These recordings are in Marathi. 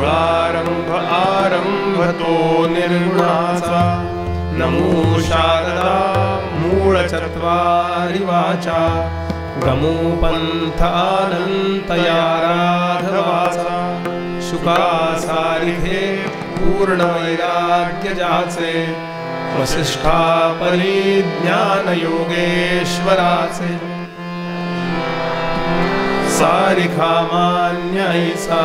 मूळारंभ आरंभतो निर्गुणाचा नमो शारदा मूळचत्वारि वाचा गमो पंथानंतया राघवाचा शुकासारिखे पूर्ण वैराग्य जाचे वसिष्ठा परिज्ञान योगेश्वराचे सारिखा मान्याईचा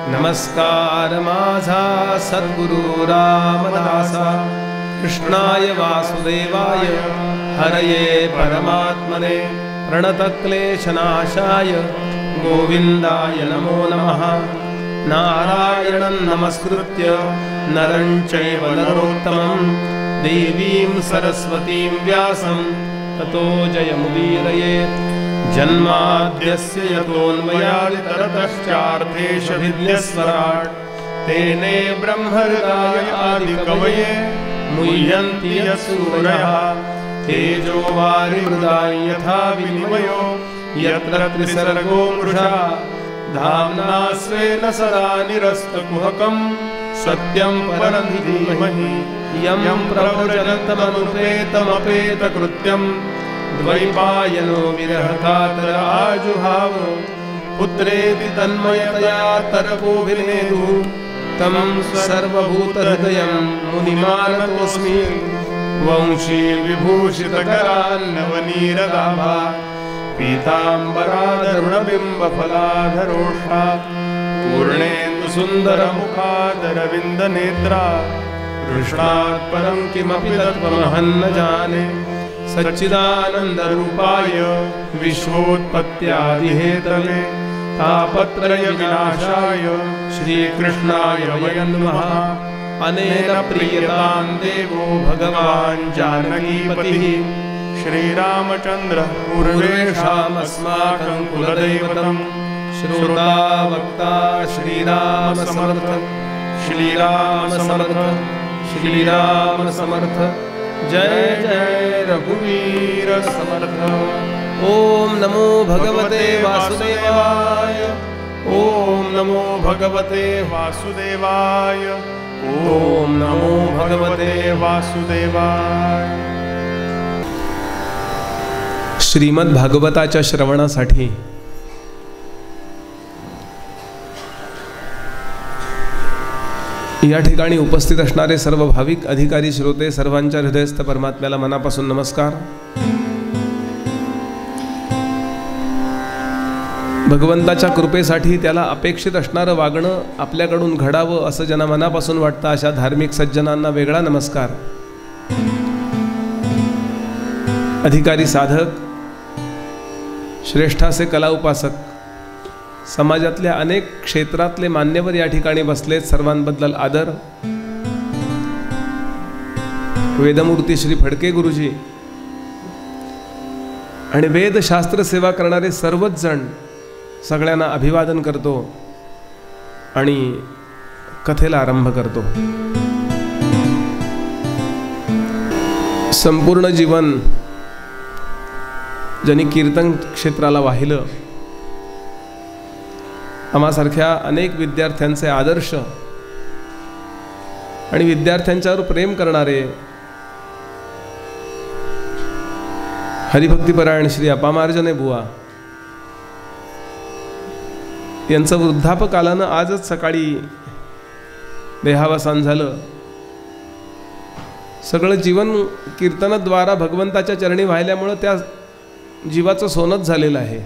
नमस्कार माझा सद्गुरु रामदासा कृष्णाय वासुदेवाय हरये परमात्मने प्रणतक्लेशनाशाय गोविंदाय नमो नमः नारायणं नमस्कृत्य नरं चैव नरोत्तमं देवीं सरस्वतीं व्यासं ततो जयमुदीरयेत् जन्माद्यस्य यतोऽन्वयादितरतश्चार्थेष्वभिज्ञस्वराट् तेने ब्रह्महृदाय आदिकवये मुह्यन्ति यत्सूरयः तेजो वारिमृदां यथा विनिमयो यत्र त्रिसर्गो मृषा धाम्ना स्वेन सदा निरस्तकुहकं सत्यं परं धीमहि यं प्रव्रजन्तमनुपेतमपेतकृत्यं द्वैपायनो विरहकातर आजुहाव पुत्रेति तन्मयतया तरपोभिनेदुः तं सर्वभूतहृदयं मुनिमानतोऽस्मि वंशी विभूषितकरान्नवनीरदाभा पीताम्बराधरुणबिम्बफलाधरोषा पूर्णेन्दुसुन्दरमुखादरविन्दनेत्रा कृष्णात् परं किमपि तत्त्वमहं न जाने सच्चिदानन्दरूपाय विश्वोत्पत्त्यादिहेतवे तापत्रयविनाशाय श्रीकृष्णाय वयं नमः अनेन प्रीयतां देवो भगवान् जानकीपतिः श्रीरामचन्द्र पूर्वेषामस्माकं कुलदैवतं श्रोता वक्ता श्रीराम समर्थ श्रीराम समर्थ श्रीराम समर्थ जय जय रघुवीर समर्थ। ओम नमो भगवते वासुदेवाय ओम नमो भगवते वासुदेवाय ओम नमो भगवते वासुदेवाय। श्रीमद भागवताच्या श्रवणासाठी या ठिकाणी उपस्थित असणारे सर्व भाविक अधिकारी श्रोते सर्वांच्या हृदयस्थ परमात्म्याला मनापासून नमस्कार। भगवंताच्या कृपेसाठी त्याला अपेक्षित असणारं वागणं आपल्याकडून घडावं असं ज्यांना मनापासून वाटतं अशा धार्मिक सज्जनांना वेगळा नमस्कार। अधिकारी साधक श्रेष्ठाचे कला उपासक समाजातल्या अनेक क्षेत्रातले मान्यवर या ठिकाणी बसलेत, सर्वांबद्दल आदर। वेदमूर्ती श्री फडके गुरुजी आणि वेदशास्त्र सेवा करणारे सर्वच जण सगळ्यांना अभिवादन करतो आणि कथेला आरंभ करतो। संपूर्ण जीवन ज्यांनी कीर्तन क्षेत्राला वाहिलं, आम्हासारख्या अनेक विद्यार्थ्यांचे आदर्श आणि विद्यार्थ्यांच्यावर प्रेम करणारे हरिभक्तीपरायण श्री अपामार्जने बुवा यांचं वृद्धापकालानं आजच सकाळी देहावसान झालं। सगळं जीवन कीर्तनाद्वारा भगवंताच्या चरणी वाहिल्यामुळं त्या जीवाचं सोनच झालेलं आहे।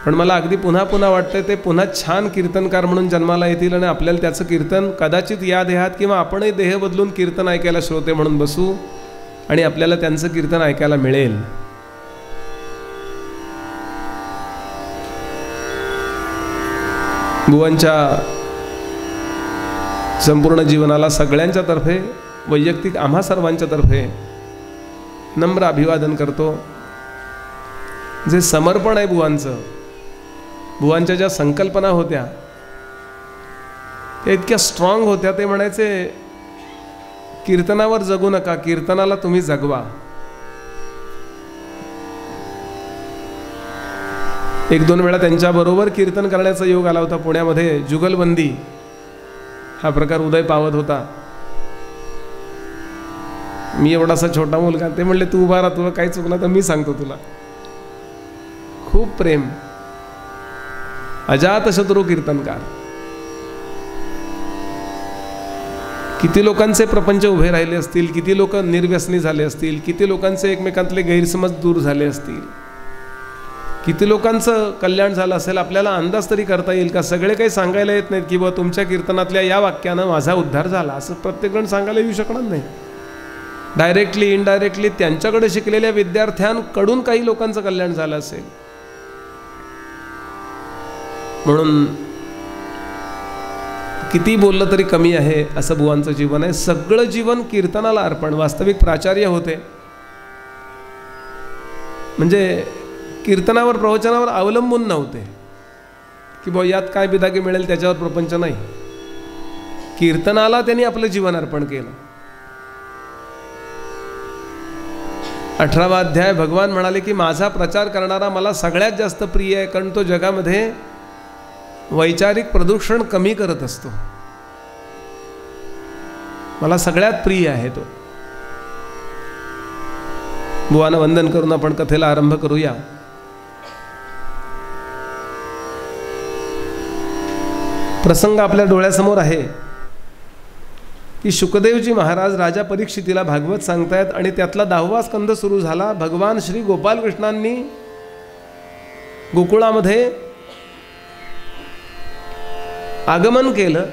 पण मला अगदी पुन्हा पुन्हा वाटतं ते पुन्हा छान कीर्तनकार म्हणून जन्माला येतील आणि आपल्याला त्याचं कीर्तन कदाचित या देहात किंवा आपणही देह बदलून कीर्तन ऐकायला श्रोते म्हणून बसू आणि आपल्याला त्यांचं कीर्तन ऐकायला मिळेल। बुवांच्या संपूर्ण जीवनाला सगळ्यांच्या तर्फे वैयक्तिक आम्हा सर्वांच्या तर्फे नम्र अभिवादन करतो। जे समर्पण आहे बुवांचं, बुवांच्या ज्या संकल्पना होत्या त्या इतक्या स्ट्रॉंग होत्या। ते म्हणायचे कीर्तनावर जगू नका, कीर्तनाला तुम्ही जगवा। 1-2 वेळा त्यांच्याबरोबर कीर्तन करण्याचा योग आला होता. पुण्यामध्ये जुगलबंदी हा प्रकार उदय पावत होता. मी एवढासा छोटा मुलगा, ते म्हणले तू उभा राहा, तुला काही चुकला तर मी सांगतो तुला. खूप प्रेम, अजातशत्रू कीर्तनकार. किती लोकांचे प्रपंच उभे राहिले असतील, किती लोक निर्व्यसनी झाले असतील, किती लोकांचे एकमेकांतले गैरसमज दूर झाले असतील, किती लोकांचं कल्याण झालं असेल. आपल्याला अंदाज तरी करता येईल का? सगळे काही सांगायला येत नाहीत की बा तुमच्या कीर्तनातल्या या वाक्यानं माझा उद्धार झाला, असं प्रत्येकजण सांगायला येऊ शकणार नाही. डायरेक्टली इनडायरेक्टली त्यांच्याकडे शिकलेल्या विद्यार्थ्यांकडून काही लोकांचं कल्याण झालं असेल. म्हणून किती बोललं तरी कमी आहे असं बुवांचं जीवन आहे. सगळं जीवन कीर्तनाला अर्पण. वास्तविक प्राचार्य होते म्हणजे कीर्तनावर प्रवचनावर अवलंबून नव्हते की बुवा यात काय बिदागी मिळेल त्याच्यावर प्रपंच नाही. कीर्तनाला त्यांनी आपलं जीवन अर्पण केलं. 18वा अध्याय भगवान म्हणाले की माझा प्रचार करणारा मला सगळ्यात जास्त प्रिय आहे, कारण तो जगामध्ये वैचारिक प्रदूषण कमी करत असतो. मला सगळ्यात प्रिय आहे तो. बुवांना वंदन करून आपण कथेला आरंभ करूया. प्रसंग आपल्या डोळ्यासमोर आहे की शुकदेवजी महाराज राजा परीक्षितीला भागवत सांगतायत आणि त्यातला 10वा स्कंद सुरू झाला. भगवान श्री गोपालकृष्णांनी गोकुळामध्ये आगमन केलं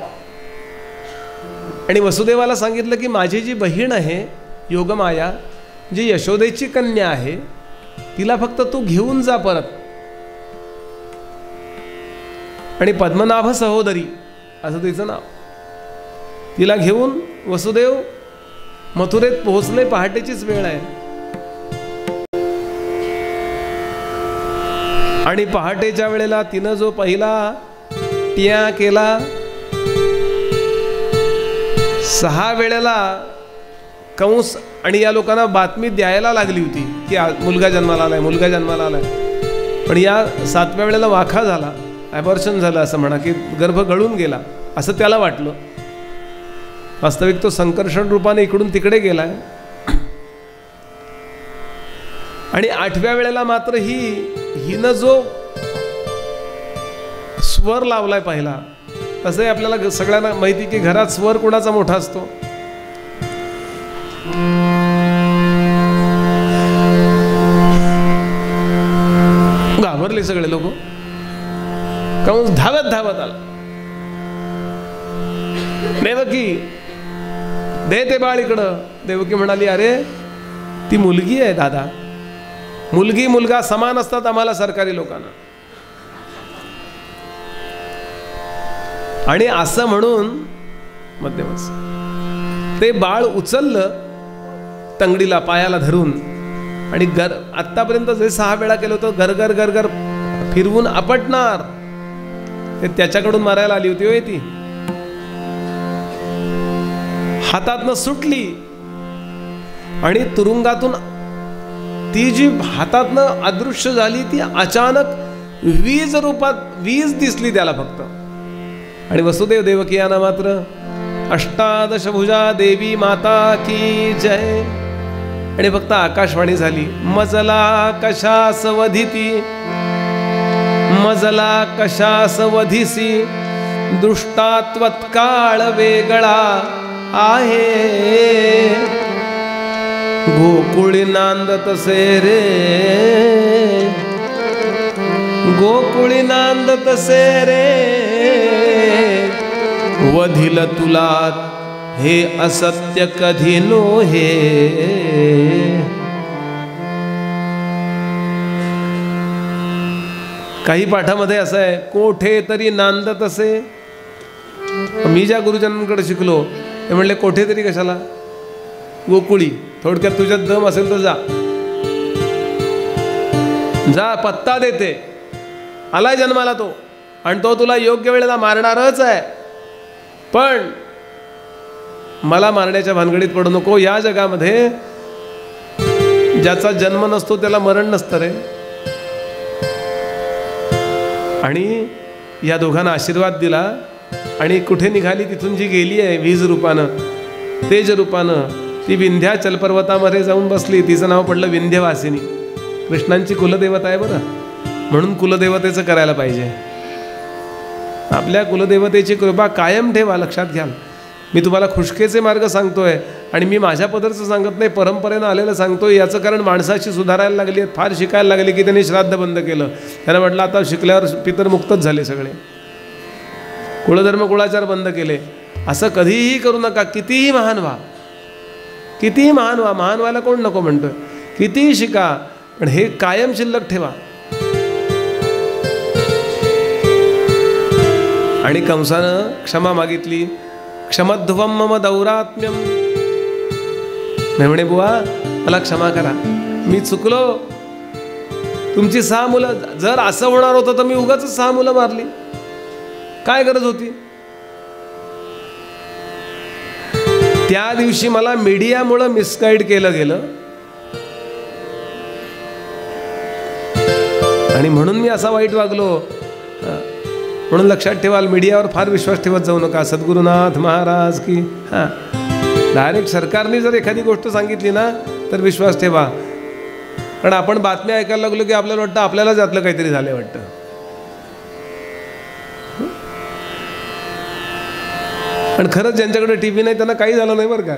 आणि वसुदेवाला सांगितलं की माझी जी बहीण आहे योगमाया, जी यशोदेची कन्या आहे, तिला फक्त तू घेऊन जा परत. आणि पद्मनाभ सहोदरी असं तिचं नाव. तिला घेऊन वसुदेव मथुरेत पोहोचले. पहाटेचीच वेळ आहे आणि पहाटेच्या वेळेला तिनं जो पहिला टिया केला, 6 वेळेला कंस आणि या लोकांना बातमी द्यायला लागली होती की मुलगा जन्माला आलाय, मुलगा जन्माला आलाय. पण या 7व्या वेळेला वाखा झाला, ॲबॉर्शन झालं असं म्हणा, की गर्भ गळून गेला असं त्याला वाटलं. वास्तविक तो संकर्षण रूपाने इकडून तिकडे गेलाय. आणि 8व्या वेळेला मात्र हिनं जो स्वर लावलाय पहिला, तसंही आपल्याला सगळ्यांना माहिती की घरात स्वर कोणाचा मोठा असतो? घाबरले सगळे लोक. कंस धावत धावत आला. देवकी दे ते बाळ इकडं. देवकी म्हणाली अरे ती मुलगी आहे दादा, मुलगी मुलगा समान असतात आम्हाला सरकारी लोकांना. आणि असं म्हणून मध्यमच ते बाळ उचललं तंगडीला, पायाला धरून, आणि आत्तापर्यंत जे 6 वेळा केलं होतं गरगर गरगर फिरवून आपटणार, ते त्याच्याकडून मारायला आली होती होय. ती हातातनं सुटली आणि तुरुंगातून ती जी हातातनं अदृश्य झाली ती अचानक वीज रूपात वीज दिसली त्याला फक्त. आणि वसुदेव देवकी यांना मात्र अष्टादश भुजा देवी माता की जय. आणि फक्त आकाशवाणी झाली, मजला कशास वधिती, मजला कशास वधिसी, दृष्टात्वत्काळ वेगळा आहे. गोकुळी नांदतसे रे, गोकुळी नांदतसे रे, वधिल तुला हे असत्य कधी नोहे. काही पाठामध्ये असं आहे, कोठे तरी नांदत असे. मी ज्या गुरुजनांकडे शिकलो ते म्हणले कोठे तरी कशाला, गोकुळी. थोडक्यात तुझ्यात दम असेल तर जा जा, पत्ता देते, आलाय जन्माला तो, आणि तो तुला योग्य वेळेला मारणारच आहे. पण मला मारण्याच्या भानगडीत पडू नको. या जगामध्ये ज्याचा जन्म नसतो त्याला मरण नसतं रे. आणि या दोघांना आशीर्वाद दिला आणि कुठे निघाली, तिथून जी गेली आहे वीज रूपानं, तेज रूपानं, ती विंध्याचल पर्वतामध्ये जाऊन बसली. तिचं नाव पडलं विंध्यवासिनी. कृष्णांची कुलदेवता आहे बरं, म्हणून कुलदेवतेचं करायला पाहिजे. आपल्या कुलदेवतेची कृपा कायम ठेवा, लक्षात घ्याल. मी तुम्हाला खुशकेचे मार्ग सांगतोय आणि मी माझ्या पदरचं सांगत नाही, परंपरेनं आलेलं सांगतोय. याचं कारण माणसाची सुधारायला लागली आहेत, फार शिकायला लागली की त्यांनी श्राद्ध बंद केलं. त्यांना म्हटलं आता शिकल्यावर पितर मुक्तच झाले सगळे, कुळधर्म कुळाचार बंद केले. असं कधीही करू नका. कितीही महान व्हा, कितीही महान व्हा. महान व्हायला कोण नको म्हणतोय. कितीही शिका, पण हे कायम शिल्लक ठेवा. आणि कंसानं क्षमा मागितली. क्षमध्वम मम दौरात्म्यम. मी म्हणे बुवा मला क्षमा करा, मी चुकलो. तुमची 6 मुलं, जर असं होणार होतं तर मी उगाच 6 मुलं मारली, काय गरज होती. त्या दिवशी मला मीडियामुळे मिसगाईड केलं गेलं आणि म्हणून मी असा वाईट वागलो. म्हणून लक्षात ठेवाल, मीडियावर फार विश्वास ठेवत जाऊ नका. सद्गुरुनाथ महाराज की. हां, डायरेक्ट सरकारने जर एखादी गोष्ट सांगितली ना तर विश्वास ठेवा. कारण आपण बातम्या ऐकायला लागलो की आपल्याला वाटतं आपल्याला त्यातलं काहीतरी झालं वाटतं. पण खरंच ज्यांच्याकडे टीव्ही नाही त्यांना काही झालं नाही बरं का.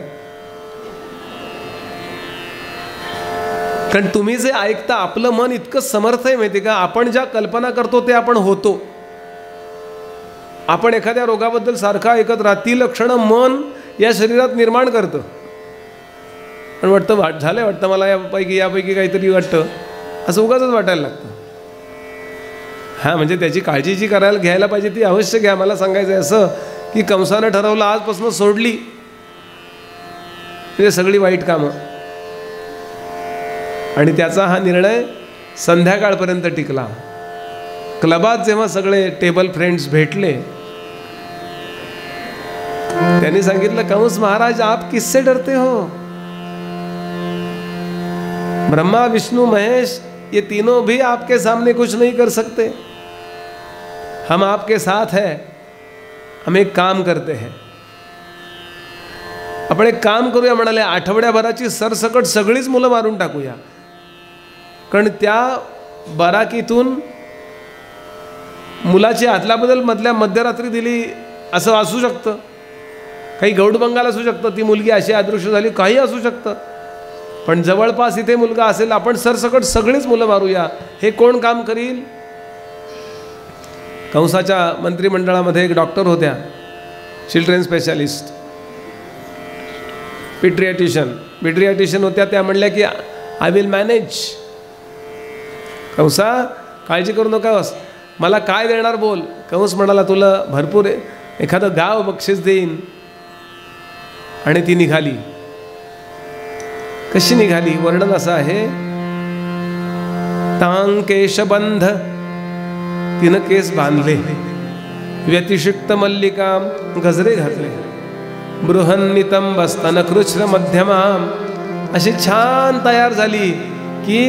कारण तुम्ही जे ऐकता, आपलं मन इतकं समर्थ आहे माहिती का. आपण ज्या कल्पना करतो ते आपण होतो. आपण एखाद्या रोगाबद्दल सारखं ऐकत राहा, ती लक्षणं मन या शरीरात निर्माण करतं आणि वाटतं झालंय, वाटतं मला यापैकी काहीतरी वाटतं, असं उगाचच वाटायला लागतं. हां, म्हणजे त्याची काळजी जी घ्यायला पाहिजे ती अवश्य घ्या. मला सांगायचं आहे असं की कंसानं ठरवलं आजपासून सोडली म्हणजे सगळी वाईट कामं. आणि त्याचा हा निर्णय संध्याकाळपर्यंत टिकला. क्लबात जेव्हा सगळे टेबल फ्रेंड्स भेटले, त्यांनी सांगितलं, कंस महाराज आप किससे डरते हो. ब्रह्मा विष्णु महेश ये तीनों भी आपके सामने कुछ नहीं कर सकते. हम आपके साथ हैं. हम एक काम करते हैं. आपण एक काम करूया म्हणाले, आठवड्याभराची सरसकट सगळीच मुलं मारून टाकूया. कारण त्या बराकीतून मुलाची आदलाबदल मध्यरात्री दिली असं असू शकतं. काही गौडबंगाल असू शकतं, ती मुलगी अशी अदृश्य झाली, काही असू शकतं. पण जवळपास इथे मुलगा असेल, आपण सरसकट सगळीच मुलं मारूया. हे कोण काम करील. कंसाच्या मंत्रिमंडळामध्ये एक डॉक्टर होत्या, चिल्ड्रन स्पेशालिस्ट, पिट्रियाटिशियन होत्या. त्या म्हणल्या की आय विल मॅनेज. कंसा काळजी करू नकास, मला काय देणार बोल. कंस म्हणाला, तुला भरपूर एखादं गाव बक्षीस देईन. आणि ती निघाली. कशी निघाली, वर्णन असं आहे, तांग केशबंध, तिनं केस बांधले, व्यतिषिक्त मल्लिकाम, गजरे घातले, बृहन्नितंब स्तनकृच्छ्र मध्यमाम, अशी छान तयार झाली की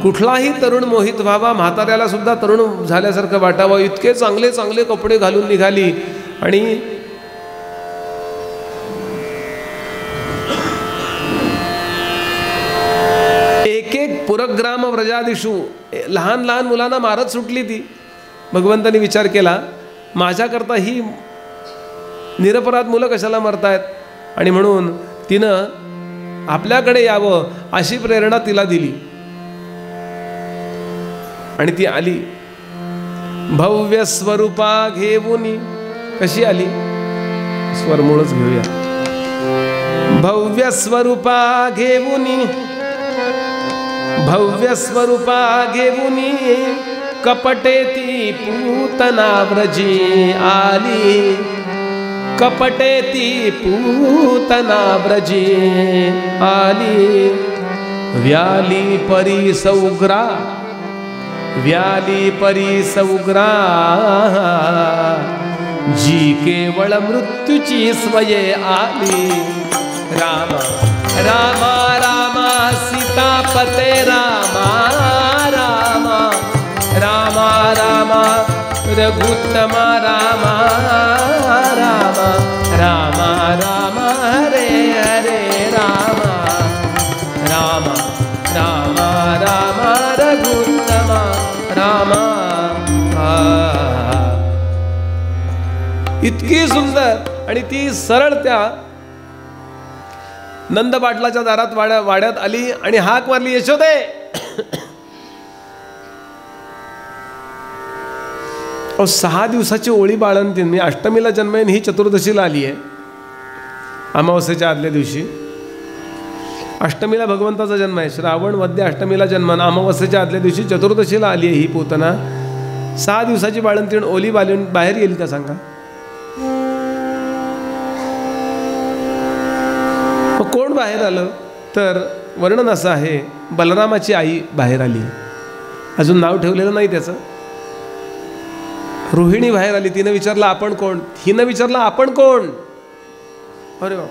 कुठलाही तरुण मोहित व्हावा, म्हाताऱ्याला सुद्धा तरुण झाल्यासारखं वाटावं, इतके चांगले चांगले कपडे घालून निघाली. आणि एक पुरग्राम व्रजादिषु, लहान लहान मुलांना मारत सुटली ती. भगवंतांनी विचार केला, माझ्याकरता ही निरपराध मुलं कशाला मरतायत. आणि म्हणून तिनं आपल्याकडे यावं अशी प्रेरणा तिला दिली. आणि ती आली भव्य स्वरूपा घेऊनी. कशी आली, स्वरमूळच घेऊया. भव्य स्वरूपा घेऊनी, भव्य स्वरूपा घेऊनी, कपटे ती पूतना व्रजी आली. कपटे ती पूतना व्रजी आली. व्याली परी सौग्रा, व्याली परी सौग्रा, जी केवळ मृत्यूची स्वये आली. रामा रामा रामा सीतापते रामा रामा रामा रामा रघुत्तमा रामा रामा रामा रामा हरे हरे रामा रामा रामा रामा रघुत्तमा रामा. इतकी सुंदर आणि ती सरळ त्या नंद पाटलाच्या दारात वाड्यात आली आणि हाक मारली, यशोदे. अहो 6 दिवसाची ओळी बाळंतीन. मी अष्टमीला जन्मेन, ही चतुर्दशीला आली आहे, अमावस्येच्या आदल्या दिवशी. अष्टमीला भगवंताचा जन्म आहे, श्रावण वद्य अष्टमीला जन्म, अमावस्येच्या आदल्या दिवशी चतुर्दशीला आली आहे ही पूतना. 6 दिवसाची बाळंतीण ओली बाहेर गेली का सांगा? कोण बाहेर आलं तर वर्णन असं आहे, बलरामाची आई बाहेर आली. अजून नाव ठेवलेलं नाही त्याचं. रोहिणी बाहेर आली. तिनं विचारलं आपण कोण? हिनं विचारलं आपण कोण? अरे बाबा,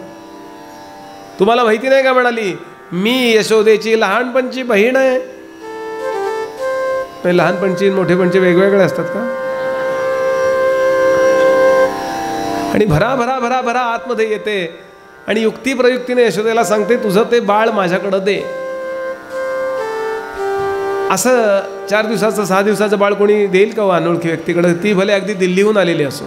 तुम्हाला माहिती नाही का? म्हणाली मी यशोदेची लहानपणची बहीण आहे. लहानपणची मोठेपणचे वेगवेगळे असतात का? आणि भरा भरा भरा भरा आतमध्ये येते आणि युक्ती प्रयुक्तीने यशोदेला सांगते, तुझं ते बाळ माझ्याकडं दे. असं 4 दिवसाचं 6 दिवसाचं बाळ कोणी देईल का अनोळखी व्यक्तीकडे? ती भले अगदी दिल्लीहून आलेली असो,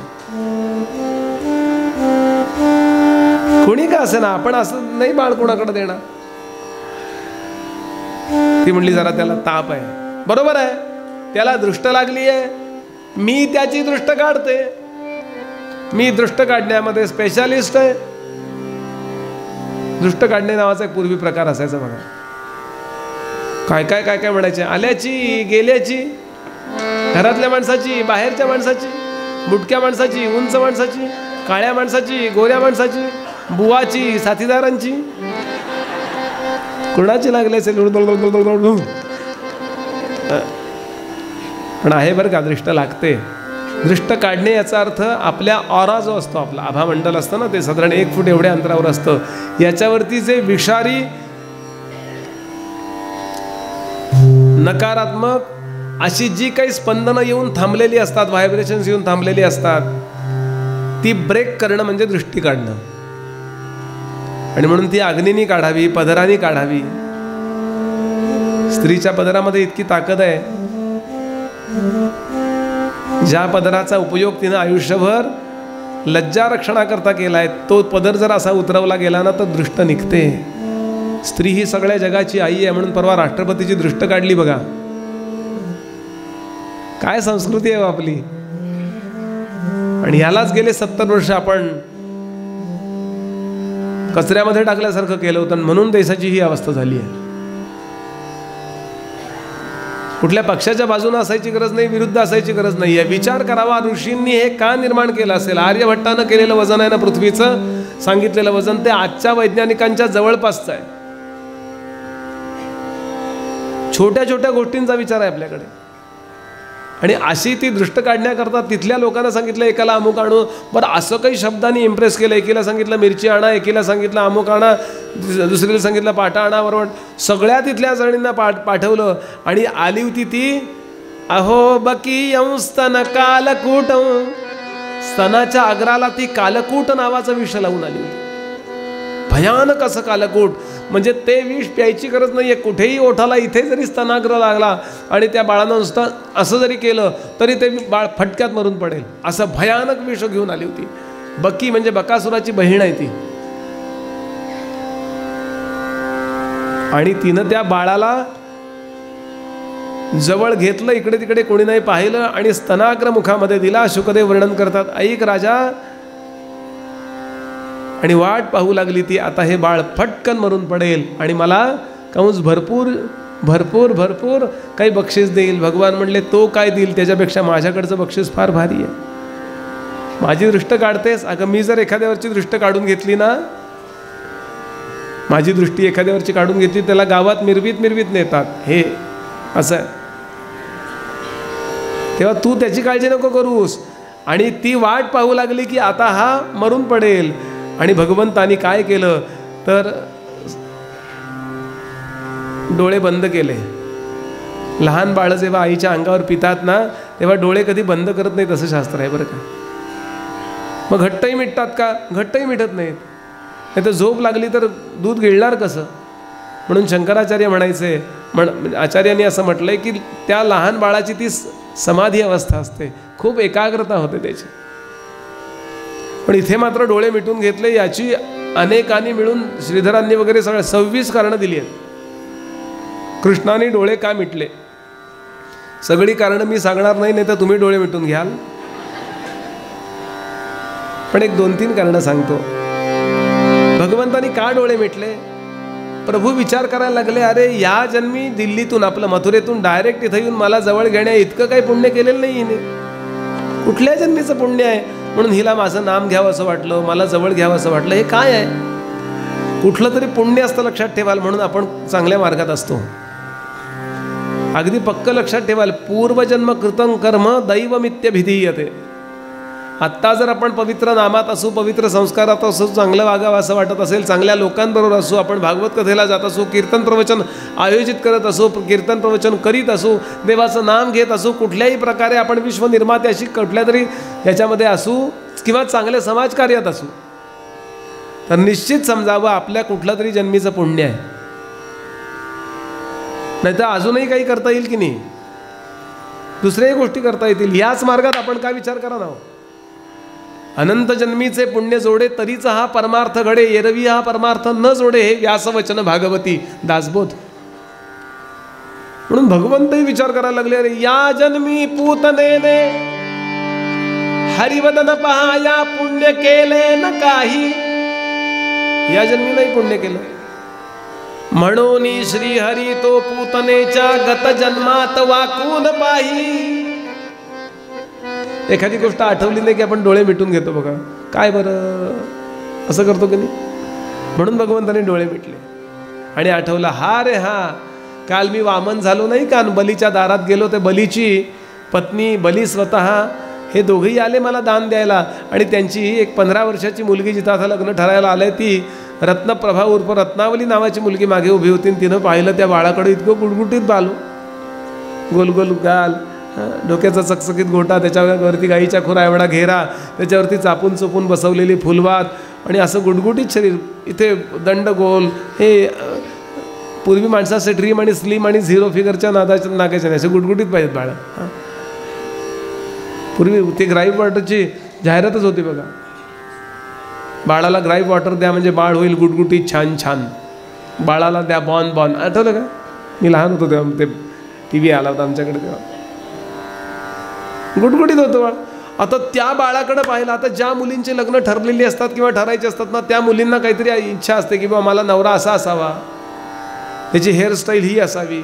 कोणी का असे ना, आपण असं नाही बाळ कोणाकडे देणार. ती म्हणली जरा त्याला ताप आहे. बरोबर आहे, त्याला दृष्ट लागली आहे, मी त्याची दृष्ट काढते. मी दृष्ट काढण्यामध्ये स्पेशालिस्ट आहे. दृष्ट काढणे नावाचा एक पूर्वी प्रकार असायचा बघा. काय काय काय काय म्हणायचे, आल्याची गेल्याची, घरातल्या माणसाची बाहेरच्या माणसाची, बुटक्या माणसाची उंच माणसाची, काळ्या माणसाची गोऱ्या माणसाची, बुवाची साथीदारांची, कुणाची लागले असेल. पण आहे बरं का, दृष्ट लागते. दृष्ट काढणे याचा अर्थ आपल्या ऑरा जो असतो, आपला आभामंडल असतं ना, ते साधारण 1 फूट एवढ्या अंतरावर असतं. याच्यावरती जे विषारी नकारात्मक अशी जी काही स्पंदनं येऊन थांबलेली असतात, व्हायब्रेशन्स येऊन थांबलेली असतात, ती ब्रेक करणं म्हणजे दृष्टी काढणं. आणि म्हणून ती अग्नीनी काढावी, पदराने काढावी. स्त्रीच्या पदरामध्ये इतकी ताकद आहे, ज्या पदराचा उपयोग तिनं आयुष्यभर लज्जा रक्षणाकरता केलाय, तो पदर जर असा उतरवला गेला ना तर दृष्ट निघते. स्त्री ही सगळ्या जगाची आई आहे म्हणून परवा राष्ट्रपतीची दृष्ट काढली बघा. काय संस्कृती आहे आपली. आणि ह्यालाच गेले 70 वर्ष आपण कचऱ्यामध्ये टाकल्यासारखं केलं होतं, म्हणून देशाची ही अवस्था झाली आहे. कुठल्या पक्षाच्या बाजूने असायची गरज नाही, विरुद्ध असायची गरज नाही आहे. विचार करावा, ऋषींनी हे का निर्माण केलं असेल. आर्यभट्टानं केलेलं वजन आहे ना पृथ्वीचं, सांगितलेलं वजन, ते आजच्या वैज्ञानिकांच्या जवळपासचं आहे. छोट्या छोट्या गोष्टींचा विचार आहे आपल्याकडे. आणि अशी ती दृष्ट काढण्याकरता तिथल्या लोकांना सांगितलं एकाला अमुक आणू. बरं, असं काही शब्दांनी इम्प्रेस केलं. एकीला सांगितलं मिरची आणा, एकीला सांगितलं अमुक आणा, दुसरीला सांगितलं पाटा आणा. बरोबर, सगळ्या तिथल्या जणींना पाठवलं. आणि आली होती ती, अहो बकी स्तन कालकूट. स्तनाच्या अग्राला ती कालकूट नावाचा विष लावून आली होती. भयानक असं कालकूट. म्हणजे ते विष प्यायची गरज नाहीये. कुठेही ओठाला, इथे जरी स्तनाग्र लागला आणि त्या बाळानं नुसतं असं जरी केलं तरी ते बाळ फटक्यात मरून पडेल, असं भयानक विष घेऊन आली होती. बकी म्हणजे बकासुराची बहीण आहे ती. आणि तिनं त्या बाळाला जवळ घेतलं, इकडे तिकडे कोणी नाही पाहिलं आणि स्तनाग्र मुखामध्ये दिला. शुकदेव वर्णन करतात, ऐक राजा. आणि वाट पाहू लागली ती, आता हे बाळ फटकन मरून पडेल आणि मला कंस भरपूर भरपूर भरपूर काही बक्षीस देईल. भगवान म्हणले, तो काय देईल, त्याच्यापेक्षा माझ्याकडचं बक्षीस फार भारी आहे. माझी दृष्ट काढतेस. अगं मी जर एखाद्यावरची दृष्ट काढून घेतली ना, माझी दृष्टी एखाद्यावरची काढून घेतली, त्याला गावात मिरवीत नेतात. हे असं आहे. तेव्हा तू त्याची काळजी नको करूस. आणि ती वाट पाहू लागली की आता हा मरून पडेल. आणि भगवंतानी काय केलं तर डोळे बंद केले. लहान बाळ जेव्हा आईच्या अंगावर पितात ना, तेव्हा डोळे कधी बंद करत नाहीत असं शास्त्र आहे बरं का. मग घट्टही मिटतात का? घट्टही मिटत नाहीत. नाही तर झोप लागली तर दूध गिळणार कसं? म्हणून शंकराचार्य म्हणायचे, आचार्यांनी असं म्हटलंय की त्या लहान बाळाची ती समाधी अवस्था असते, खूप एकाग्रता होते त्याची. पण इथे मात्र डोळे मिटून घेतले. याची अनेकांनी मिळून श्रीधरांनी वगैरे सगळ्या 26 कारणं दिली आहेत. कृष्णाने डोळे का मिटले, सगळी कारणं मी सांगणार नाही, नाही तर तुम्ही डोळे मिटून घ्याल. पण एक 2-3 कारणं सांगतो. भगवंतानी का डोळे मिटले? प्रभू विचार करायला लागले, अरे या जन्मी दिल्लीतून आपलं मथुरेतून डायरेक्ट इथं येऊन मला जवळ घेण्या इतकं काही पुण्य केलेलं नाही हिने. कुठल्या जन्मीचं पुण्य आहे म्हणून हिला माझं नाम घ्यावं असं वाटलं, मला जवळ घ्यावं असं वाटलं. हे काय आहे? कुठलं तरी पुण्य असतं लक्षात ठेवाल म्हणून आपण चांगल्या मार्गात असतो. अगदी पक्क लक्षात ठेवाल, पूर्वजन्म कृतं कर्म दैवमित्यभिधीयते. आत्ता जर आपण पवित्र नामात असू, पवित्र संस्कारात असू, चांगलं वागावं असं वाटत असेल, चांगल्या लोकांबरोबर असू, आपण भागवत कथेला जात असू, कीर्तन प्रवचन आयोजित करत असू, कीर्तन प्रवचन करीत असू, देवाचं नाम घेत असू, कुठल्याही प्रकारे आपण विश्वनिर्मात्याशी कुठल्या तरी याच्यामध्ये असू किंवा चांगल्या समाजकार्यात असू, तर निश्चित समजावं आपल्या कुठलं तरी जन्मीचं पुण्य आहे. नाही तर अजूनही काही करता येईल की नाही, दुसऱ्याही गोष्टी करता येतील. याच मार्गात आपण काय विचार करा ना. अनंत जन्मीचे पुण्य जोडे तरीचा हा परमार्थ घडे, एरवी हा परमार्थ न जोडे, हे व्यासवचन भागवती दासबोध. म्हणून भगवंतही विचार करायला लागले, अरे या जन्मी पूतनेने हरिवदन पहा, या पुण्य केले न काही. या जन्मी नाही पुण्य केलं म्हणून श्री हरी तो पूतनेच्या गत जन्मात वाकून पाही. एखादी गोष्ट आठवली नाही की आपण डोळे मिटून घेतो बघा, काय बरं असं करतो की नाही. म्हणून भगवंताने डोळे मिटले आणि आठवलं, हा रे हा, काल मी वामन झालो नाही का, बलीच्या दारात गेलो, ते बलीची पत्नी, बली स्वतः, हे दोघेही आले मला दान द्यायला. आणि त्यांची एक 15 वर्षाची मुलगी जिथं आता लग्न ठरायला आलंय, ती रत्नप्रभा उर्फ रत्नावली नावाची मुलगी मागे उभी होती. तिनं पाहिलं त्या बाळाकडे, इतकं गुटगुटीत बालू, गोल गोल गाल, डोक्याचा चकचकीत गोटा, त्याच्यावरती गाईच्या खुरा एवढा घेरा, त्याच्यावरती चापून चोपून बसवलेली फुलवात आणि असं गुटगुटीत शरीर, इथे दंडगोल. हे पूर्वी माणसाचे ड्रीम आणि स्लिम आणि झिरो फिगरच्या नागायच्या नाही, असे गुटगुटीत पाहिजेत बाळा. पूर्वी ते ग्राईव्ह वॉटरची जाहिरातच होती बघा, बाळाला ग्राईव्ह वॉटर द्या म्हणजे बाळ होईल गुटगुटीत छान छान, बाळाला द्या बॉन बॉन. आठवलं का? मी लहान होतो तेव्हा ते TV आला होता आमच्याकडे, तेव्हा गुटगुटीत होतं बाळ. आता त्या बाळाकडे पाहिलं, आता ज्या मुलींचे लग्न ठरलेली असतात किंवा ठरायचे असतात ना, त्या मुलींना काहीतरी इच्छा असते की बाबा मला नवरा असा असावा, त्याची हेअरस्टाईल ही असावी,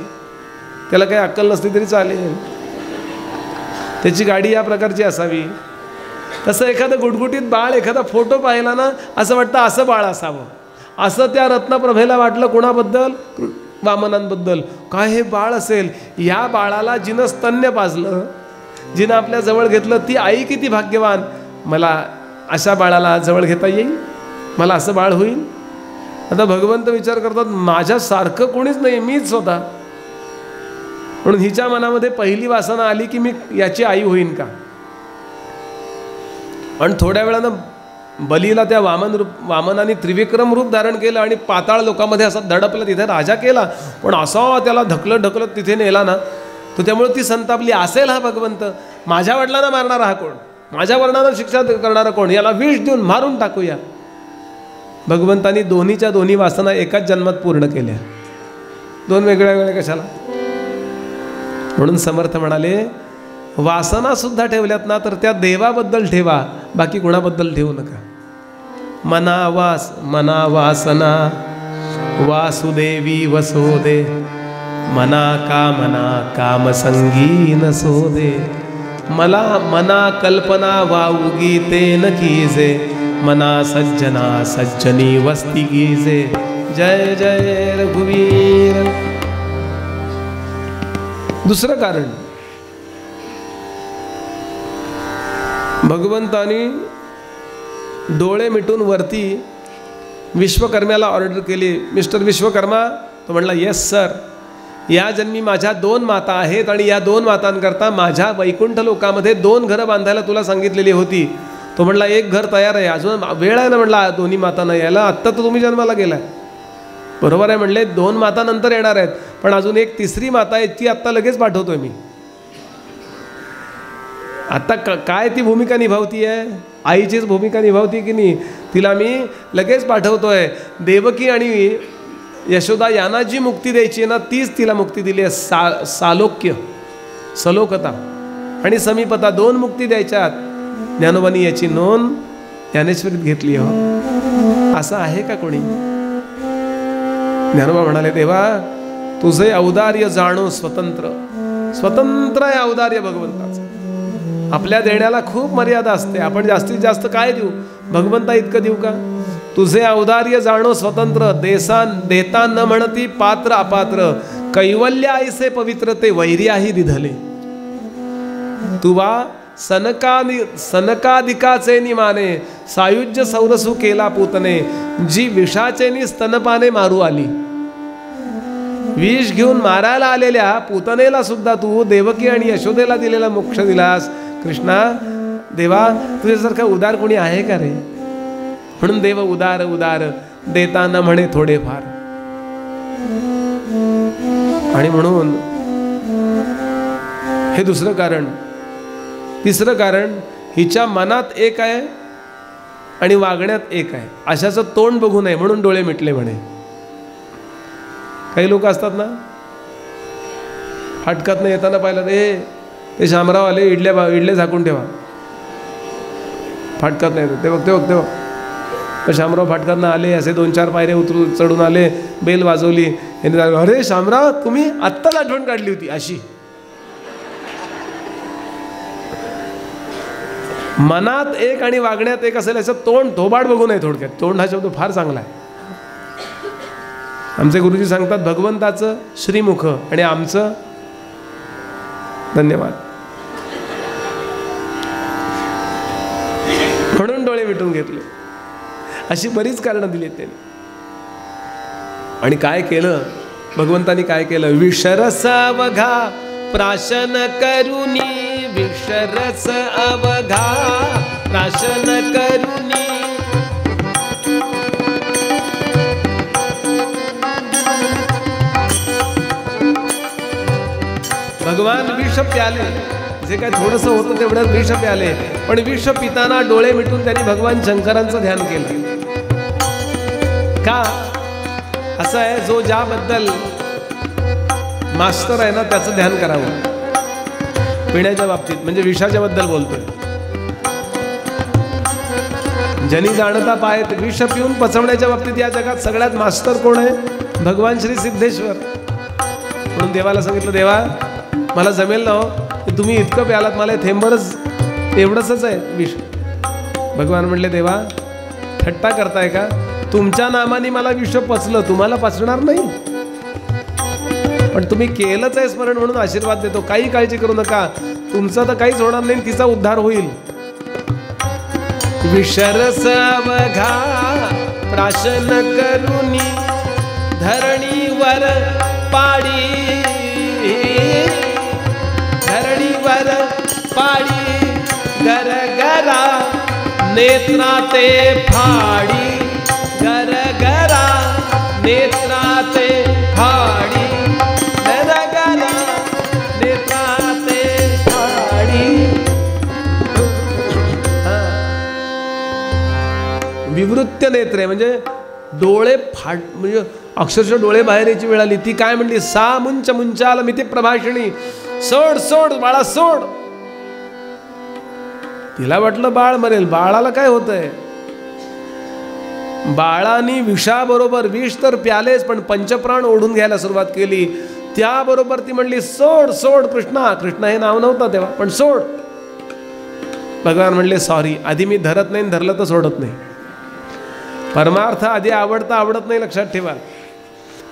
त्याला काही अक्कल नसली तरी चालेल, त्याची गाडी या प्रकारची असावी. तसं एखादं गुटगुटीत बाळ, एखादा फोटो पाहिला ना, असं वाटतं असं बाळ असावं. असं त्या रत्नप्रभेला वाटलं. कोणाबद्दल? वामनांबद्दल. काय हे बाळ असेल, या बाळाला जिनं स्तन्य पाजलं, जिनं आपल्या जवळ घेतलं, ती आई किती भाग्यवान, मला अशा बाळाला जवळ घेता येईल, मला असं बाळ होईल. आता भगवंत विचार करतात, माझ्यासारखं कोणीच नाही, मीच स्वतः. म्हणून हिच्या मनामध्ये पहिली वासना आली की मी याची आई होईन का. आणि थोड्या वेळानं बलीला त्या वामनाने त्रिविक्रम रूप धारण केलं आणि पाताळ लोकांमध्ये असा धडपला, तिथे राजा केला. पण असा त्याला ढकलत ढकलत तिथे नेला ना, तो त्यामुळे ती संतापली. असेल हा भगवंत, माझ्या वडिलांना मारणारा हा कोण, माझ्या वर्णानं शिक्षा करणारा कोण, याला विष देऊन मारून टाकूया. भगवंतांनी दोन्हीच्या दोन्ही वासना एकाच जन्मात पूर्ण केल्या, दोन वेगळ्या वेगळ्या कशाला. म्हणून समर्थ म्हणाले, वासना सुद्धा ठेवल्यात ना तर त्या देवाबद्दल ठेवा, बाकी कोणाबद्दल ठेवू नका. मना वासना वासुदेवी वसोदे, मना काम संगी नसोदे. मला मना कल्पना वाऊगी ते न कीजे, मना सज्जना सज्जनी वस्ती गीजे. जय जय रघुवीर. दुसरं कारण, भगवंतानी डोळे मिटून वरती विश्वकर्म्याला ऑर्डर केली, मिस्टर विश्वकर्मा. तो म्हणला, येस सर. या जन्मी माझ्या 2 माता आहेत आणि या 2 मातांकरता माझ्या वैकुंठ लोकामध्ये 2 घरं बांधायला तुला सांगितलेली होती. तो म्हणला 1 घर तयार आहे, अजून वेळ आहे ना म्हणला दोन्ही मातांना यायला, आत्ता तर तुम्ही जन्माला गेलाय. बरोबर आहे म्हणले, 2 माता नंतर येणार आहेत, पण अजून एक 3री माता आहे ती आत्ता लगेच पाठवतोय मी. आत्ता काय ती भूमिका निभावती आहे, आईचीच भूमिका निभावती की नाही, तिला मी लगेच पाठवतोय. देवकी आणि यशोदा यांना जी मुक्ती द्यायची आहे ना तीच तिला मुक्ती दिली आहे. सालोक्य, सलोकता आणि समीपता 2 मुक्ती द्यायच्यात. ज्ञानोबांनी याची नोंद ज्ञानेश्वरीत घेतली. हो असं आहे का कोणी? ज्ञानोबा म्हणाले, देवा तुझे औदार्य जाणो स्वतंत्र. स्वतंत्र आहे औदार्य भगवंताचं. आपल्या देण्याला खूप मर्यादा असते. आपण जास्तीत जास्त काय देऊ, भगवंता इतकं देऊ का? तुझे औदार्य जाणो स्वतंत्र, देता न म्हणती पात्र अपात्र, कैवल्य ऐसे पवित्र ते वैर्याही दिधले. तुवा सनकादिकाचे निमाने, सायुज्य सौरसू केला पूतने, जी विषाचेनी स्तनपाने मारू आली. विष घेऊन मारायला आलेल्या पूतनेला सुद्धा तू देवकी आणि यशोदेला दिलेला मोक्ष दिलास. कृष्णा देवा तुझ्यासारखा उदार कोणी आहे का रे? म्हणून देव उदार उदार, देता न म्हणे थोडेफार. आणि म्हणून हे दुसरं कारण. तिसरं कारण, हिच्या मनात एक आहे आणि वागण्यात एक आहे. अशाचं तोंड बघू नये म्हणून डोळे मिटले म्हणे. काही लोक असतात ना, फाटकात नाही येताना पाहिलं ते शामराव आले, इडले झाकून ठेवा. फाटकात नाही ते बघते तर शामराव फाटकात आले, असे 2-4 पायऱ्या चढून आले, बेल वाजवली. अरे शामराव तुम्ही आत्ताच आठवण काढली होती. अशी मनात एक आणि वागण्यात एक असेल. असं तोंड थोबाड बघू नये. थोडक्यात तोंड हा शब्द फार चांगला आहे. आमचे गुरुजी सांगतात भगवंताचं श्रीमुख आणि आमचं धन्यवाद. म्हणून डोळे मिटून घेतले. अशी बरीच कारणं दिली त्यांनी. आणि काय केलं भगवंतानी? काय केलं? विषरस अवघा प्राशन करुनी, विषरस अवघा प्राशन करुनी, भगवान विष प्याले. जे काय थोडंसं होतं तेवढ्यात विष प्याले, पण विष पिताना डोळे मिटून त्यांनी भगवान शंकरांचं ध्यान केलं. का? असं आहे, जो ज्याबद्दल मास्टर आहे ना त्याचं ध्यान करावं. पिण्याच्या बाबतीत म्हणजे विषाच्या बद्दल बोलतोय. जनी जाणता पाय विष पिऊन पचवण्याच्या बाबतीत या जगात सगळ्यात मास्टर कोण आहे? भगवान श्री सिद्धेश्वर. म्हणून देवाला सांगितलं, देवा मला जमेल ना हो, तुम्ही इतकं प्यालात, मला थेंबरच एवढंच आहे विष. भगवान म्हणले, देवा थट्टा करताय का? तुमच्या नामाने मला विष पचलं, तुम्हाला पचणार नाही. पण तुम्ही केलंच आहे स्मरण म्हणून आशीर्वाद देतो. काही काळजी करू नका, तुमचं तर काहीच होणार नाही, तिचा उद्धार होईल. विषरस अवघा प्राशन करुनी, धरणीवर पाडी, धरणीवर पाडी, गरगरा नेत्राते फाडी, गरगरा नेत्राते फाडी, गरगरा नेत्राते फाडी. विवृत्य नेत्रे म्हणजे डोळे फाट, म्हणजे अक्षरशः डोळे बाहेर यायची वेळ आली. ती काय म्हणली? सा मुंच मुंचाल मिती प्रभाषिणी, सोड सोड बाळा सोड. तिला वाटलं बाळ मरेल. बाळाला काय होतंय? बाळानी विषाबरोबर, विष तर प्यालेच पण पंचप्राण ओढून घ्यायला सुरुवात केली. त्याबरोबर ती म्हणली सोड सोड कृष्णा. कृष्णा हे नाव नव्हतं तेव्हा, पण सोड. भगवान म्हणले सॉरी, आधी मी धरत नाही, धरलं तर सोडत नाही. परमार्थ आधी आवडता आवडत नाही, लक्षात ठेवा.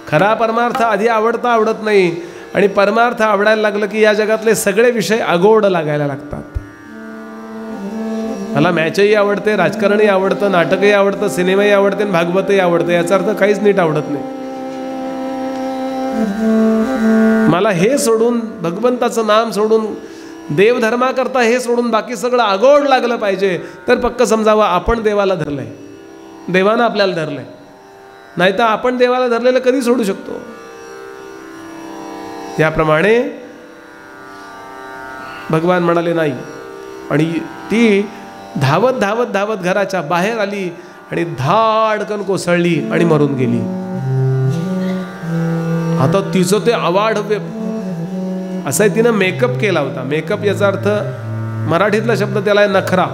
खरा परमार्थ आधी आवडता आवडत नाही, आणि परमार्थ आवडायला लागलं की या जगातले सगळे विषय अगोड लागायला लागतात. मला मॅचही आवडते, राजकारणही आवडतं, नाटकही आवडतं, सिनेमाही आवडते, भागवतही आवडतं. याचा अर्थ काहीच नीट आवडत नाही. मला हे सोडून, भगवंताचं नाम सोडून, देवधर्माकरता हे सोडून बाकी सगळं आगोड लागलं पाहिजे, तर पक्क समजावं आपण देवाला धरलंय, देवानं आपल्याला धरलंय. नाही तर आपण देवाला धरलेलं कधी सोडू शकतो. याप्रमाणे भगवान म्हणाले नाही. आणि ती धावत धावत धावत घराच्या बाहेर आली आणि धाडकन कोसळली आणि मरून गेली. आता तिचं ते अवाढव्य असं आहे, तिनं मेकअप केला होता. मेकअप याचा अर्थ मराठीतला शब्द त्याला आहे नखरा.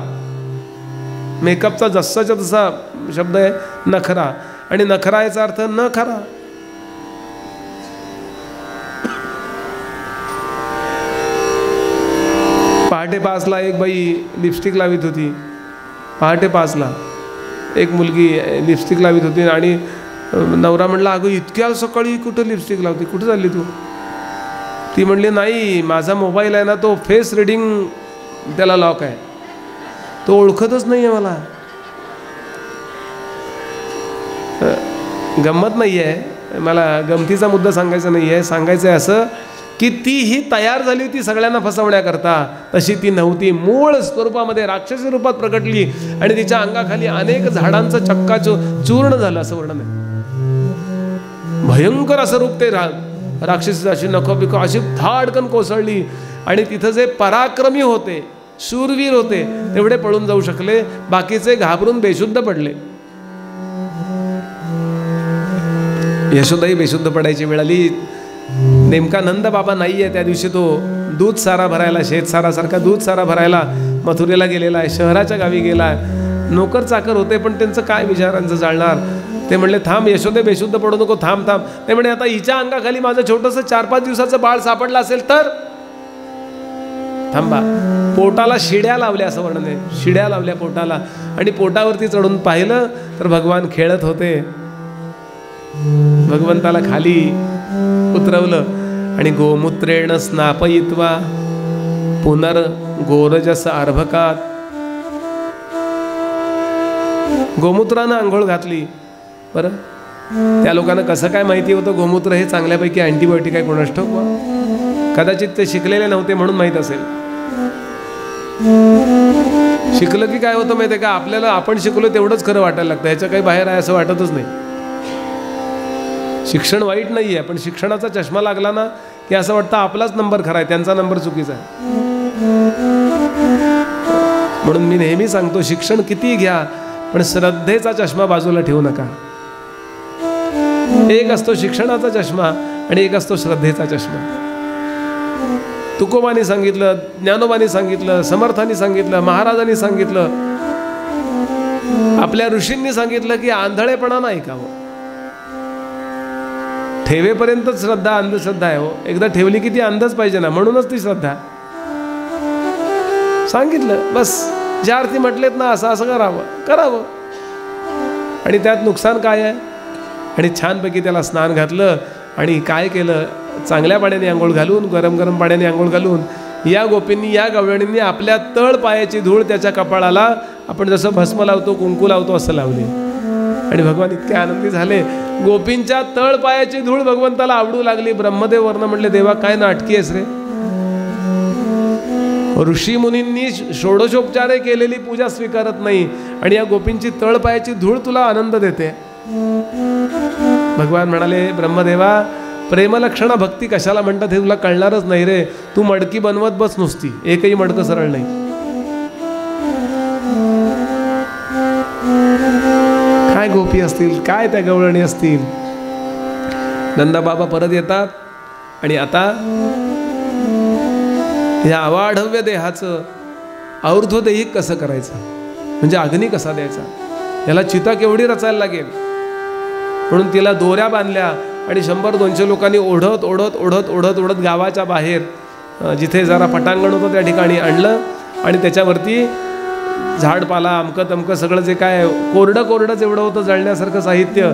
मेकअपचा जसाच्या तसा शब्द आहे नखरा, आणि नखरा याचा अर्थ न खरा. पहाटे 5ला एक बाई लिपस्टिक लावित होती. पहाटे 5ला एक मुलगी लिपस्टिक लावित होती आणि नवरा म्हणला, अगं इतक्या सकाळी कुठं लिपस्टिक लावते, कुठं चालली तू? ती म्हणली, नाही माझा मोबाईल आहे ना, तो फेस रिडिंग त्याला लॉक आहे, तो ओळखतच नाही आहे मला. गंमत नाही आहे, मला गमतीचा मुद्दा सांगायचा नाही आहे. सांगायचं आहे असं की ती ही तयार झाली होती सगळ्यांना फसवण्याकरता, तशी ती नव्हती. मूळ स्वरूपामध्ये राक्षसी रूपात प्रकटली आणि तिच्या अंगाखाली अनेक झाडांचं चूर्ण झालं असं वर्णन आहे. भयंकर असं रूप ते राक्षसी, अशी नखं पिकं अशी धाडकन कोसळली. आणि तिथं जे पराक्रमी होते, शूरवीर होते, तेवढे पळून जाऊ शकले, बाकीचे घाबरून बेशुद्ध पडले. यशोदाही बेशुद्ध पडायची वेळ आली. नेमका नंद बाबा नाही आहे त्या दिवशी, तो दूध सारा भरायला, शेतसारासारखा दूध सारा भरायला मथुरेला गेलेला आहे, शहराच्या गावी गेला आहे. नोकर चाकर होते पण त्यांचं काय विचारांचं जाळणार. ते म्हणले, थांब यशोदे, बेशुद्ध पडू नको, थांब थांब. ते म्हणे, आता हिच्या अंगाखाली माझं छोटंसं 4-5 दिवसाचं बाळ सापडलं असेल तर थांबा. पोटाला शिड्या लावल्या असं वर्णन आहे, शिड्या लावल्या पोटाला. आणि पोटावरती चढून पाहिलं तर भगवान खेळत होते. भगवंताला खाली उतरवलं आणि गोमूत्रेण स्नापयित्वा पुनर्गोरजस अर्भकात, गोमूत्रानं आंघोळ घातली. बरं, त्या लोकांना कसं काय माहिती होतं गोमूत्र हे चांगल्यापैकी अँटीबायोटिक आहे कोणास ठाऊक? कदाचित ते शिकलेले नव्हते म्हणून माहीत असेल. शिकलं की काय होतं माहिती आहे का, आपल्याला आपण शिकलो तेवढंच खरं वाटायला लागतं, ह्याच्या काही बाहेर आहे असं वाटतच नाही. शिक्षण वाईट नाही आहे, पण शिक्षणाचा चष्मा लागला ना की असं वाटतं आपलाच नंबर खरा आहे, त्यांचा नंबर चुकीचा आहे. म्हणून मी नेहमी सांगतो, शिक्षण किती घ्या पण श्रद्धेचा चष्मा बाजूला ठेवू नका. एक असतो शिक्षणाचा चष्मा आणि एक असतो श्रद्धेचा चष्मा. तुकोबांनी सांगितलं, ज्ञानोबांनी सांगितलं, समर्थांनी सांगितलं, महाराजांनी सांगितलं, आपल्या ऋषींनी सांगितलं की आंधळेपणा नाही का हो, ठेवेपर्यंत श्रद्धा अंधश्रद्धा आहे हो. एकदा ठेवली की ती अंधच पाहिजे ना, म्हणूनच ती श्रद्धा. सांगितलं बस, ज्या अर्थी म्हटलेत ना असं असं करावं. आणि त्यात नुकसान काय आहे? आणि छानपैकी त्याला स्नान घातलं आणि काय केलं, चांगल्या पाण्याने आंघोळ घालून, गरम गरम पाण्याने आंघोळ घालून, या गोपींनी, या गवळणींनी आपल्या तळ पायाची धूळ त्याच्या कपाळाला आपण जसं भस्म लावतो, कुंकू लावतो असं लावले. आणि भगवान इतके आनंदी झाले. गोपींच्या तळ पायाची धूळ भगवंताला आवडू लागली. ब्रह्मदेव वर्ण म्हणले, देवा काय नाटकी आहेस रे, ऋषी मुनींनी षोडशोपचारे केलेली पूजा स्वीकारत नाही आणि या गोपींची तळ पायाची धूळ तुला आनंद देते. भगवान म्हणाले, ब्रह्मदेवा, प्रेमलक्षणा भक्ती कशाला म्हणतात हे तुला कळणारच नाही रे. तू मडकी बनवत बस नुसती, एकही मडकं सरळ नाही. काय गोपी असतील, काय त्या गवळणी असतील. नंदाबाबा परत येतात आणि आता या अवाढव्य देहाचं और्ध्वदेहिक कसं करायचं, म्हणजे अग्नी कसा द्यायचा, याला चिता केवढी रचायला लागेल. म्हणून तिला दोऱ्या बांधल्या आणि 100-200 लोकांनी ओढत ओढत ओढत ओढत ओढत गावाच्या बाहेर जिथे जरा पटांगण होतं त्या ठिकाणी आणलं आणि त्याच्यावरती झाडपाला अमकं तमकं सगळं जे काय कोरडंच एवढं होतं जळण्यासारखं साहित्य,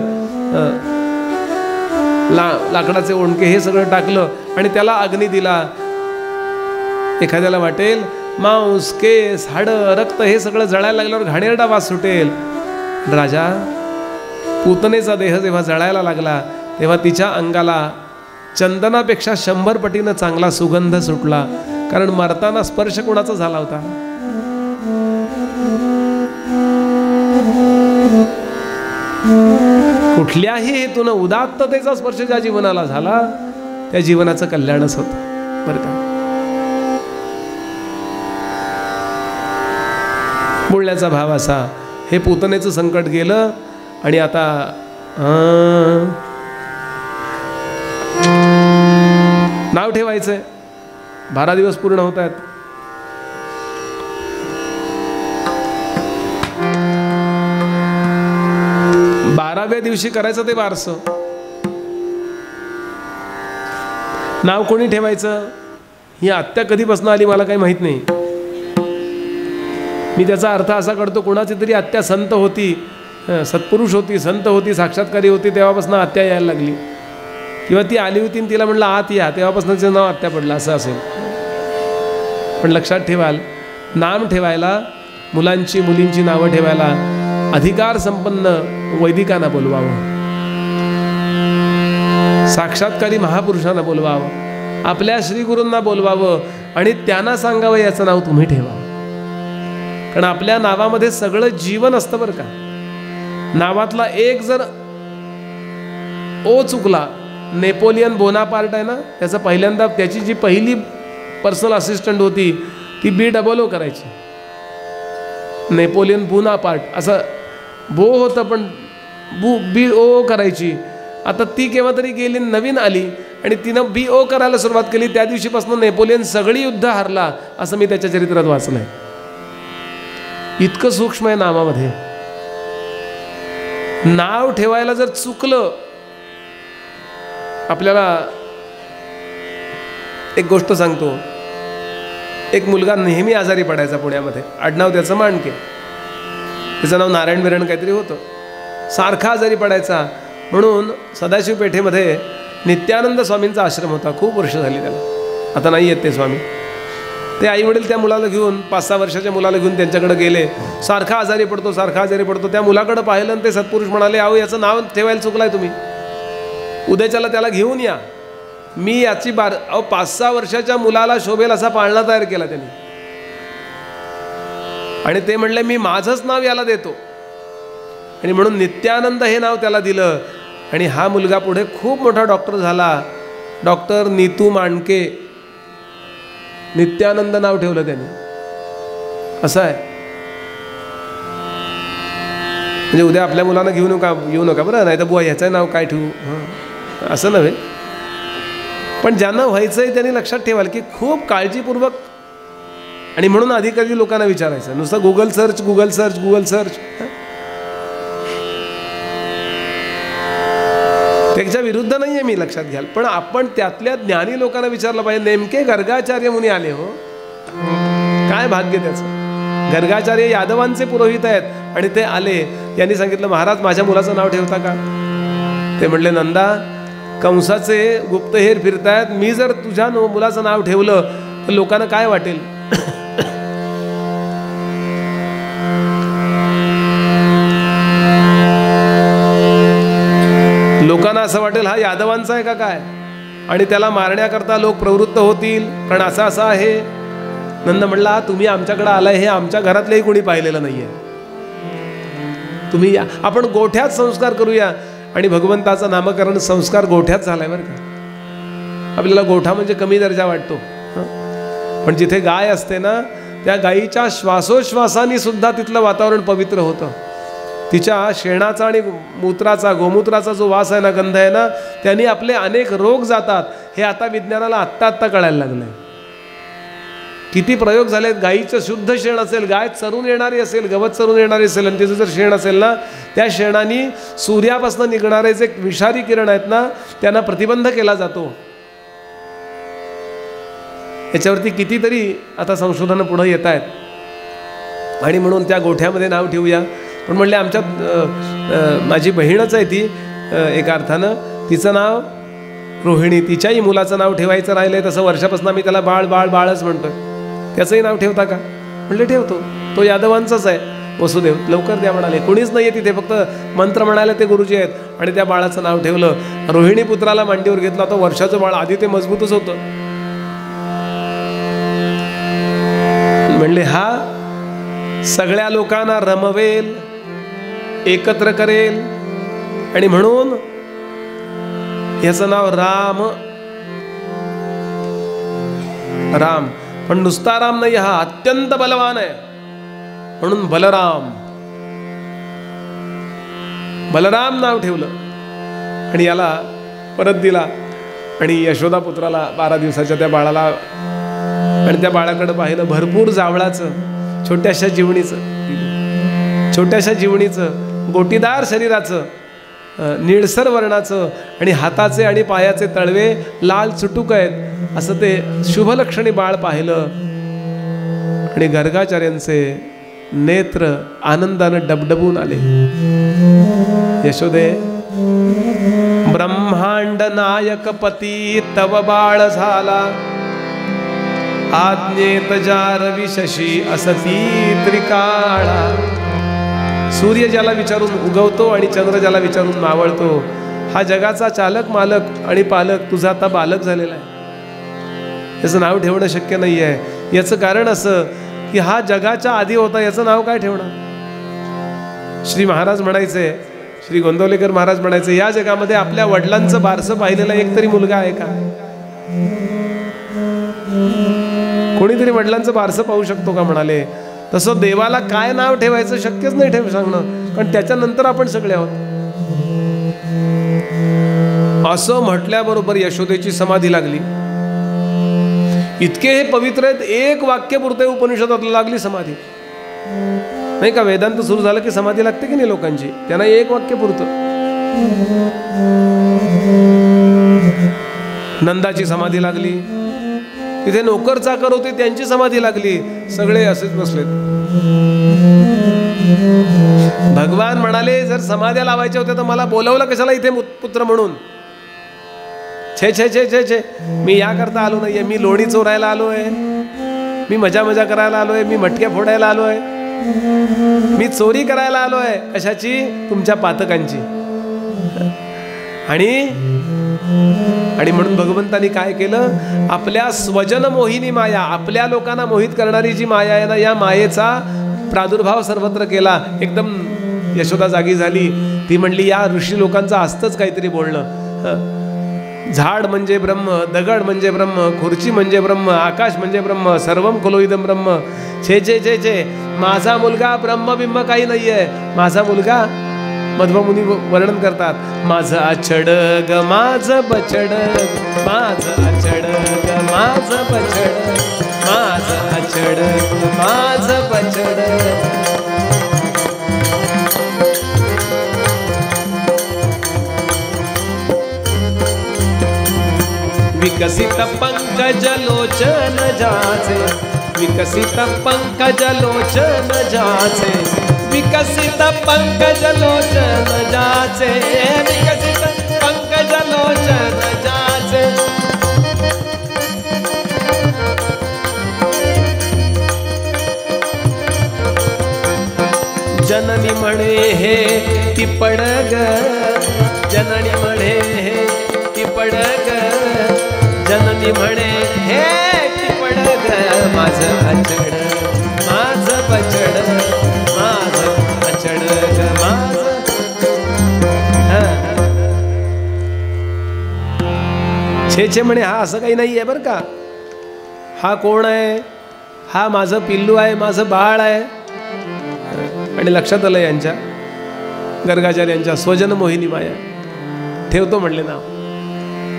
लाकडाचे ओंडके, हे सगळं टाकलं आणि त्याला अग्नी दिला. एखाद्याला वाटेल मांस, केस, हाडं, रक्त हे सगळं जळायला लागल्यावर घाणेरडा वास सुटेल. राजा, पूतनेचा देह जेव्हा जळायला लागला तेव्हा तिच्या अंगाला चंदनापेक्षा 100 पटीनं चांगला सुगंध सुटला, कारण मरताना स्पर्श कोणाचा झाला होता? कुठल्याही हेतून उदात्ततेचा स्पर्श ज्या जीवनाला झाला त्या जीवनाचं कल्याणच होतं बरं का. बोलण्याचा भाव असा, हे पूतनेचं संकट गेलं आणि आता नाव ठेवायचंय. 12 दिवस पूर्ण होत आहेत. बाराव्या दिवशी करायचं ते बारसं. नाव कोणी ठेवायचं? ही आत्या कधीपासून आली मला काही माहित नाही. मी त्याचा अर्थ असा करतो, कोणाची तरी आत्या संत होती, सत्पुरुष होती, संत होती, साक्षात्कारी होती, तेव्हापासून आत्या यायला लागली, किंवा ती आली होती आणि तिला म्हटलं आत या, तेव्हापासून तिचं नाव आत्या पडलं, असं असेल. पण लक्षात ठेवाल, नाम ठेवायला, मुलांची मुलींची नावं ठेवायला अधिकार संपन्न वैदिकांना बोलवावं, साक्षात्कारी महापुरुषांना बोलवावं, आपल्या श्रीगुरूंना बोलवावं आणि त्यांना सांगावं याचं नाव तुम्ही ठेवा. कारण आपल्या नावामध्ये सगळं जीवन असतं बरं का. नावातला एक जर ओ चुकला, नेपोलियन बोनापार्ट आहे ना, त्याचं पहिल्यांदा त्याची जी पहिली पर्सनल असिस्टंट होती ती BOO करायची. नेपोलियन बोनापार्ट असं बो होतं पण BO करायची. आता ती केव्हा तरी गेली, नवीन आली आणि तिनं BO करायला सुरुवात केली. त्या दिवशीपासून नेपोलियन सगळी युद्ध हारला, असं मी त्याच्या चरित्रात वाचलंय. इतकं सूक्ष्म आहे नावामध्ये. नाव ठेवायला जर चुकलं, आपल्याला एक गोष्ट सांगतो. एक मुलगा नेहमी आजारी पडायचा पुण्यामध्ये, आडनाव त्याचं मांडके, त्याचं नाव नारायण बिरण काहीतरी होतं. सारखा आजारी पडायचा. म्हणून सदाशिव पेठेमध्ये नित्यानंद स्वामींचा आश्रम होता, खूप वर्ष झाली त्याला, आता नाही येत ते स्वामी. ते आई वडील त्या मुलाला घेऊन, 5-6 वर्षाच्या मुलाला घेऊन त्यांच्याकडे गेले. सारखा आजारी पडतो, सारखा आजारी पडतो. त्या मुलाकडे पाहिलं आणि ते सत्पुरुष म्हणाले, अहो याचं नाव ठेवायला चुकलाय तुम्ही, उद्याच्याला त्याला घेऊन या. मी याची 5-6 वर्षाच्या मुलाला शोभेल असा पाळणा तयार केला त्यांनी. आणि ते म्हणले, मी माझंच नाव याला देतो. आणि म्हणून नित्यानंद हे नाव त्याला दिलं. आणि हा मुलगा पुढे खूप मोठा डॉक्टर झाला. डॉक्टर नीतू मांडके, नित्यानंद नाव ठेवलं त्यांनी. असं आहे. म्हणजे उद्या आपल्या मुलांना घेऊ नका बरं, नाही तर बुवा ह्याचं नाव काय ठेवू, असं नव्हे. पण ज्यांना व्हायचंय त्यांनी लक्षात ठेवाल की खूप काळजीपूर्वक. आणि म्हणून अधिकारी लोकांना विचारायचं, नुसतं गुगल सर्च. त्याच्या विरुद्ध नाहीये मी, लक्षात घ्याल. पण आपण त्यातल्या ज्ञानी लोकांना विचारलं पाहिजे. नेमके गर्गाचार्य मुनी आले हो, काय भाग्य त्याचं. गर्गाचार्य यादवांचे पुरोहित आहेत आणि ते आले. यांनी सांगितलं, महाराज माझ्या मुलाचं नाव ठेवता का? ते म्हणले, नंदा कंसाचे गुप्तहेर फिरतायत, मी जर तुझ्या मुलाचं नाव ठेवलं तर लोकांना काय वाटेल? लोकांना असं वाटेल हा यादवांचा आहे का काय, आणि त्याला मारण्याकरता लोक प्रवृत्त होतील. कारण असं आहे. नंद म्हणला, तुम्ही आमच्याकडे आलाय हे आमच्या घरातलेही कोणी पाहिलेलं नाहीये. तुम्ही या, आपण गोठ्यात संस्कार करूया. आणि भगवंताचं नामकरण संस्कार गोठ्यात झालाय बरं का. आपल्याला गोठा म्हणजे कमी दर्जा वाटतो, पण जिथे गाय असते ना, त्या गायीच्या श्वासोश्वासाने सुद्धा तिथलं वातावरण पवित्र होतं. तिच्या शेणाचा आणि मूत्राचा, गोमूत्राचा जो वास आहे ना, गंध आहे ना, त्यांनी आपले अनेक रोग जातात. हे आता विज्ञानाला आत्ता कळायला लागलंय. किती प्रयोग झालेत. गायीचं शुद्ध शेण असेल, गाय चरून येणारी असेल, गवत चरून येणारी असेल, आणि तिचं जर शेण असेल ना, त्या शेणाने सूर्यापासून निघणारे जे विषारी किरण आहेत ना, त्यांना प्रतिबंध केला जातो. याच्यावरती कितीतरी आता संशोधनं पुढे येत आहेत. आणि म्हणून त्या गोठ्यामध्ये नाव ठेवूया. पण म्हणले, आमच्या माझी बहीणच आहे ती, एका अर्थानं तिचं नाव रोहिणी, तिच्याही मुलाचं नाव ठेवायचं राहिलंय. तसं वर्षापासून आम्ही त्याला बाळच म्हणतोय. त्याचंही नाव ठेवता का? म्हणले ठेवतो. तो यादवांचाच आहे. वसुदेव लवकर द्या म्हणाले. कोणीच नाही आहे तिथे, फक्त मंत्र म्हणाले ते गुरुजी आहेत. आणि त्या बाळाचं नाव ठेवलं. रोहिणी पुत्राला मांडीवर घेतला. तो वर्षाचं बाळ, आधी ते मजबूतच होतं. म्हणले हा सगळ्या लोकांना रमवेल, एकत्र करेल, आणि म्हणून याचं नाव राम. राम पण नुसता राम नाही, हा अत्यंत बलवान आहे म्हणून बलराम. बलराम नाव ठेवलं आणि याला परत दिला. आणि यशोदा पुत्राला 12 दिवसाच्या त्या बाळाला, आणि त्या बाळाकडे पाहिलं, भरपूर जावळाचं, छोट्याशा जीवणीचं, गोटीदार शरीराचं, निळसर वर्णाचं, आणि हाताचे आणि पायाचे तळवे लाल चुटूक आहेत, असं ते शुभलक्षणी बाळ पाहिलं. आणि गर्गाचार्यांचे नेत्र आनंदानं डबडबून आले. यशोदे, ब्रह्मांड नायक पती तव बाळ झाला, आज्ञेत जारवी शशी असती त्रिकाळा. सूर्य ज्याला विचारून उगवतो आणि चंद्र ज्याला विचारून मावळतो, हा जगाचा चालक, मालक आणि पालक तुझा आता बालक झालेला आहे. याचं नाव ठेवणं शक्य नाही आहे. याचं कारण असं की हा जगाच्या आधी होता, याचं नाव काय ठेवणं. श्री महाराज म्हणायचे, श्री गोंदवलेकर महाराज म्हणायचे, या जगामध्ये आपल्या वडिलांचं बारसं पाहिलेला एक तरी मुलगा आहे का? कोणीतरी वडिलांचं बारसं पाहू शकतो का म्हणाले. तसं देवाला काय नाव ठेवायचं शक्यच नाही ठेव सांगणं, कारण त्याच्यानंतर आपण सगळे आहोत. असं म्हटल्याबरोबर यशोदेची समाधी लागली. इतके हे पवित्र आहेत, एक वाक्य पुरते उपनिषदात लागली समाधी. नाही का, वेदांत सुरू झालं की समाधी लागते की नाही लोकांची, त्यांना एक वाक्य पुरतं. नंदाची समाधी लागली, तिथे नोकर चाकर होते त्यांची समाधी लागली, सगळे असेच बसलेत. भगवान म्हणाले, जर समाध्या लावायच्या होत्या तर मला बोलवलं कशाला इथे पुत्र म्हणून. छे छे छे छे छे, मी याकरता आलो नाहीये. मी लोणी चोरायला आलोय, मी मजा मजा करायला आलोय, मी मटक्या फोडायला आलोय, मी चोरी करायला आलोय. कशाची? तुमच्या पातकांची. आणि म्हणून भगवंतानी काय केलं, आपल्या स्वजन मोहिनी माया, आपल्या लोकांना मोहित करणारी जी माया आहे ना, या मायेचा प्रादुर्भाव सर्वत्र केला. एकदम यशोदा जागी झाली. ती म्हणली, या ऋषी लोकांचं असतंच काहीतरी बोलणं. झाड म्हणजे ब्रह्म, दगड म्हणजे ब्रह्म, खुर्ची म्हणजे ब्रह्म, आकाश म्हणजे ब्रह्म, सर्वम खलोइदम ब्रह्म. छे छे छे छे, माझा मुलगा ब्रह्मबिंब काही नाहीये. माझा मुलगा, मध्वमुनी वर्णन करतात, माझं आचड ग माझं बछड, माझं आचड ग माझं बछड, माझं आचड ग माझं बछड. विकसित पंकज लोचन जाचे, विकसित पंकज लोचन जाचे, विकसित पंकज लोचन जाचे, विकसित पंकज लोचन जाचे. जननी म्हणे हे ती पडग, जननी म्हणे हे ती पडग, जननी म्हणे हे ती पडग, माझं आचड माझं बछड, माझं आचड ग माझं. छे छे म्हणे, हा असं काही नाही आहे बरं का. हा कोण आहे? हा माझं पिल्लू आहे, माझं बाळ आहे. आणि लक्षात आलं यांच्या गर्गाचार्यांच्या स्वजन मोहिनी माया. ठेवतो म्हणले नाव.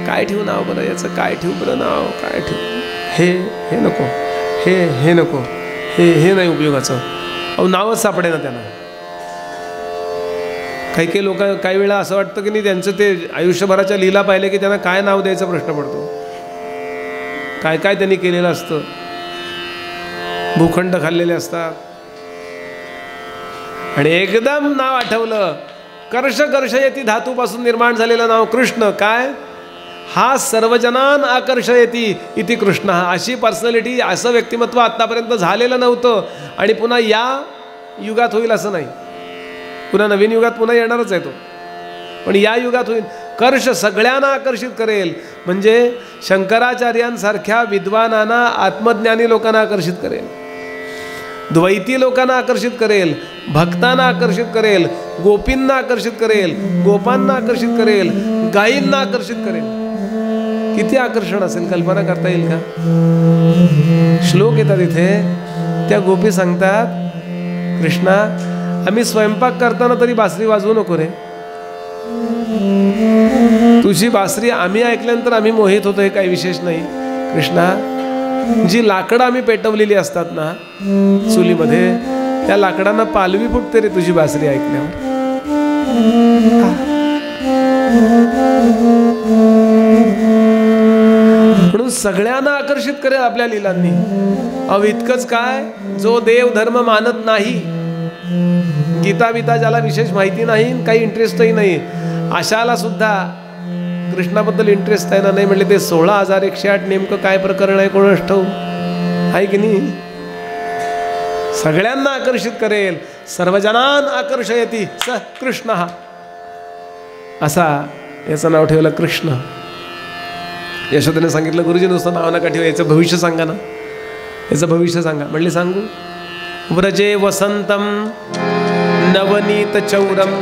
काय ठेवू नाव बरं याचं, काय ठेवू बरं नाव, काय ठेवू? हे नको, हे नको, हे नाही उपयोगाचं. अहो नावच सापडे ना त्यांना. काही काही लोक काही वेळा असं वाटतं की नाही, त्यांचं ते आयुष्यभराच्या लीला पाहिले की त्यांना काय नाव द्यायचा प्रश्न पडतो. काय काय त्यांनी केलेलं असतं, भूखंड खाल्लेले असतात. आणि एकदम नाव आठवलं, कर्ष कर्षयती धातूपासून निर्माण झालेलं नाव कृष्ण. काय? हा सर्वजनान आकर्षयती इति कृष्ण. अशी पर्सनॅलिटी, असं व्यक्तिमत्व आत्तापर्यंत झालेलं नव्हतं. आणि पुन्हा या युगात होईल असं नाही, पुन्हा नवीन युगात पुन्हा येणारच आहे तो, पण या युगात होईल. कर्ष सगळ्यांना आकर्षित करेल, म्हणजे शंकराचार्यांसारख्या विद्वानांना, आत्मज्ञानी लोकांना आकर्षित करेल, द्वैती लोकांना आकर्षित करेल, भक्तांना आकर्षित करेल, गोपींना आकर्षित करेल, गोपांना आकर्षित करेल, गायींना आकर्षित करेल. किती आकर्षण असेल, कल्पना करता येईल का? श्लोक येतात इथे, त्या गोपी सांगतात, कृष्णा आम्ही स्वयंपाक करताना तरी बासरी वाजवू नको रे, तुझी बासरी आम्ही ऐकल्यानंतर आम्ही मोहित होतो, हे काही विशेष नाही. कृष्णा जी लाकडं आम्ही पेटवलेली असतात ना चुलीमध्ये, त्या लाकडांना पालवी फुटते रे तुझी बासरी ऐकल्यावर. म्हणून सगळ्यांना आकर्षित करेल आपल्या लीलांनी. अहो इतकंच काय, जो देव धर्म मानत नाही, गीता बिता ज्याला विशेष माहिती नाही, काही इंटरेस्टही नाही, अशाला सुद्धा कृष्णाबद्दल इंटरेस्ट आहे ना. नाही म्हणले ते 16,108 नेमकं काय प्रकरण आहे कोणास ठाऊक, आहे की नाही. सगळ्यांना आकर्षित करेल. सर्वजनान आकर्षयती स कृष्ण, असा याचं नाव ठेवलं कृष्ण. यशोदेने सांगितलं, गुरुजी नुसतं नाव नका ठेवा, याचं भविष्य सांगा ना, याचं भविष्य सांगा. म्हणले सांगू. व्रजे वसंतम नवनीत चौरम.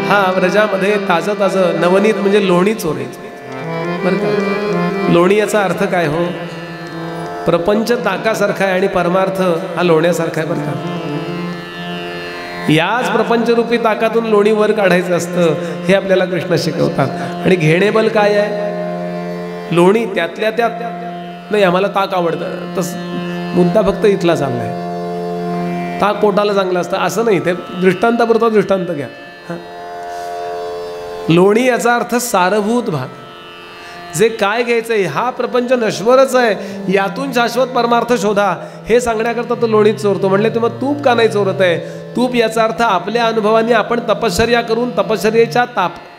हा व्रजामध्ये ताजं ताजं नवनीत म्हणजे लोणी चोरायचं बरं का. लोणी याचा अर्थ काय हो, प्रपंच ताकासारखा आहे आणि परमार्थ हा लोण्यासारखा आहे बरं का. याच प्रपंचरूपी ताकातून लोणी वर काढायचं असतं, हे आपल्याला कृष्ण शिकवतात. आणि घेणेबल काय आहे, लोणी त्यातल्या त्यात नाही. आम्हाला ताक आवडतं, तस मुद्दा फक्त इथला चाललाय. ताक पोटाला चांगलं असतं असं नाही, ते दृष्टांतापुरता दृष्टांत घ्या. लोणी याचा अर्थ सारभूत भाग, जे काय घ्यायचंय, हा प्रपंच नश्वरच आहे, यातून शाश्वत परमार्थ शोधा, हे सांगण्याकरता तो लोणीत चोरतो. म्हणले ते मग तूप का नाही चोरत आहे. तूप याचा अर्थ आपल्या अनुभवाने आपण तपश्चर्या करून तपश्चर्येचा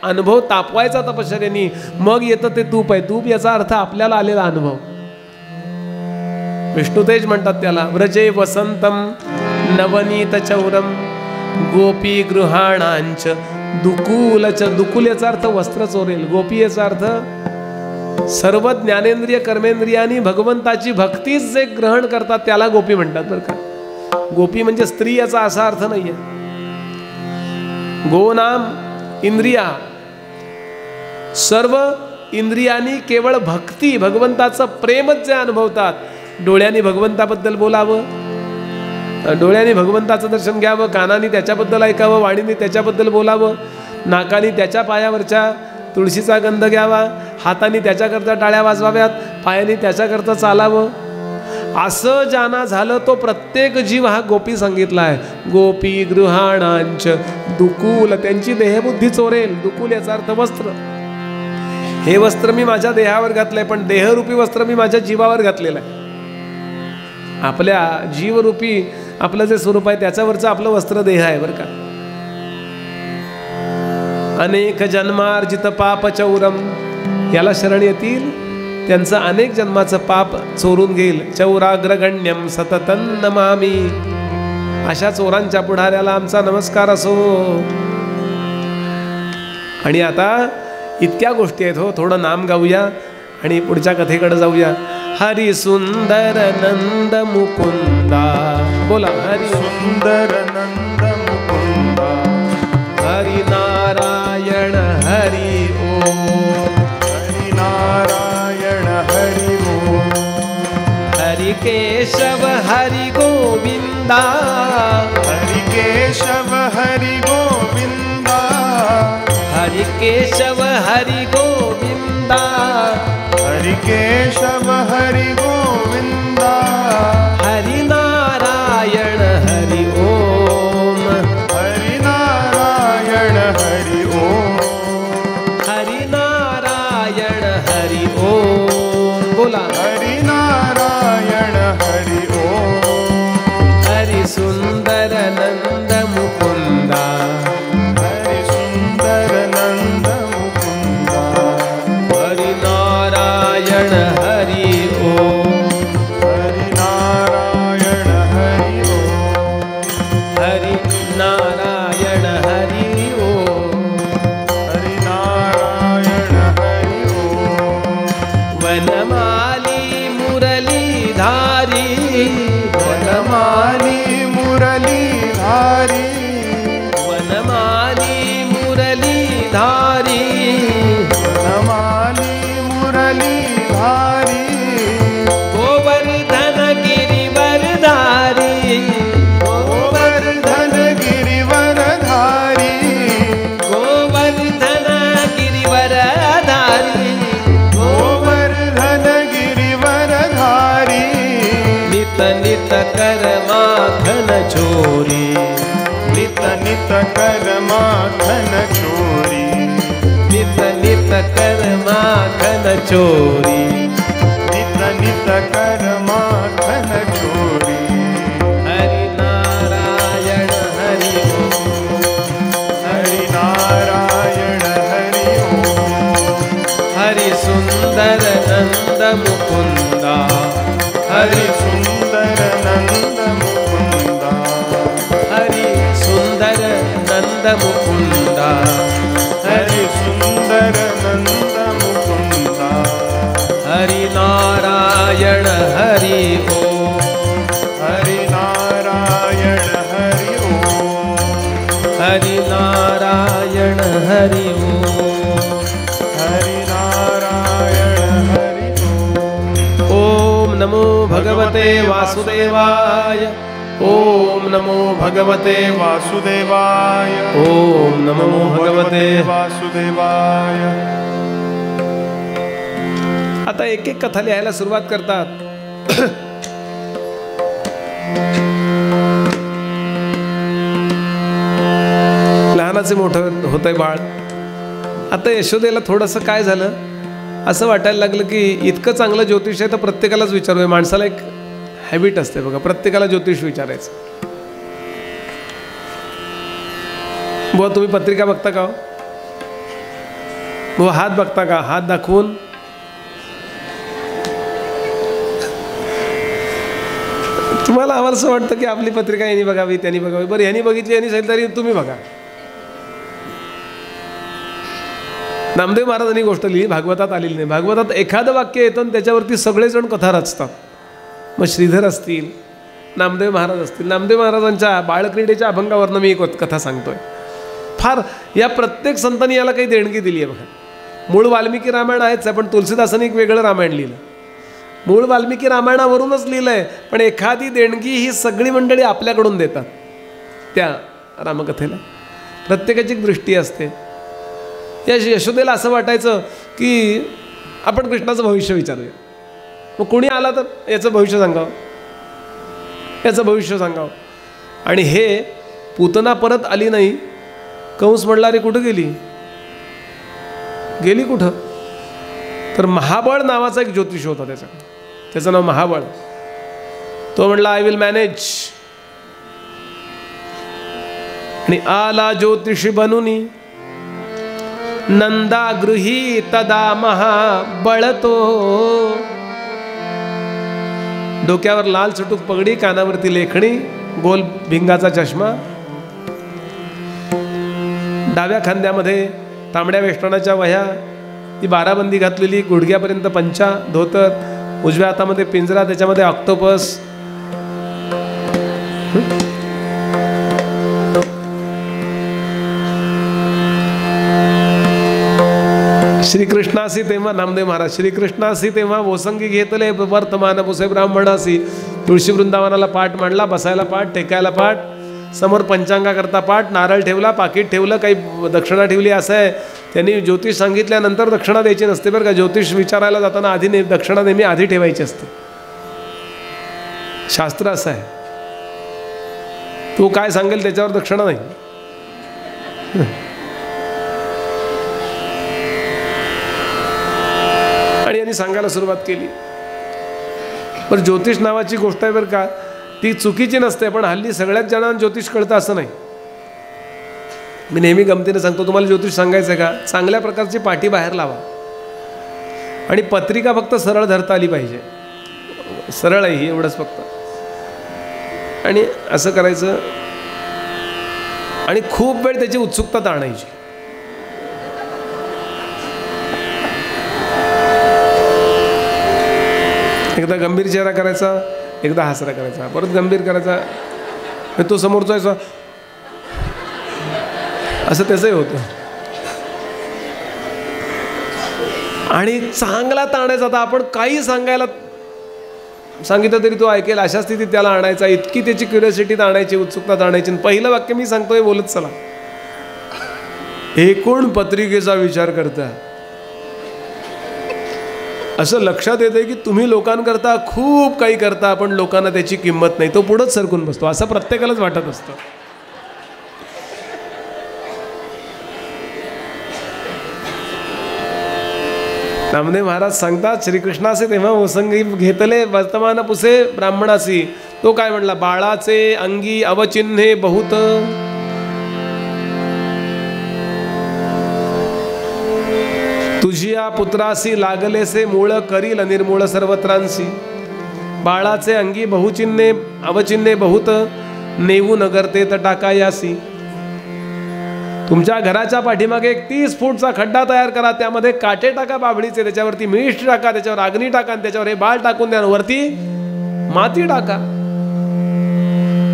अनुभव तापवायचा तपश्चर्याने, मग येतं ते तूप आहे. तूप याचा अर्थ आपल्याला आलेला अनुभव. विष्णुतेज म्हणतात त्याला. व्रजे वसंतम नवनीत चौरम गोपी गृहाणांच दुकुलच. दुकुल याचा अर्थ वस्त्र चोरेल. गोपी याचा अर्थ सर्व ज्ञानेंद्रिय कर्मेंद्रियांनी भगवंताची भक्तीच जे ग्रहण करतात त्याला गोपी म्हणतात बरं का. गोपी म्हणजे स्त्री याचा असा अर्थ नाहीये. गो नाम इंद्रिया, सर्व इंद्रियांनी केवळ भक्ती, भगवंताचं प्रेमच जे अनुभवतात. डोळ्यांनी भगवंताबद्दल बोलावं, डोळ्यांनी भगवंताचं दर्शन घ्यावं, कानाने त्याच्याबद्दल ऐकावं, वाणीने त्याच्याबद्दल बोलावं, नाकाने त्याच्या पायावरच्या तुळशीचा गंध घ्यावा, हाताने त्याच्याकरता टाळ्या वाजवाव्यात, पायाने त्याच्याकरता चालावं. असं ज्यांना झालं तो प्रत्येक जीव हा गोपी सांगितला आहे. गोपी गृहाणांच दुकुल, त्यांची देहबुद्धी चोरेल. दुकुल याचा अर्थ वस्त्र. हे वस्त्र मी माझ्या देहावर घातलंय, पण देहरूपी वस्त्र मी माझ्या जीवावर घातलेलं आहे. आपल्या जीवरूपी आपलं जे स्वरूप आहे त्याच्यावरचं आपलं वस्त्र देह आहे बरं का. अनेक जन्मार्जित पाप चौरम, याला शरण येतील त्यांचं अनेक जन्माचं पाप चोरून घेईल. चौराग्रगण्यम सततं नमामि, अशा चोरांच्या पुढाऱ्याला आमचा नमस्कार असो. आणि आता इतक्या गोष्टी आहेत हो, थोडं नाम गाऊया आणि पुढच्या कथेकडे जाऊया. हरी सुंदर नंद मुकुंदा, बोला हरी सुंदर नंद मुकुंदा. हरी नारायण हरी ओम. हरी नारायण हरी ओम. हरी केशव हरी गोविंदा. हरी केशव हरी गोविंदा. हरी केशव हरी गोविंदा. हरि केशव हरि गोविंदा. हरि नारायण हरि ओम. हरि नारायण हरि ओम. हरि नारायण हरि ओम. बोला हरि नारायण हरि ओम. हरि सुंदर नंद मुकुंदा. हरि सुंदर नंद मुकुंदा. कर माखन चोरी, नित नित कर माखन चोरी, नित नित कर माखन चोरी। हरि नारायण हरि ओम, हरि नारायण हरि ओम, हरि सुंदर नंद मुकुंदा, हरि सुंदर नंद मुकुंदा, हरि सुंदर नंद मुकुंदा, हरि सुंदर नंद मुकुंदा। हरि नारायण हरि ओम, हरि नारायण हरि ओम, हरि नारायण हरि ओम, हरि नारायण हरि ओम। ओम नमो भगवते वासुदेवाय, ओम नमो भगवते वासुदेवाय, ओम नमो भगवते। वासुदेवाय। आता एक एक कथा लिहायला सुरुवात करतात. लहानाचे मोठं होतंय बाळ. आता यशोदेला थोडंसं काय झालं असं वाटायला लागलं की इतकं चांगलं ज्योतिष आहे तर प्रत्येकालाच विचारूया. माणसाला एक हॅबिट असते बघा, प्रत्येकाला ज्योतिष विचारायचं. बुवा तुम्ही पत्रिका बघता का? बुवा हात बघता का? हात दाखवून तुम्हाला आम्हाला असं वाटतं की आपली पत्रिका यांनी बघावी त्यांनी बघावी. बरं यांनी बघितली यांनी सांगितलं तरी तुम्ही बघा. नामदेव महाराजांनी गोष्ट लिहिली, भागवतात आलेली नाही. भागवतात एखादं वाक्य येतं आणि त्याच्यावरती सगळेजण कथा रचतात. मग श्रीधर असतील, नामदेव महाराज असतील. नामदेव महाराजांच्या बाळक्रीडेच्या अभंगावरनं मी एक कथा सांगतोय. फार या प्रत्येक संतांनी याला काही देणगी दिली आहे बघा. मूळ वाल्मिकी रामायण आहेच आहे, पण तुलसीदासांनी एक वेगळं रामायण लिहिलं. मूळ वाल्मिकी रामायणावरूनच लिहिलं आहे, पण एखादी देणगी ही सगळी मंडळी आपल्याकडून देतात त्या रामकथेला. प्रत्येकाची एक दृष्टी असते. या यशोदेला असं वाटायचं की आपण कृष्णाचं भविष्य विचारूया. मग कोणी आला तर याचं भविष्य सांगावं, याचं भविष्य सांगावं. आणि हे पूतना परत आली नाही. कंस म्हणला अरे कुठं गेली? गेली कुठं? तर महाबळ नावाचा एक ज्योतिष होता त्याच्याकडे, त्याचं नाव महाबळ. तो म्हणला आय विल मॅनेज. आणि आला ज्योतिषी बनूनी नंदा गृही तदा महाबळतो. डोक्यावर लाल चटूक पगडी, कानावरती लेखणी, गोल भिंगाचा चष्मा, डाव्या खांद्यामध्ये तांबड्या वेष्टनाच्या वह्या, ती बाराबंदी घातलेली, गुडघ्यापर्यंत पंचा धोतर, उजव्या हातामध्ये पिंजरा, त्याच्यामध्ये ऑक्टोपस. श्रीकृष्णासी तेव्हा नामदेव महाराज, श्रीकृष्णासी तेव्हा ओसंगी घेतले वर्तमान पुसे ब्राह्मणासी. तुळशी वृंदावनाला पाठ मांडला, बसायला पाठ, टेकायला पाठ, समोर पंचांगा करता पाठ, नारळ ठेवला, पाकिट ठेवलं, काही दक्षिणा ठेवली. असं आहे. त्यांनी ज्योतिष सांगितल्यानंतर दक्षिणा द्यायची नसते बरं का. ज्योतिष विचारायला जाताना आधी दक्षिणा नेहमी आधी ठेवायची असते. शास्त्र असं आहे. तू काय सांगेल त्याच्यावर दक्षिणा नाही. आणि यांनी सांगायला सुरुवात केली. पण ज्योतिष नावाची गोष्ट आहे बरं का, ती चुकीची नसते. पण हल्ली सगळ्याच जणांना ज्योतिष कळतं असं नाही. मी नेहमी गमतीने सांगतो, तुम्हाला ज्योतिष सांगायचं आहे का, चांगल्या प्रकारची पाटी बाहेर लावा. आणि पत्रिका फक्त सरळ धरता आली पाहिजे. सरळ आहे ही, एवढंच फक्त. आणि असं करायचं. आणि खूप वेळ त्याची उत्सुकता ताणायची. एकदा गंभीर चेहरा करायचा, एकदा हसरा करायचा, परत गंभीर करायचा. तो समोरचा आहे असं त्याचंही होतं. आणि चांगला ताणायचा. आता आपण काही सांगायला सांगितलं तरी तो ऐकेल अशा स्थितीत त्याला आणायचा. इतकी त्याची क्युरिओसिटी ताणायची, उत्सुकता ताणायची. पहिलं वाक्य मी सांगतोय बोलत चला. एकूण पत्रिकेचा विचार करता असं लक्षात येतंय की तुम्ही लोकांकरता खूप काही करता, पण लोकांना त्याची किंमत नाही. तो पुढंच सरकून बसतो. असं प्रत्येकालाच वाटत असतं. नामदेव महाराज सांगतात श्रीकृष्णाचे तेव्हा ओसंगी घेतले वर्तमान पुसे ब्राह्मणासी. तो काय म्हणला, बाळाचे अंगी अवचिन्हे बहुत. तुझिया पुत्रासी लागलेसे मूळ करील निर्मूळ सर्वत्रांसी. बाळाचे अंगी बहुचिन्हे अवचिन्हे बहुत, नेऊ नगरते टाकायासी. तुमच्या घराच्या पाठीमागे एक 30 फूटचा खड्डा तयार करा, त्यामध्ये काटे टाका बाभळीचे, त्याच्यावरती मीठ टाका, त्याच्यावर अग्नी टाका, आणि त्याच्यावर हे बाळ टाकून द्या, वरती माती टाका.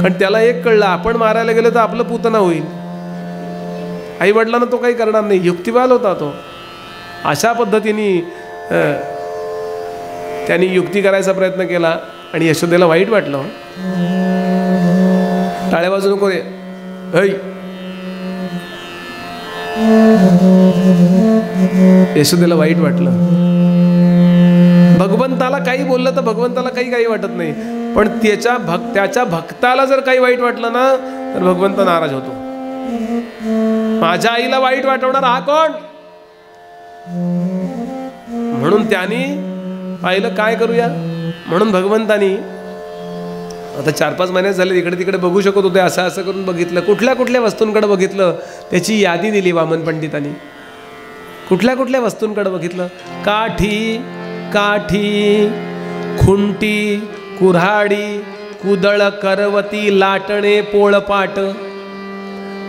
कारण त्याला एक कळलं, आपण मारायला गेलो तर आपलं पूतना होईल. आई वडिलांना तो काही करणार नाही, युक्तिवाद होता तो. अशा पद्धतीने त्यांनी युक्ती करायचा प्रयत्न केला आणि यशोदेला वाईट वाटलं. टाळ्या वाजू नको रे, यशोदेला वाईट वाटलं. भगवंताला काही बोललं तर भगवंताला काही वाटत नाही, पण त्याच्या भक्ताला जर काही वाईट वाटलं ना तर भगवंत नाराज होतो. माझ्या आईला वाईट वाटवणार हा कोण? म्हणून त्यांनी पाहिलं काय करूया. म्हणून भगवंतानी आता 4-5 महिने झाले इकडे तिकडे बघू शकत होते, असं असं करून बघितलं, कुठल्या कुठल्या वस्तूंकडे बघितलं त्याची यादी दिली वामन पंडितांनी. कुठल्या कुठल्या वस्तूंकडे बघितलं, काठी काठी, खुंटी, कुऱ्हाडी, कुदळ, करवती, लाटणे, पोळपाट,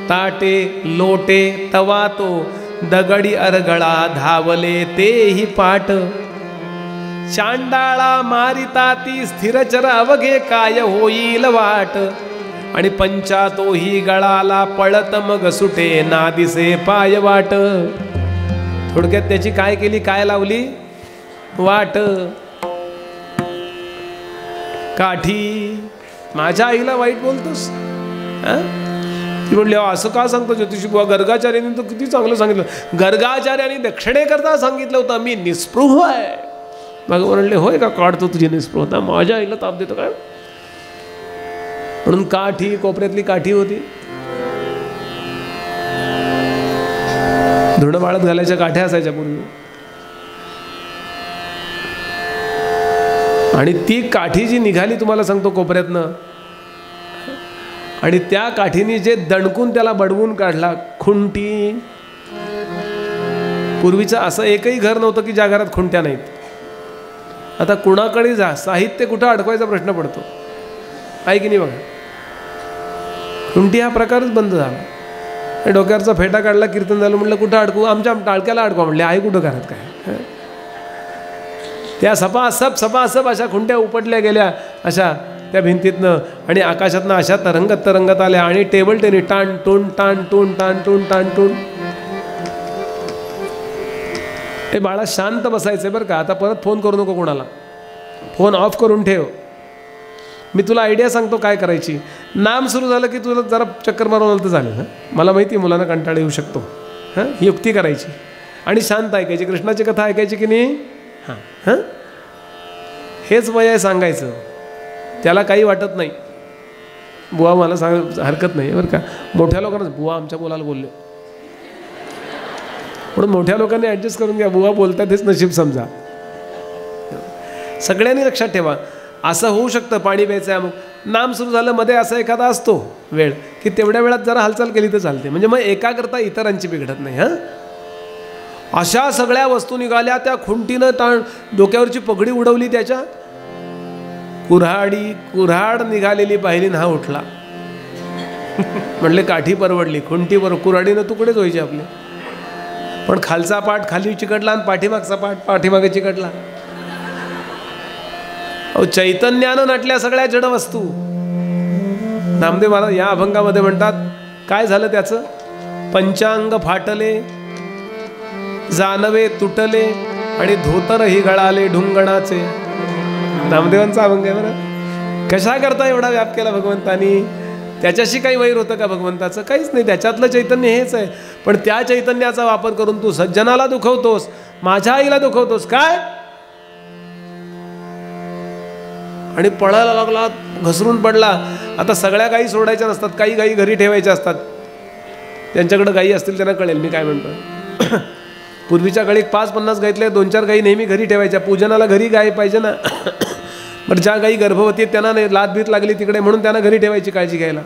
ताटे, लोटे, तवा तो, दगडी अरगळा, धावले तेही पाट. चांडाळा मारिता ती स्थिरचर अवघे काय होईल वाट. आणि पंचा तोही गळाला पळत मग सुटे ना दिसे पाय वाट. थोडक्यात त्याची काय केली, काय लावली वाट. काठी, माझ्या आईला वाईट बोलतोस? ती म्हणली असं का सांगतो ज्योतिषी बुवा, गर्गाचार्यांनी तर किती चांगलं सांगितलं. गर्गाचार्यांनी दक्षिणेकरता सांगितलं होतं मी निस्पृह आहे. भगवान म्हणले होय का, काढतो तुझी निस्पृहता, माझ्या आईला ताप देतो काय? म्हणून काठी, कोपऱ्यातली काठी होती, धुणं वाळत घालायच्या काठ्या असायच्या पूर्वी. आणि ती काठी जी निघाली तुम्हाला सांगतो कोपऱ्यातनं, आणि त्या काठीने जे दणकून त्याला बडवून काढला, खुंटी. पूर्वीचं असं एकही घर नव्हतं की ज्या घरात खुंट्या नाहीत. आता कुणाकडे जा, साहित्य कुठं अडकवायचा प्रश्न पडतो, आहे की नाही बघा. खुंटी हा प्रकारच बंद झाला. डोक्यावरचा फेटा काढला, कीर्तन झालं, म्हटलं कुठं अडकू, आमच्या टाळक्याला अडकवा म्हणले, आहे कुठं घरात काय. त्या सपासप अशा खुंट्या उपटल्या गेल्या अशा त्या भिंतीतनं, आणि आकाशातनं अशा तरंगत आल्या, आणि टेबल टेनिस टाण टून टाण टून टाण टून टाण टून. हे बाळा शांत बसायचंय बरं का. आता परत फोन करू नको कोणाला, फोन ऑफ करून ठेव. मी तुला आयडिया सांगतो काय करायची. नाम सुरू झालं की तुला जरा चक्कर मारून आलं तर चालेल. मला माहिती आहे मुलांना कंटाळा येऊ शकतो. ही युक्ती करायची आणि शांत ऐकायची, कृष्णाची कथा ऐकायची की नाही. हां हेच वय आहे सांगायचं, त्याला काही वाटत नाही. बुवा मला सांग हरकत नाही बरं का. मोठ्या लोकांना बुवा आमच्या मुलाला बोलले, म्हणून मोठ्या लोकांनी ॲडजस्ट करून घ्या. बुवा बोलतात हेच नशीब समजा. सगळ्यांनी लक्षात ठेवा, असं होऊ शकतं पाणी प्यायचं आहे, मग नाम सुरू झालं मध्ये असा एखादा असतो वेळ की तेवढ्या वेळात जरा हालचाल केली तर चालते, म्हणजे मग एकाकरता इतरांची बिघडत नाही. अशा सगळ्या वस्तू निघाल्या. त्या खुंटीनं डोक्यावरची पगडी उडवली, त्याच्या कुऱ्हाड निघालेली पाहिली ना, हा उठला. म्हणले काठी परवडली, खुंटी कुऱ्हाडीनं तुकडेच व्हायचे आपले. पण खालचा पाठ खाली चिकटला आणि पाठीमागचा पाठ पाठीमागे चिकटला. अहो चैतन्यानं नटल्या सगळ्या जड वस्तू. नामदेव महाराज या अभंगामध्ये म्हणतात काय झालं त्याचं. पंचांग फाटले, जानवे तुटले, आणि धोतरही गळाले ढुंगणाचे. नामदेवांचा अभंग आहे बरं. कशा करता एवढा व्याप केला भगवंतानी. त्याच्याशी काही वैर होतं का भगवंताचं? काहीच नाही. त्याच्यातलं चैतन्य हेच आहे. पण त्या चैतन्याचा वापर करून तू सज्जनाला दुखवतोस, माझ्या आईला दुखवतोस काय. आणि पळायला लागला, घसरून पडला. आता सगळ्या गायी सोडायच्या नसतात, काही गायी घरी ठेवायच्या असतात. त्यांच्याकडे गायी असतील त्यांना कळेल मी काय म्हणतो. पूर्वीच्या गाईत 5-50 गाईतल्या 2-4 गाई नेहमी घरी ठेवायच्या. पूजनाला घरी गाय पाहिजे ना. बरं, ज्या गाई गर्भवती आहेत त्यांना नाही लाद बीत लागली तिकडे म्हणून त्यांना घरी ठेवायची काळजी घ्यायला.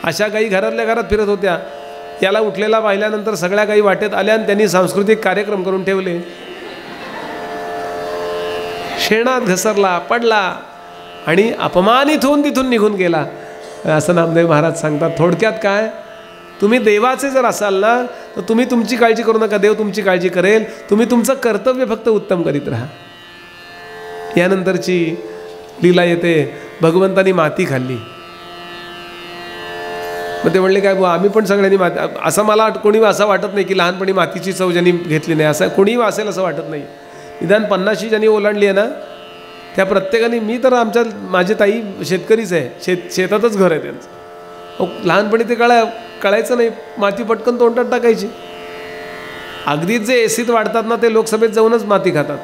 अशा गाई घरातल्या घरात फिरत होत्या. याला उठलेला पाहिल्यानंतर सगळ्या गाई वाटेत आल्या आणि त्यांनी सांस्कृतिक कार्यक्रम करून ठेवले. शेणात घसरला, पडला आणि अपमानित होऊन तिथून निघून गेला, असं नामदेव महाराज सांगतात. थोडक्यात काय, तुम्ही देवाचे जर असाल ना तर तुम्ही तुमची काळजी करू नका, देव तुमची काळजी करेल. तुम्ही तुमचं कर्तव्य फक्त उत्तम करीत राहा. यानंतरची लीला येते, भगवंतानी माती खाल्ली. मग ते म्हणले काय बुवा, आम्ही पण सगळ्यांनी माती, असं मला कोणी असं वाटत नाही की लहानपणी मातीची चव ज्यांनी घेतली नाही असं कोणीही असेल असं वाटत नाही. निदान 50शी ज्यांनी ओलांडली आहे ना त्या प्रत्येकाने, मी तर माझी ताई शेतकरीच आहे, शेतातच घर आहे त्यांचं. लहानपणी ते कळायचं नाही, माती पटकन तोंडात टाकायची. अगदीच जे एसीत वाढतात ना ते लोकसभेत जाऊनच माती खातात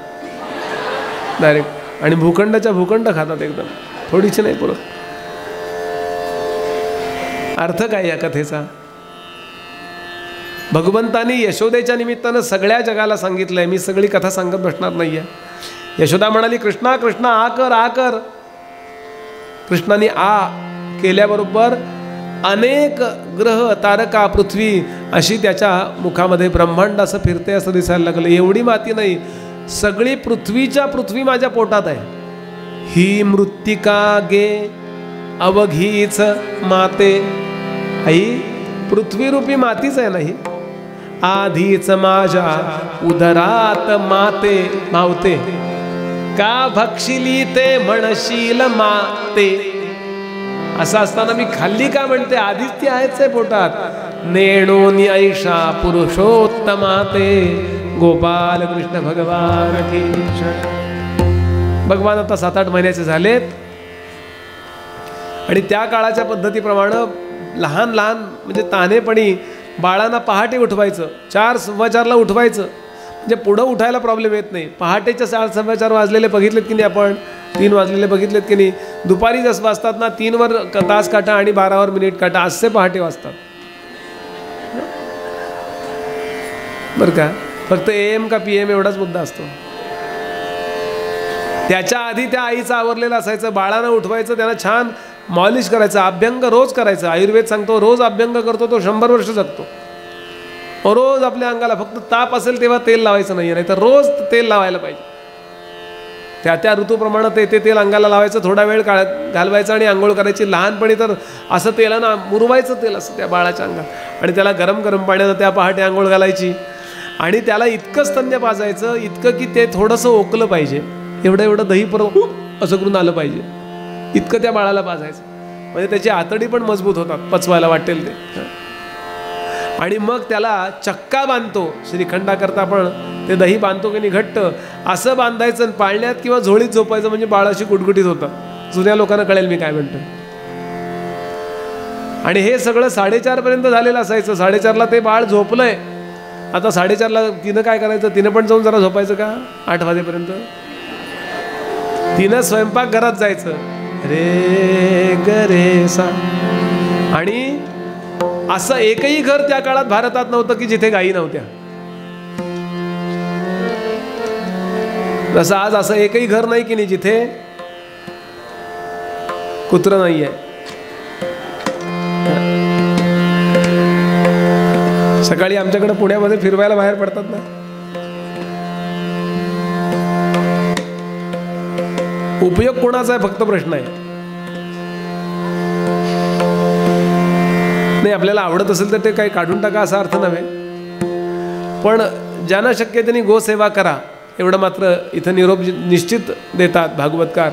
डायरेक्ट, आणि भूखंडाच्या भूखंड खातात एकदम, थोडीशी नाही पुरत. अर्थ काय या कथेचा? भगवंतानी यशोदेच्या निमित्तानं सगळ्या जगाला सांगितलंय. मी सगळी कथा सांगत बसणार नाहीये. यशोदा म्हणाली, कृष्णा कृष्णा आ कर आ कर. कृष्णाने आ केल्याबरोबर अनेक ग्रह तारका पृथ्वी अशी त्याच्या मुखामध्ये ब्रह्मांड असं फिरते असं दिसायला लागलं. एवढी माती नाही, सगळी पृथ्वीच्या पृथ्वी माझ्या पोटात आहे. ही मृत्तिका गे अवघीच माते. आई पृथ्वीरूपी मातीच आहे ना ही. आधीच माझ्या उदरात माते मावते, का भक्षिली ते म्हणशील माते. असं असताना मी खाल्ली का म्हणते, आधीच ती आहेच आहे पोटात. नेणोनी ऐशा पुरुषोत्तमाते. गोपाल कृष्ण भगवान की जय. भगवान आता 7-8 महिन्याचे झालेत आणि त्या काळाच्या पद्धतीप्रमाणे लहान लहान म्हणजे तान्हेपणी बाळांना पहाटे उठवायचं, 4-4:15 उठवायचं, म्हणजे पुढं उठायला प्रॉब्लेम येत नाही. पहाटेच्या 4-4:15 वाजलेले बघितलेत की नाही आपण, 3 वाजलेले बघितलेत की नाही. दुपारी जसं वाजतात ना 3वर तास काटा आणि 12वर मिनिट काटा, असे पहाटे वाजतात बरं का. फक्त AM का PM एवढाच मुद्दा असतो. त्याच्या आधी त्या आईचं आवरलेलं असायचं. बाळांना उठवायचं, त्यांना छान मॉलिश करायचं, अभ्यंग रोज करायचं. आयुर्वेद सांगतो रोज अभ्यंग करतो तो 100 वर्ष जगतो. रोज आपल्या अंगाला, फक्त ताप असेल तेव्हा तेल लावायचं नाही, नाही तर रोज तेल लावायला पाहिजे. त्या ऋतूप्रमाणे ते तेल अंगाला लावायचं, थोडा वेळ घालवायचं आणि आंघोळ करायची. लहानपणी तर असं तेलानं मुरवायचं तेल असं त्या बाळाच्या अंगात, आणि त्याला गरम गरम पाण्यानं त्या पहाटे आंघोळ घालायची. आणि त्याला इतकं स्तन्य पाजायचं, इतकं की ते थोडंसं ओकलं पाहिजे, एवढं दही असं करून आलं पाहिजे, इतकं त्या बाळाला पाजायचं. म्हणजे त्याची आतडी पण मजबूत होतात, पचवायला वाटेल ते. आणि मग त्याला चक्का बांधतो, श्रीखंडाकरता आपण ते दही बांधतो की नाही घट्ट, असं बांधायचं. पाळण्यात किंवा झोळीत झोपायचं, म्हणजे बाळ अशी गुटगुटीत होतं. जुन्या लोकांना कळेल मी काय म्हणतो. आणि हे सगळं 4:30 पर्यंत झालेलं असायचं. 4:30ला ते बाळ झोपलंय. आता 4:30ला तिनं काय करायचं, तिनं पण जाऊन जरा झोपायचं का 8 वाजेपर्यंत. तिनं स्वयंपाकघरात जायचं, रे ग रे सा. आणि असं एकही घर त्या काळात भारतात नव्हतं की जिथे गायी नव्हत्या. जसं आज असं एकही घर नाही की नाही जिथे कुत्रं नाही आहे. सकाळी आमच्याकडे पुण्यामध्ये फिरवायला बाहेर पडतात ना, उपयोग कोणाचा आहे फक्त प्रश्न आहे. नाही, आपल्याला आवडत असेल तर ते काही काढून टाका असा अर्थ नव्हे, पण ज्यांना शक्य त्यांनी गोसेवा करा एवढं मात्र इथं निरोप निश्चित देतात भागवतकार.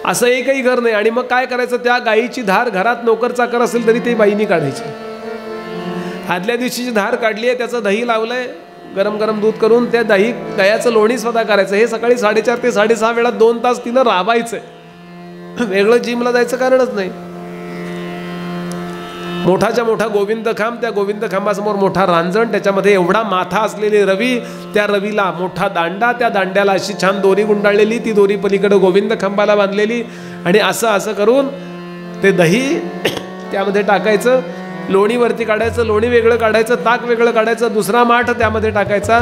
असं एकही घर नाही. आणि मग काय करायचं, त्या गायीची धार घरात नोकर चाकर असेल तरी ते बाईनी काढायची. आदल्या दिवशीची धार काढली आहे, त्याचं दही लावलंय, गरम गरम दूध करून त्या दह्याचं लोणी स्वतः करायचं. हे सकाळी 4:30 ते 6:30 वेळात 2 तास तिनं राबायचंय. वेगळं जिमला जायचं कारणच नाही. मोठाच्या मोठा गोविंद खांब, त्या गोविंद खांबासमोर मोठा रांजण, त्याच्यामध्ये एवढा माथा असलेली रवी, त्या रवीला मोठा दांडा, त्या दांड्याला अशी छान दोरी गुंडाळलेली, ती दोरी पलीकडे गोविंद खांबाला बांधलेली. आणि असं असं करून ते दही त्यामध्ये टाकायचं, लोणी वरती काढायचं, लोणी वेगळं काढायचं, ताक वेगळं काढायचं, दुसरा माठ त्यामध्ये टाकायचा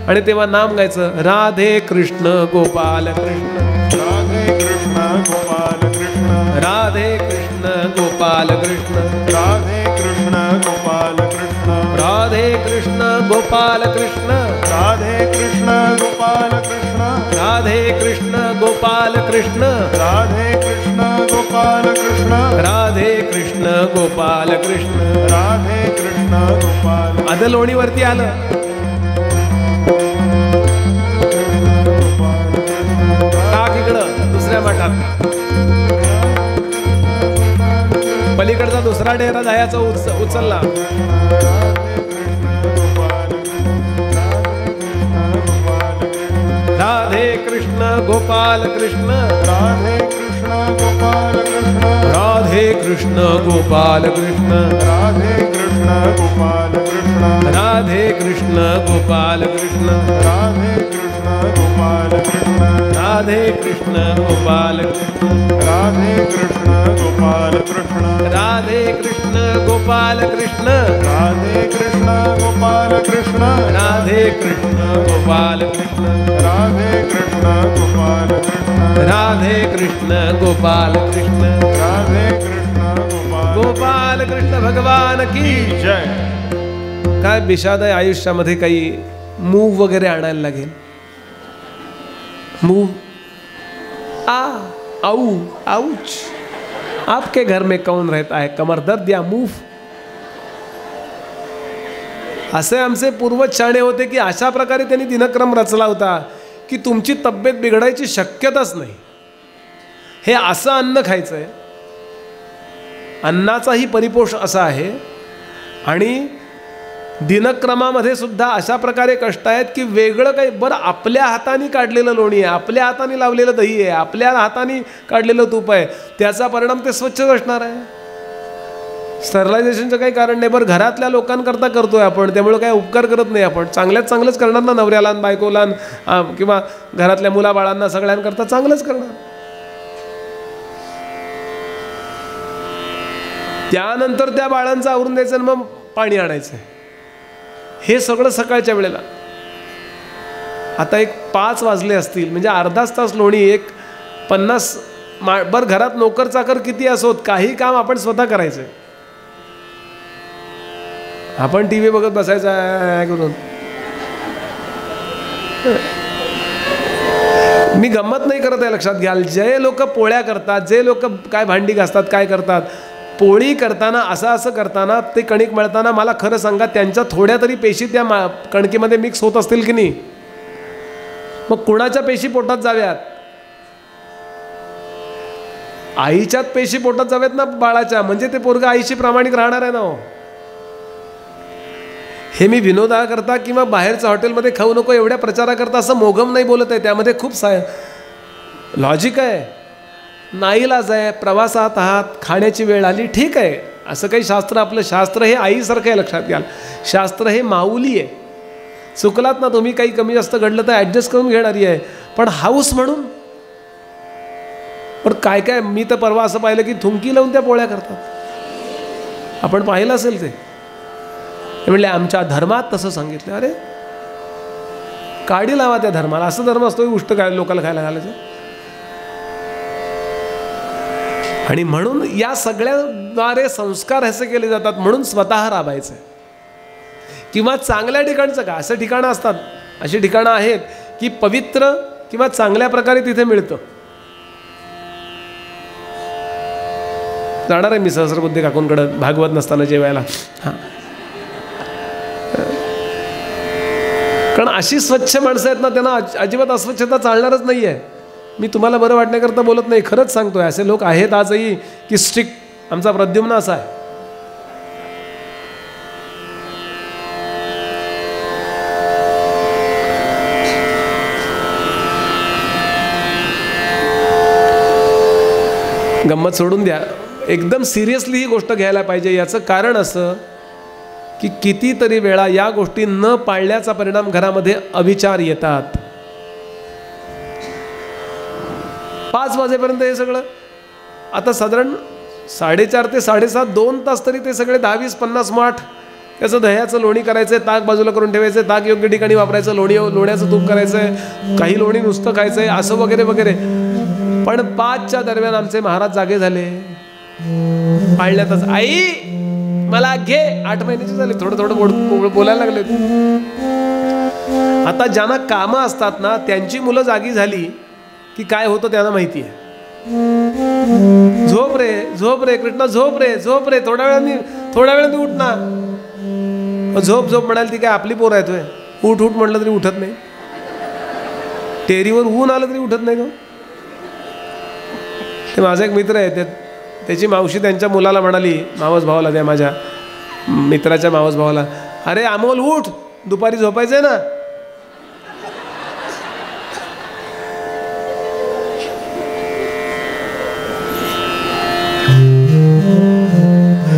आणि तेव्हा नाम गायचं, राधे कृष्ण गोपाल कृष्ण, राधे कृष्ण गोपाल कृष्ण, राधे कृष्ण गोपाल कृष्ण, राधे कृष्ण गोपाल कृष्ण, राधे कृष्ण गोपाल कृष्ण, राधे कृष्ण गोपाल कृष्ण, राधे कृष्ण गोपाल कृष्ण, राधे कृष्ण गोपाल कृष्ण, राधे कृष्ण गोपाल कृष्ण. राधे कृष्ण गोपाल आता लोणीवरती आलं, टाक इकडं दुसऱ्या मठात. पलीकडचा दुसरा डेरा जायचा उचलला. राधे कृष्ण गोपाल कृष्ण, राधे कृष्ण गोपाल कृष्ण, राधे कृष्ण गोपाल कृष्ण, राधे कृष्ण गोपाल कृष्ण, राधे कृष्ण गोपाल कृष्ण, राधे कृष्ण गोपाल कृष्ण, राधे कृष्ण गोपाल कृष्ण, राधे कृष्ण गोपाल कृष्ण, राधे कृष्ण गोपाल कृष्ण, राधे कृष्ण गोपाल कृष्ण, राधे कृष्ण गोपाल कृष्ण, राधे कृष्ण गोपाल कृष्ण, राधे कृष्ण गोपाल कृष्ण, राधे कृष्ण गोपाल गोपाल कृष्ण भगवान की जय. काय विषाद आहे आयुष्यामध्ये, काही मूव वगैरे आणायला लागेल. मूव आऊ आउच, आपके घर में कौन रहता है कमर दर्द या मूव. असे आमचे पूर्वज शाणे होते की अशा प्रकारे त्यांनी दिनक्रम रचला होता की तुमची तब्येत बिघडायची शक्यताच नाही. हे असं अन्न खायचं आहे, अन्नाचाही परिपोष असा आहे. आणि दिनक्रमामध्ये सुद्धा अशा प्रकारे कष्ट आहेत की वेगळं काही. बरं, आपल्या हाताने काढलेलं लोणी आहे, आपल्या हाताने लावलेलं दही आहे, आपल्या हाताने काढलेलं तूप आहे, त्याचा परिणाम ते स्वच्छच असणार आहे. स्टरलायझेशनचं काही कारण नाही. बरं, घरातल्या लोकांकरता करतोय आपण, त्यामुळे काही उपकार करत नाही आपण. चांगल्यात चांगलंच करणार ना, नवऱ्याला आणि बायकोला किंवा घरातल्या मुलाबाळांना सगळ्यांकरता चांगलंच करणार. त्यानंतर त्या बाळांचं आवरून द्यायचं आणि मग पाणी आणायचं. हे सगळं सकाळच्या वेळेला. आता एक 5 वाजले असतील म्हणजे अर्धाच तास लोणी, एक 50 बरं, घरात नोकर चाकर किती असोत, काही काम आपण स्वतः करायचं. आपण टी व्ही बघत बसायचा करून. मी गंमत नाही करत आहे, लक्षात घ्याल. जे लोक पोळ्या करतात, जे लोक काय भांडी घासतात, काय करतात, पोळी करताना असं करताना, ते कणिक मळताना मला खरं सांगा त्यांच्या थोड्या तरी पेशी त्या कणकीमध्ये मिक्स होत असतील की नाही. मग कुणाच्या पेशी पोटात जाव्यात? आईच्यात पेशी पोटात जाव्यात ना बाळाच्या, म्हणजे ते पोरगं आईशी प्रामाणिक राहणार आहे ना. हे मी विनोदाकरता किंवा बाहेरच्या हॉटेलमध्ये खाऊ नको एवढ्या प्रचाराकरता असं मोघम नाही बोलत आहे. त्यामध्ये खूप लॉजिक आहे. नाईलाज आहे, प्रवासात आहात, खाण्याची वेळ आली, ठीक आहे. असं काही शास्त्र, आपलं शास्त्र हे आईसारखं आहे, लक्षात घ्याल. शास्त्र हे माऊली आहे. चुकलात ना तुम्ही, काही कमी जास्त घडलं तर ॲडजस्ट करून घेणारी आहे. पण हाऊस म्हणून पण काय काय, मी तर परवा असं पाहिलं की थुंकी लावून त्या पोळ्या करतात. आपण पाहिलं असेल ते म्हणले आमच्या धर्मात तसं सांगितलं. अरे काडी लावा त्या धर्माला. असं धर्म असतो उष्ट काय लोकांना खायला घालायचं. आणि म्हणून या सगळ्याद्वारे संस्कार असे केले जातात. म्हणून स्वतः राबायचं. किंवा चांगल्या ठिकाणचं का, असं ठिकाणं असतात, अशी ठिकाणं आहेत की पवित्र किंवा चांगल्या प्रकारे तिथे मिळतं. जाणार आहे मी सहस्रबुद्धे काकूंकडं भागवत नसताना जेवायला. हां, कारण अशी स्वच्छ माणसं आहेत ना, त्यांना अजिबात अस्वच्छता चालणारच नाही आहे. मी तुम्हाला बरं वाटण्याकरता बोलत नाही, खरंच सांगतोय. असे लोक आहेत आजही की स्ट्रिक्ट. आमचा प्रद्युम्न असा आहे. गंमत सोडून द्या, एकदम सिरियसली ही गोष्ट घ्यायला पाहिजे. याचं कारण असं की कितीतरी वेळा या गोष्टी न पाळल्याचा परिणाम घरामध्ये अविचार येतात. 5 वाजेपर्यंत हे सगळं, आता साधारण 4:30 ते 7:30 2 तास तरी ते सगळे 10, 20, 50 माठ त्याचं दह्याचं लोणी करायचंय, ताक बाजूला करून ठेवायचं, ताक योग्य ठिकाणी वापरायचं, लोण्याचं तूप करायचंय, काही लोणी नुसतं खायचंय, असं वगैरे वगैरे. पण 5च्या दरम्यान आमचे महाराज जागे झाले. पाळण्यातच, आई मला घे. 8 महिन्याची झाली, थोडं थोडं बोलायला लागले. आता ज्यांना कामं असतात ना, त्यांची मुलं जागी झाली की काय होतं त्यांना माहिती आहे. झोप रे झोप रे कृष्णा, झोप रे झोप रे, थोड्या वेळाने उठ ना. झोप झोप म्हणाल ती काय आपली पोर आहे. उठ उठ म्हटलं तरी उठत नाही. टेरीवर ऊन आलं तरी उठत नाही. ते माझा एक मित्र आहे, त्याची मावशी त्यांच्या मुलाला म्हणाली, मावस भावाला, त्या माझ्या मित्राच्या मावस भावाला, अरे अमोल उठ, दुपारी झोपायचंय ना.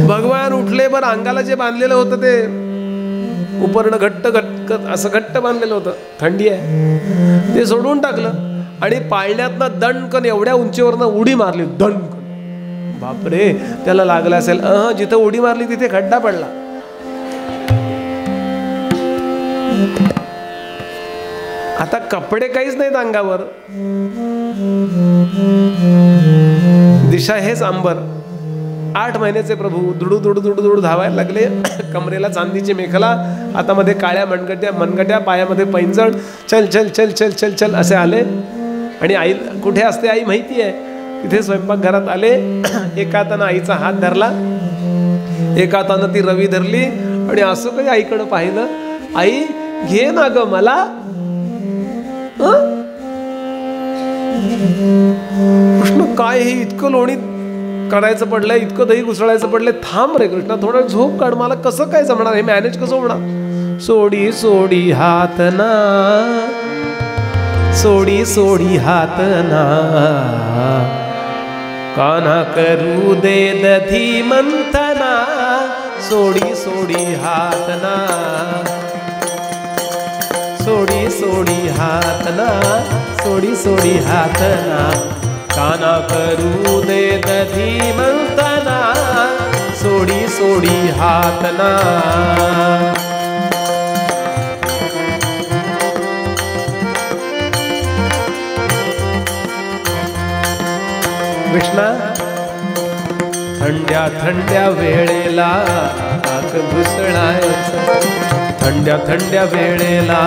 भगवान उठले, बरं अंगाला जे बांधलेलं होतं ते उपरणं घट्ट असं घट्ट बांधलेलं होतं, थंडी आहे, ते सोडून टाकलं आणि पाळण्यातनं दणकन एवढ्या उंचीवरनं उडी मारली. दणकन, बापरे, त्याला लागलं असेल. जिथं उडी मारली तिथे खड्डा पडला. आता कपडे काहीच नाहीत अंगावर, दिशा हेच अंबर. 8 महिन्याचे प्रभू दुडू धावायला लागले. कमरेला चांदीची मेखला, हातामध्ये काळ्या मनगट्या, पायामध्ये पैंजण. चल चल चल चल चल चल असे आले. आणि आई कुठे असते आई माहिती आहे, तिथे स्वयंपाकघरात आले. एका हातानं आईचा हात धरला, एका हातानं ती रवी धरली आणि असं काही आईकडं पाहिलं. आई घे ना ग मला. कृष्ण काय हे इतकं लोणी करायचं पडलंय, इतकं दही घुसळायचं पडलंय. थांब रे कृष्णा, थोडं झोप काढ, मला कसं काय जमणार, हे मॅनेज कसं होणार. सोडी सोडी हात ना, सोडी सोडी हात ना, काना करू दे दधी मंथना. सोडी सोडी हात ना, सोडी सोडी हात ना, सोडी सोडी हात ना, काना करू दे दधी मंथना. सोडी सोडी हात ना. कृष्णा थंड्या थंड्या वेळेला ताक घुसळायचं, थंड्या थंड्या वेळेला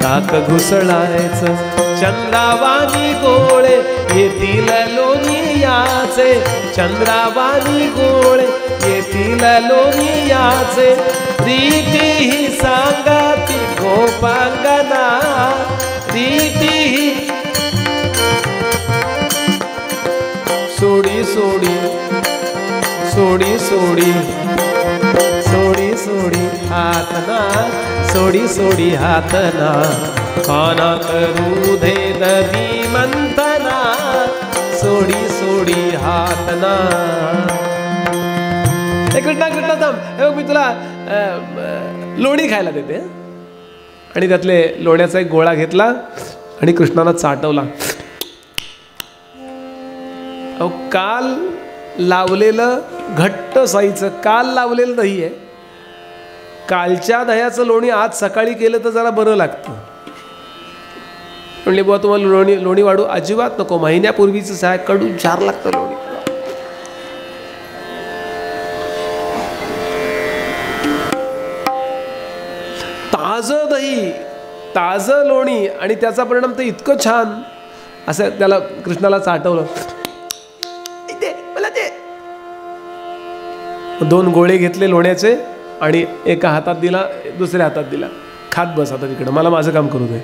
ताक घुसळायचं. चंद्रावानी गोळे येतील लोणियाचे, चंद्रावानी गोळे येतील लोणियाचे. रीती ही सांगाती गोपांगना, रीती ही. सोडी सोडी सोडी सोडी सोडी सोडी हात ना, सोडी सोडी हात ना, काना करू दे दधी मंथना. सोडी सोडी हात ना. कृष्णा कृष्णा थांब, हे बघ मी तुला लोणी खायला देते. आणि त्यातले लोण्याचा एक गोळा घेतला आणि कृष्णाला चाटवला. काल लावलेलं घट्ट साईचं, काल लावलेलं दही आहे. कालच्या दह्याचं लोणी आज सकाळी केलं तर जरा बरं लागतं. म्हणले बुवा तुम्हाला लोणी वाढू, अजिबात नको. महिन्यापूर्वीच आहे, कडू चार लागतं लोणी. ताजं दही, ताजं लोणी आणि त्याचा परिणाम तर इतकं छान. असं त्याला कृष्णाला चाटवलं. 2 गोळे घेतले लोण्याचे आणि एका हातात दिला, दुसऱ्या हातात दिला. खात बस आता तिकडं, मला माझं काम करू दे.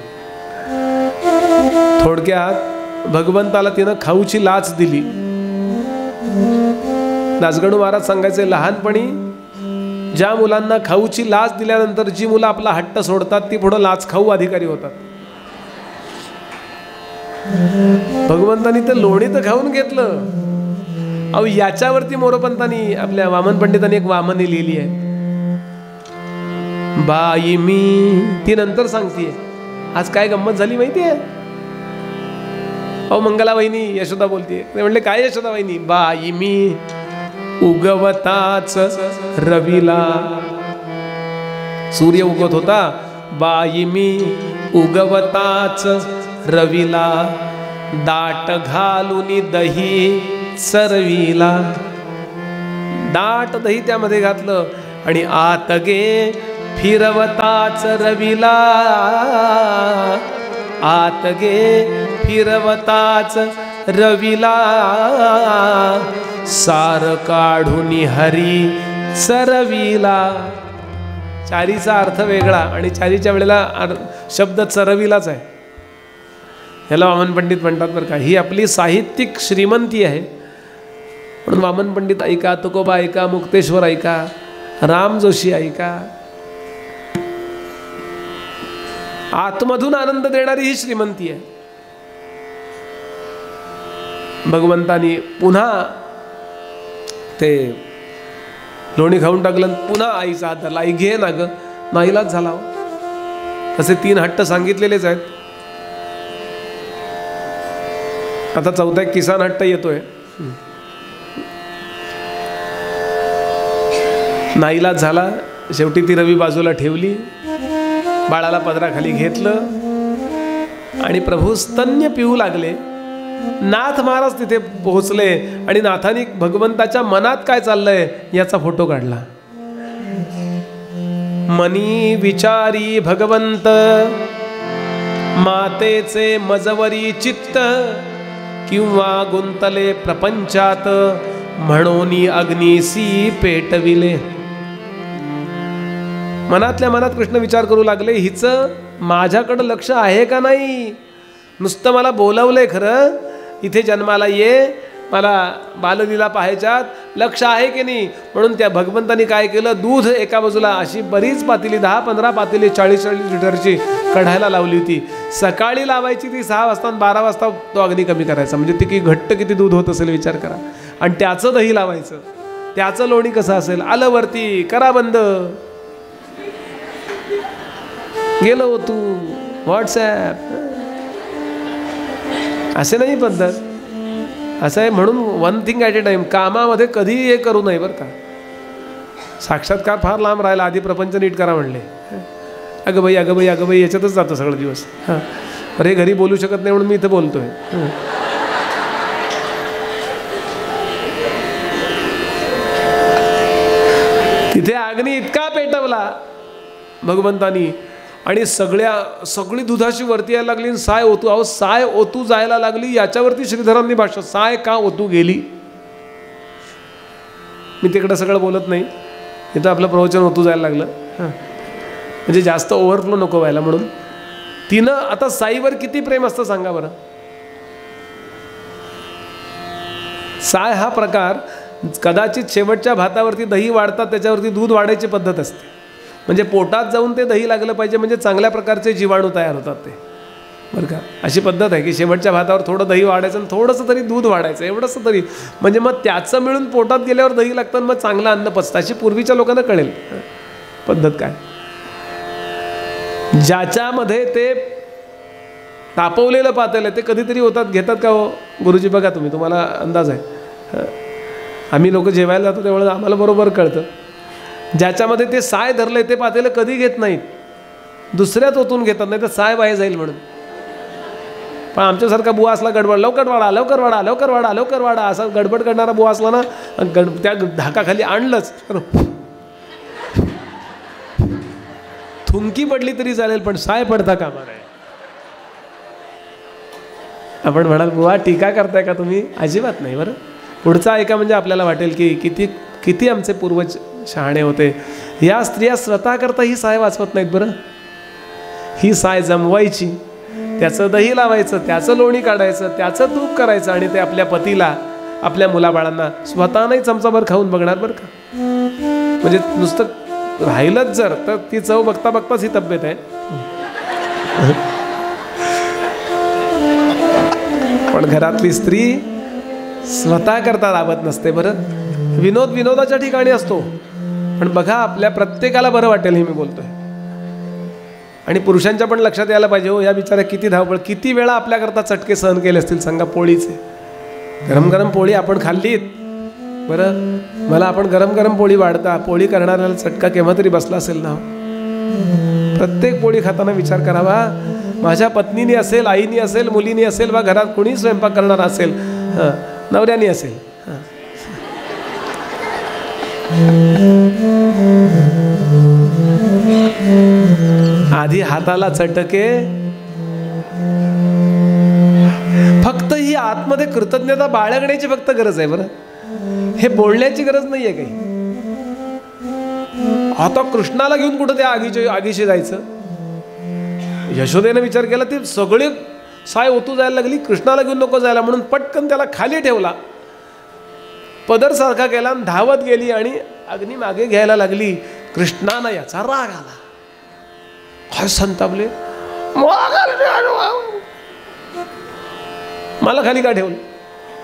थोडक्यात भगवंताला तिनं खाऊची लाच दिली. दासगणू महाराज सांगायचे, लहानपणी ज्या मुलांना खाऊची लाच दिल्यानंतर जी मुलं आपला हट्ट सोडतात ती पुढं लाच खाऊ अधिकारी होतात. भगवंतानी तर लोणी तर खाऊन घेतलं. अहो याच्यावरती मोरपंतांनी, आपल्या वामन पंडितांनी एक वामनी लिहिली आहे, बाई मी. ती नंतर सांगतीये. आज काय गंमत झाली माहितीये. अहो मंगला वहिनी यशोदा बोलतीये. ते म्हणले काय यशोदा वहिनी. बाई मी उगवताच रवीला सूर्य उगवत होता. बाई मी उगवताच रविला, दाट घालून दही चरविला. दाट दही त्यामध्ये घातलं आणि आत गे फिरवताच रविला, आत गे फिरवताच रविला. सार काढून हरी चरविला. चारीचा अर्थ वेगळा आणि चारीच्या वेळेला शब्द चरविलाच आहे. ह्याला वामन पंडित म्हणतात बरं का. ही आपली साहित्यिक श्रीमंती आहे. म्हणून वामन पंडित ऐका, तुकोबा ऐका, मुक्तेश्वर ऐका, राम जोशी ऐका. आतमधून आनंद देणारी ही श्रीमंती आहे. भगवंतानी पुन्हा ते लोणी खाऊन टाकलं, पुन्हा आईचा हात धरला. आई घे ना ग, नाईलाज झाला. असे 3 हट्ट सांगितलेलेच आहेत. आता चौथा एक किसान हट्ट येतोय. नाईलाज झाला. शेवटी ती रवी बाजूला ठेवली, बाळाला पदराखाली घेतलं आणि प्रभू स्तन्य पिऊ लागले. नाथ महाराज तिथे पोहोचले आणि नाथानी भगवंताच्या मनात काय चाललंय याचा फोटो काढला. मनी विचारी भगवंत, मातेचे मजवरी चित्त, किंवा गुंतले प्रपंचात, म्हणून अग्निसी पेटविले. मनातल्या मनात कृष्ण विचार करू लागले, हिचं माझ्याकडं लक्ष आहे का नाही. नुसतं मला बोलवलंय खरं, इथे जन्माला ये, मला बाललीला पाहायच्यात, लक्ष आहे की नाही. म्हणून त्या भगवंतानी काय केलं, दूध एका बाजूला अशी बरीच पातेली, 10-15 पातेली 40-40 लिटरची कढायला लावली होती. सकाळी लावायची ती 6 वाजता, 12 वाजता तो अग्नी कमी करायचा. म्हणजे ती की घट्ट किती दूध होत असेल विचार करा. आणि त्याचं दही लावायचं, त्याचं लोणी कसं असेल. आलं वरती, करा बंद, गेलो तू व्हॉट्सॲप. असे नाही पद्धत, असं आहे. म्हणून 1 थिंग ॲट ए टाइम. कामामध्ये कधीही हे करू नये बरं का. साक्षात्कार फार लांब राहिला, आधी प्रपंच नीट करा म्हणले. अगं बाई अगं बाई अगं बाई याच्यातच जातो सगळं दिवस. हां, अरे घरी बोलू शकत नाही म्हणून मी इथं बोलतोय. तिथे अग्नी इतका पेटवला भगवंतानी आणि सगळी दुधाशी वरती यायला लागली. साय ओतू, अहो साय ओतू जायला लागली. याच्यावरती श्रीधरांनी भाष्य, साय का ओतू गेली. मी तिकडं सगळं बोलत नाही, इथं आपलं प्रवचन ओतू जायला लागलं. म्हणजे जास्त ओव्हरफ्लो नको व्हायला म्हणून. तिनं आता साईवर किती प्रेम असतं सांगा बरं. साय हा प्रकार कदाचित शेवटच्या भातावरती दही वाढतात, त्याच्यावरती दूध वाढायची पद्धत असते. म्हणजे पोटात जाऊन ते दही लागलं पाहिजे, म्हणजे चांगल्या प्रकारचे जीवाणू तयार होतात ते बरं का. अशी पद्धत आहे की शेवटच्या भातावर थोडं दही वाढायचं आणि थोडंसं तरी दूध वाढायचं, एवढंसं तरी. म्हणजे मग त्याचं मिळून पोटात गेल्यावर दही लागतं, मग चांगलं अन्न पचतं. अशी पूर्वीच्या लोकांना कळेल पद्धत काय. ज्याच्यामध्ये ते तापवलेलं पातेलं ते कधीतरी होतात, घेतात का हो गुरुजी. बघा तुम्ही, तुम्हाला अंदाज आहे. आम्ही लोक जेवायला जातो त्यावेळेला आम्हाला बरोबर कळतं. ज्याच्यामध्ये ते साय धरलंय ते पातेलं कधी घेत नाहीत, दुसऱ्यात ओतून घेतात, नाही तर साय वाया जाईल म्हणून. पण आमच्यासारखा बुवा असला गडबड, लवकर वाढा लवकर वाढा लवकर वाढा लवकर वाढा, असा गडबड करणारा बुवा असला ना, त्या धाकाखाली आणलंच थुंकी पडली तरी चालेल, पण साय पडता कामा नये. आपण म्हणाल बुवा टीका करताय का तुम्ही, अजिबात नाही बरं. पुढचा ऐका म्हणजे आपल्याला वाटेल की किती किती आमचे पूर्वज शहाणे होते. या स्त्रिया स्वतः करता ही साय वाचवत नाहीत बरं. ही साय जमवायची, त्याचं दही लावायचं, त्याचं लोणी काढायचं, त्याचं तूप करायचं आणि ते आपल्या पतीला, आपल्या मुलाबाळांना स्वतः नाही चमचाभर खाऊन बघणार बरं का. म्हणजे नुसतं राहिलंच जर तर ती चव बघता बघताच ही तब्येत आहे. पण घरातली स्त्री स्वतः करता राबत नसते बरं. विनोद विनोदाच्या ठिकाणी असतो, पण बघा आपल्या प्रत्येकाला बरं वाटेल हे मी बोलतोय. आणि पुरुषांच्या पण लक्षात यायला पाहिजे हो, या बिचाऱ्या किती धावपळ, किती वेळा आपल्याकरता चटके सहन केले असतील सांगा. पोळीचे गरम गरम पोळी आपण खाल्लीत बरं. मला आपण गरम गरम पोळी वाढता, पोळी करणाऱ्याला चटका केव्हा तरी बसला असेल ना. प्रत्येक पोळी खाताना विचार करावा, माझ्या पत्नीने असेल, आईने असेल, मुलीने असेल, वा घरात कोणी स्वयंपाक करणार असेल, नवऱ्याने असेल, आधी हाताला चटके. फक्त ही आतमध्ये कृतज्ञता बाळगण्याची फक्त गरज आहे बरं, हे बोलण्याची गरज नाहीये काही. आता कृष्णाला घेऊन कुठं त्या आगीशी जायचं? यशोदेने विचार केला, ती सगळी साय ओतू जायला लागली, कृष्णाला घेऊन नको जायला म्हणून पटकन त्याला खाली ठेवला, पदर सारखा केला, धावत गेली आणि अग्नी मागे घ्यायला लागली. कृष्णानं याचा राग आला, काय संतापले, मला खाली का ठेवलं?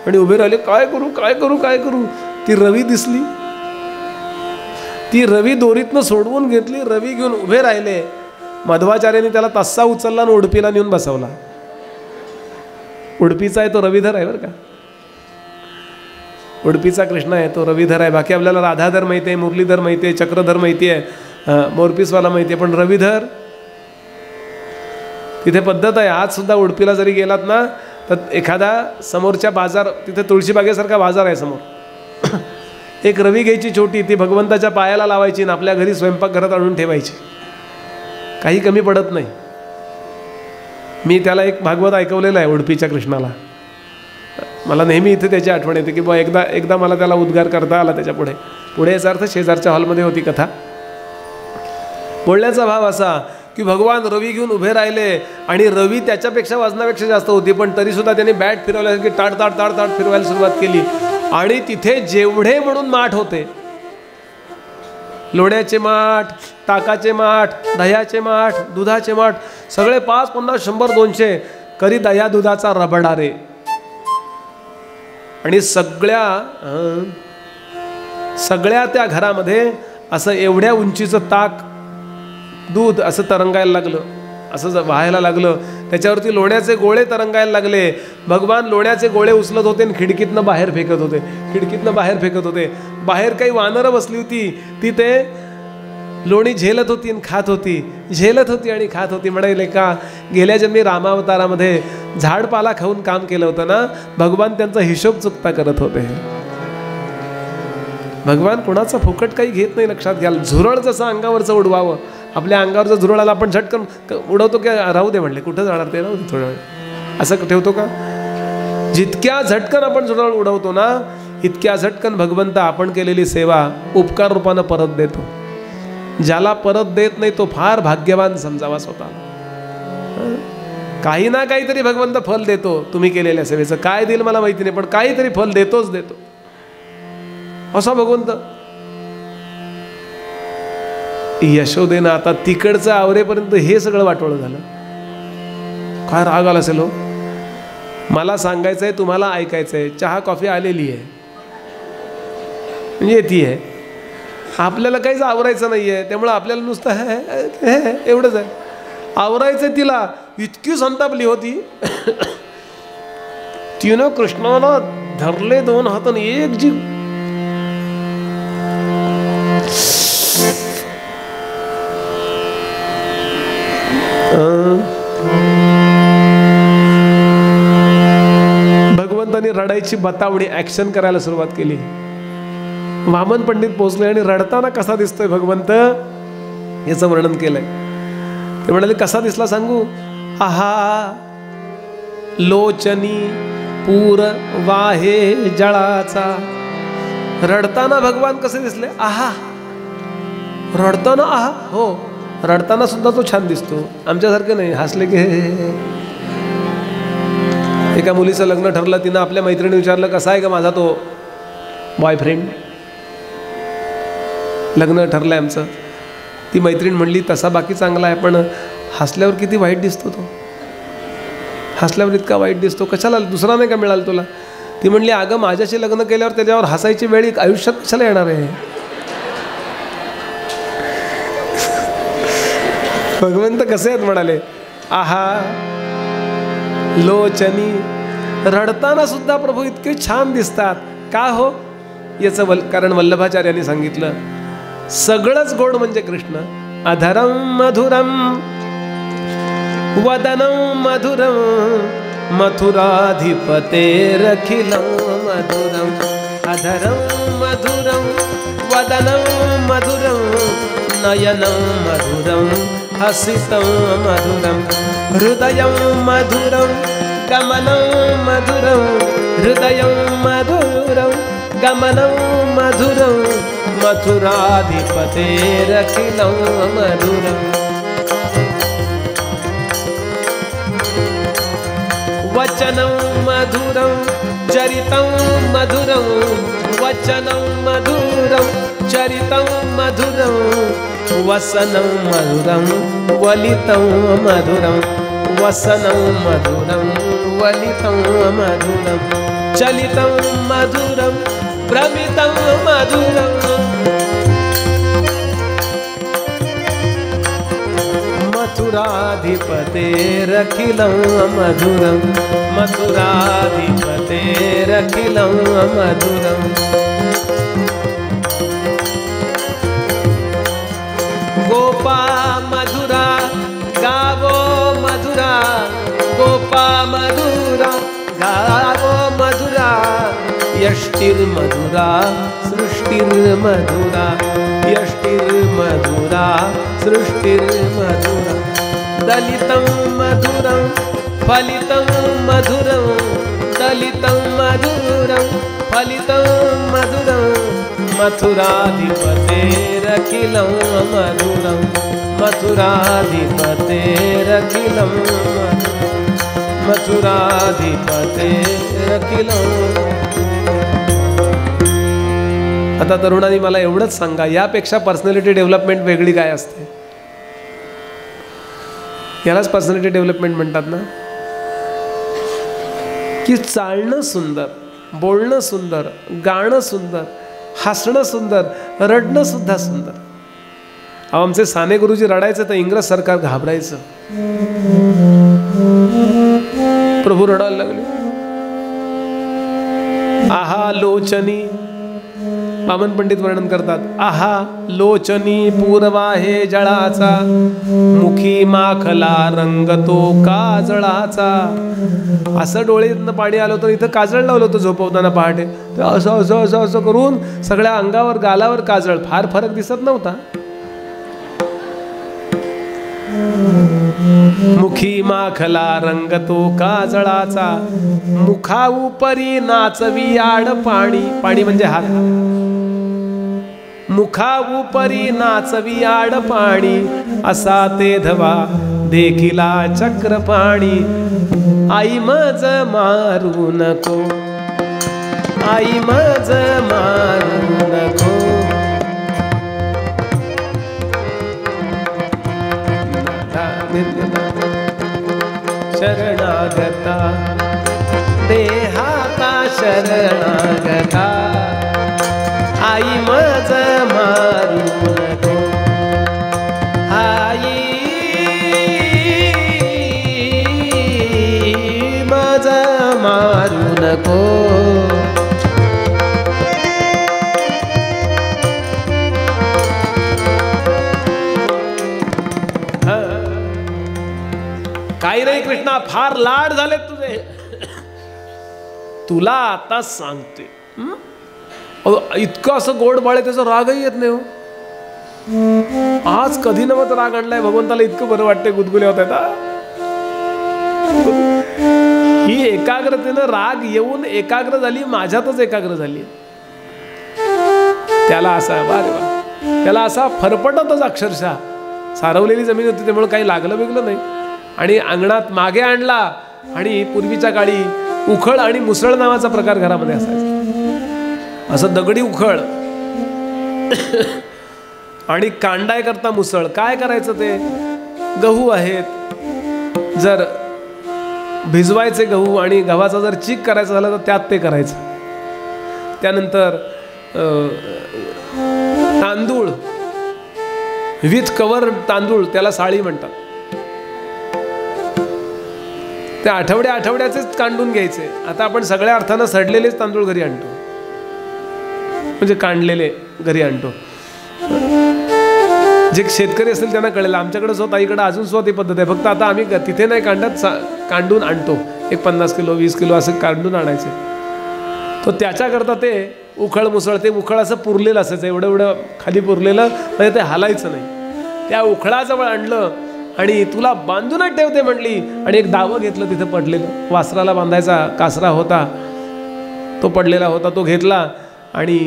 आणि उभे राहिले, काय करू काय करू काय करू? ती रवी दिसली, ती रवी दोरीतनं सोडवून घेतली, रवी घेऊन उभे राहिले. मध्वाचार्याने त्याला तस्सा उचलला आणि उडपीला नेऊन बसवला. उडपीचा आहे तो रविधर आहे बरं का, उडपीचा कृष्ण आहे तो रविधर आहे. बाकी आपल्याला राधाधर माहिती आहे, मुरलीधर माहिती आहे, चक्रधर माहिती आहे, मोरपीसवाला माहिती आहे, पण रविधर तिथे पद्धत आहे. आज सुद्धा उडपीला जरी गेलात ना तर एखादा समोरच्या बाजार, तिथे तुळशीबागेसारखा बाजार आहे समोर, एक रवी घ्यायची छोटी, ती भगवंताच्या पायाला लावायची आणि आपल्या घरी स्वयंपाकघरात आणून ठेवायची, काही कमी पडत नाही. मी त्याला एक भागवत ऐकवलेलं आहे उडपीच्या कृष्णाला, मला नेहमी इथे त्याची आठवण येते की बा एकदा मला त्याला उद्गार करता आला त्याच्या पुढे याचा अर्थ शेजारच्या हॉलमध्ये होती कथा. बोलण्याचा भाव असा की भगवान रवी घेऊन उभे राहिले आणि रवी त्याच्यापेक्षा वजनापेक्षा जास्त होती, पण तरीसुद्धा त्यांनी बॅट फिरवल्यासारखी ताड ताड ताड ताड फिरवायला सुरुवात केली. आणि तिथे जेवढे म्हणून माठ होते, लोण्याचे माठ, ताकाचे माठ, दह्याचे माठ, दुधाचे माठ, सगळे 5, 50, 100, 200 करी दह्या दुधाचा रबडा रे. आणि सगळ्या त्या घरामध्ये असं एवढ्या उंचीचं ताक, दूध असं तरंगायला लागलं, असं वाहायला लागलं. त्याच्यावरती लोण्याचे गोळे तरंगायला लागले. भगवान लोण्याचे गोळे उचलत होते आणि खिडकीतनं बाहेर फेकत होते, खिडकीतनं बाहेर फेकत होते. बाहेर काही वानरं बसली होती, ती ते लोणी झेलत होती आणि खात होती, झेलत होती आणि खात होती. म्हणाले का गेल्या जन्मी रामावतारामध्ये झाडपाला खाऊन काम केलं होतं ना, भगवान त्यांचा हिशोब चुकता करत होते. भगवान कोणाचा फुकट काही घेत नाही, लक्षात घ्या. झुरळ जसं अंगावरचं उडवावं, आपल्या अंगावरचं झुरळाला आपण झटकन उडवतो की राहू दे म्हणले, कुठं जाणार ते, राहू दे थोडं वेळ, असं ठेवतो का? जितक्या झटकन आपण झुरळ उडवतो ना, इतक्या झटकन भगवंत आपण केलेली सेवा उपकार रूपानं परत देतो. ज्याला परत देत नाही तो फार भाग्यवान समजावा स्वतः. काही ना काहीतरी भगवंत फल देतो तुम्ही केलेल्या सेवेचं, काय देईल मला माहिती नाही, पण काहीतरी फल देतोच देतो असा भगवंत. यशोदेनं आता तिकडचं आवरेपर्यंत हे सगळं वाटोळं झालं. काय राग आला असेल हो. मला सांगायचंय, तुम्हाला ऐकायचंय, चहा कॉफी आलेली आहे म्हणजे ती आहे, आपल्याला काहीच आवरायचं नाहीये, त्यामुळे आपल्याला नुसतं एवढंच आहे आवरायचं. तिला इतकी संतापली होती, तिनं कृष्णाला धरले 2 हाताने, एक जी भगवंतानी रडायची बतावणी ऍक्शन करायला सुरुवात केली. वामन पंडित पोचले आणि रडताना कसा दिसतोय भगवंत याचं वर्णन केलंय. ते म्हणाले कसा दिसला सांगू? आहा लोचनी पूर वाहे जळाचा. रडताना भगवान कसे दिसले? आहा. रडताना आहा, हो रडताना सुद्धा तो छान दिसतो, आमच्यासारखं नाही हसले की एका मुलीचं लग्न ठरलं, तिनं आपल्या मैत्रिणी विचारलं कसा आहे का माझा तो बॉयफ्रेंड, लग्न ठरलंय आमचं. ती मैत्रीण म्हणली तसा बाकी चांगला आहे, पण हसल्यावर किती वाईट दिसतो तो, हसल्यावर इतका वाईट दिसतो, कशाला दुसरा नाही का मिळाला तुला? ती म्हणली अगं माझ्याशी लग्न केल्यावर त्याच्यावर हसायची वेळ आयुष्यात कशाला येणार आहे? भगवंत कसे आहेत म्हणाले, आहा लोचनी. रडताना सुद्धा प्रभू इतके छान दिसतात का हो? याचं कारण वल्लभाचार्यांनी सांगितलं, सगळंच गोड म्हणजे कृष्ण, अधरं मधुरं वदनं मधुरं मथुराधिपतेरखिलं मधुरं अधरं मधुरं वदनं मधुरं नयनं मधुरं हसितं मधुरं हृदयं मधुरं गमनं मधुरं हृदयं मधुरं गमनं मधुरं मथुराधिपतेरखिलं मधुरं वचनं मधुरं चरितं मधुरं वचनं मधुरं चरितं मधुरं वसनं मधुरं वलितं मधुरं वसनं मधुरं वलितं मधुरं चलितं मधुरं भ्रमितं मधुरं मथुराधिपतेरखिलं मधुरं मथुराधिपतेरखिलं मधुरं गोपा मधुरा गावो मधुरा गोपा मधुरा गावो मधुरा यष्टिर्मधुरा सृष्टिर्मधुरा यष्टिर्मधुरा सृष्टिर्मधुरा दलितं मधुरं फलितं मधुरं दलितं मधुरं फलितं मधुरं मथुराधिपतेरखिलं मधुरं मथुराधिपतेरखिलं मथुराधिपतेरखिलं. आता तरुणांनी मला एवढंच सांगा, यापेक्षा पर्सनॅलिटी डेव्हलपमेंट वेगळी काय असते? यालाच पर्सनॅलिटी डेव्हलपमेंट म्हणतात ना, की चालणं सुंदर, बोलणं सुंदर, गाणं सुंदर, हसणं सुंदर, रडणं सुद्धा सुंदर. आमचे साने गुरुजी रडायचं तर इंग्रज सरकार घाबरायचं. प्रभू रडायला लागले. आहा लोचनी, वामन पंडित वर्णन करतात, आहा लोचनी पूर्वाहे जळाचा, मुखी माखला रंग तो काजळाचा. असं डोळ्यातनं पाणी आलं होतं, इथं काजळ लावलं होतं झोपवताना पहाटे. तर असं असं असं असं करून सगळ्या अंगावर गालावर काजळ, फार फरक दिसत नव्हता. मुखी माखला रंग तो काजळाचा, मुखा उपरी नाचवी आड पाणी, पाणी म्हणजे हात, मुखा उपरी नाचवी आड पाणी, असा ते धवा देखिला चक्र पाणी. आई मज मारू नको, आई मज मारू नको, शरणागता देहाता शरणागता, आई मज मारू नको, आई मज मारू नको. काही नाही कृष्णा, फार लाड झाले तुझे, तुला आता सांगते. इतकं असं गोड बाळे, त्याचा रागही येत नाही हो. आज कधी नव्हत राग आणलाय भगवंताला, इतकं बरं वाटतंय, गुदगुल्या होत आहेत. ही एकाग्रतेनं राग येऊन एकाग्र झाली, माझ्यातच एकाग्र झाली. त्याला असा वा, त्याला असा फरफटतच अक्षरशः. सारवलेली जमीन होती त्यामुळे काही लागलं बिगलं नाही. आणि अंगणात मागे आणला, आणि पूर्वीच्या काळी उखळ आणि मुसळ नावाचा प्रकार घरामध्ये असायचा. असं दगडी उखळ आणि कांडाय करता मुसळ. काय करायचं ते? गहू आहेत, जर भिजवायचे गहू आणि गव्हाचा जर चीक करायचा झाला तर त्यात ते करायचं. त्यानंतर तांदूळ, विथ कवर तांदूळ, त्याला साळी म्हणतात. ते आठवड्याचेच कांडून घ्यायचे. आता आपण सगळ्या अर्थानं सडलेलेच तांदूळ घरी आणतो, म्हणजे कांडलेले घरी आणतो. जे शेतकरी असतील त्यांना कळेल. आमच्याकडे स्वतः इकडे अजून स्वतः ती पद्धत आहे. फक्त आता आम्ही तिथे नाही कांडत, कांडून आणतो. एक 50 किलो 20 किलो असं कांडून आणायचे. तो त्याच्याकरता ते उखळ मुसळ, ते उखळ असं पुरलेलं असायचं, एवढं एवढं खाली पुरलेलं, म्हणजे ते हालायचं नाही. त्या उखळाजवळ आणलं आणि तुला बांधूनच ठेवते म्हटली. आणि एक दावं घेतलं तिथं पडलेलं, वासराला बांधायचा कासरा होता, तो पडलेला होता, तो घेतला आणि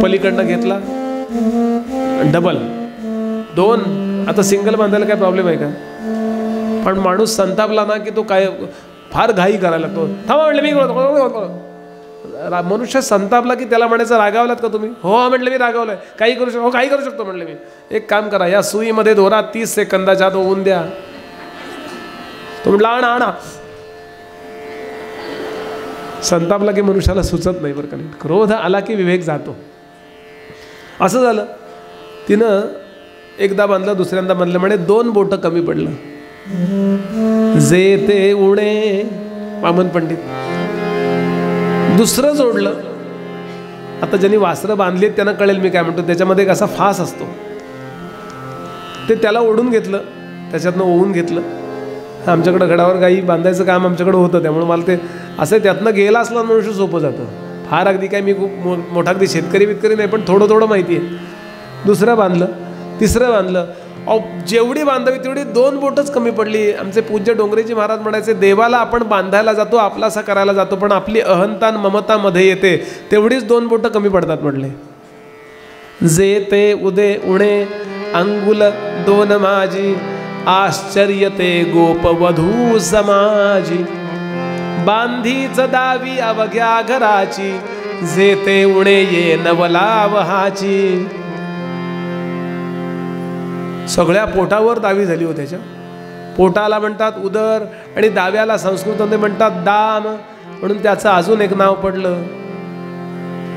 पलीकडनं घेतला डबल 2. आता सिंगल बांधायला काय प्रॉब्लेम आहे का? पण माणूस संतापला ना की तो काय फार घाई करायला लागतो. थांबा म्हटलं मी, मनुष्य संतापला की त्याला म्हणायचं रागावलात का तुम्ही? हो म्हटलं मी रागावलोय. काही करू शकतो? हो काही करू शकतो म्हटलं मी. एक काम करा, या सुईमध्ये दोरा 30 सेकंदाच्या आत होऊन द्या. तो म्हटला आणा आणा. संतापला की मनुष्याला सुचत नाही बरं का. क्रोध आला की विवेक जातो. असं झालं. तिनं एकदा बांधलं, दुसऱ्यांदा बांधलं, म्हणे 2 बोटं कमी पडलं. जे ते उणे वामन पंडित. दुसरं जोडलं. आता ज्यांनी वासरं बांधलीत त्यांना कळेल मी काय म्हणतो. त्याच्यामध्ये एक असा फास असतो, ते त्याला ओढून घेतलं, त्याच्यातनं ओवून घेतलं. आमच्याकडं घडावर गाई बांधायचं काम आमच्याकडं होतं, त्यामुळे मला ते असं त्यातनं गेला असला मनुष्य सोपं जातं. फार अगदी काय मी खूप मोठा अगदी शेतकरी बितकरी नाही, पण थोडं थोडं माहिती आहे. दुसरं बांधलं, तिसरं बांधलं. जेवढी बांधावी तेवढी 2 बोटच कमी पडली. आमचे पूज्य डोंगरेजी महाराज म्हणायचे, देवाला आपण बांधायला जातो, आपलासा करायला जातो, पण आपली अहंता ममता मध्ये येते, तेवढीच 2 बोटं कमी पडतात म्हटले. जे ते उदे उणे अंगुल 2 माझी, आश्चर्य ते गोपवधू समाजी. बांधीच दावी अवघ्या घराची, जे ते उणे ये नवलावहाची. सगळ्या पोटावर दावी झाली हो. त्याच्या पोटाला म्हणतात उदर आणि दाव्याला संस्कृतमध्ये म्हणतात दाम, म्हणून त्याचं अजून एक नाव पडलं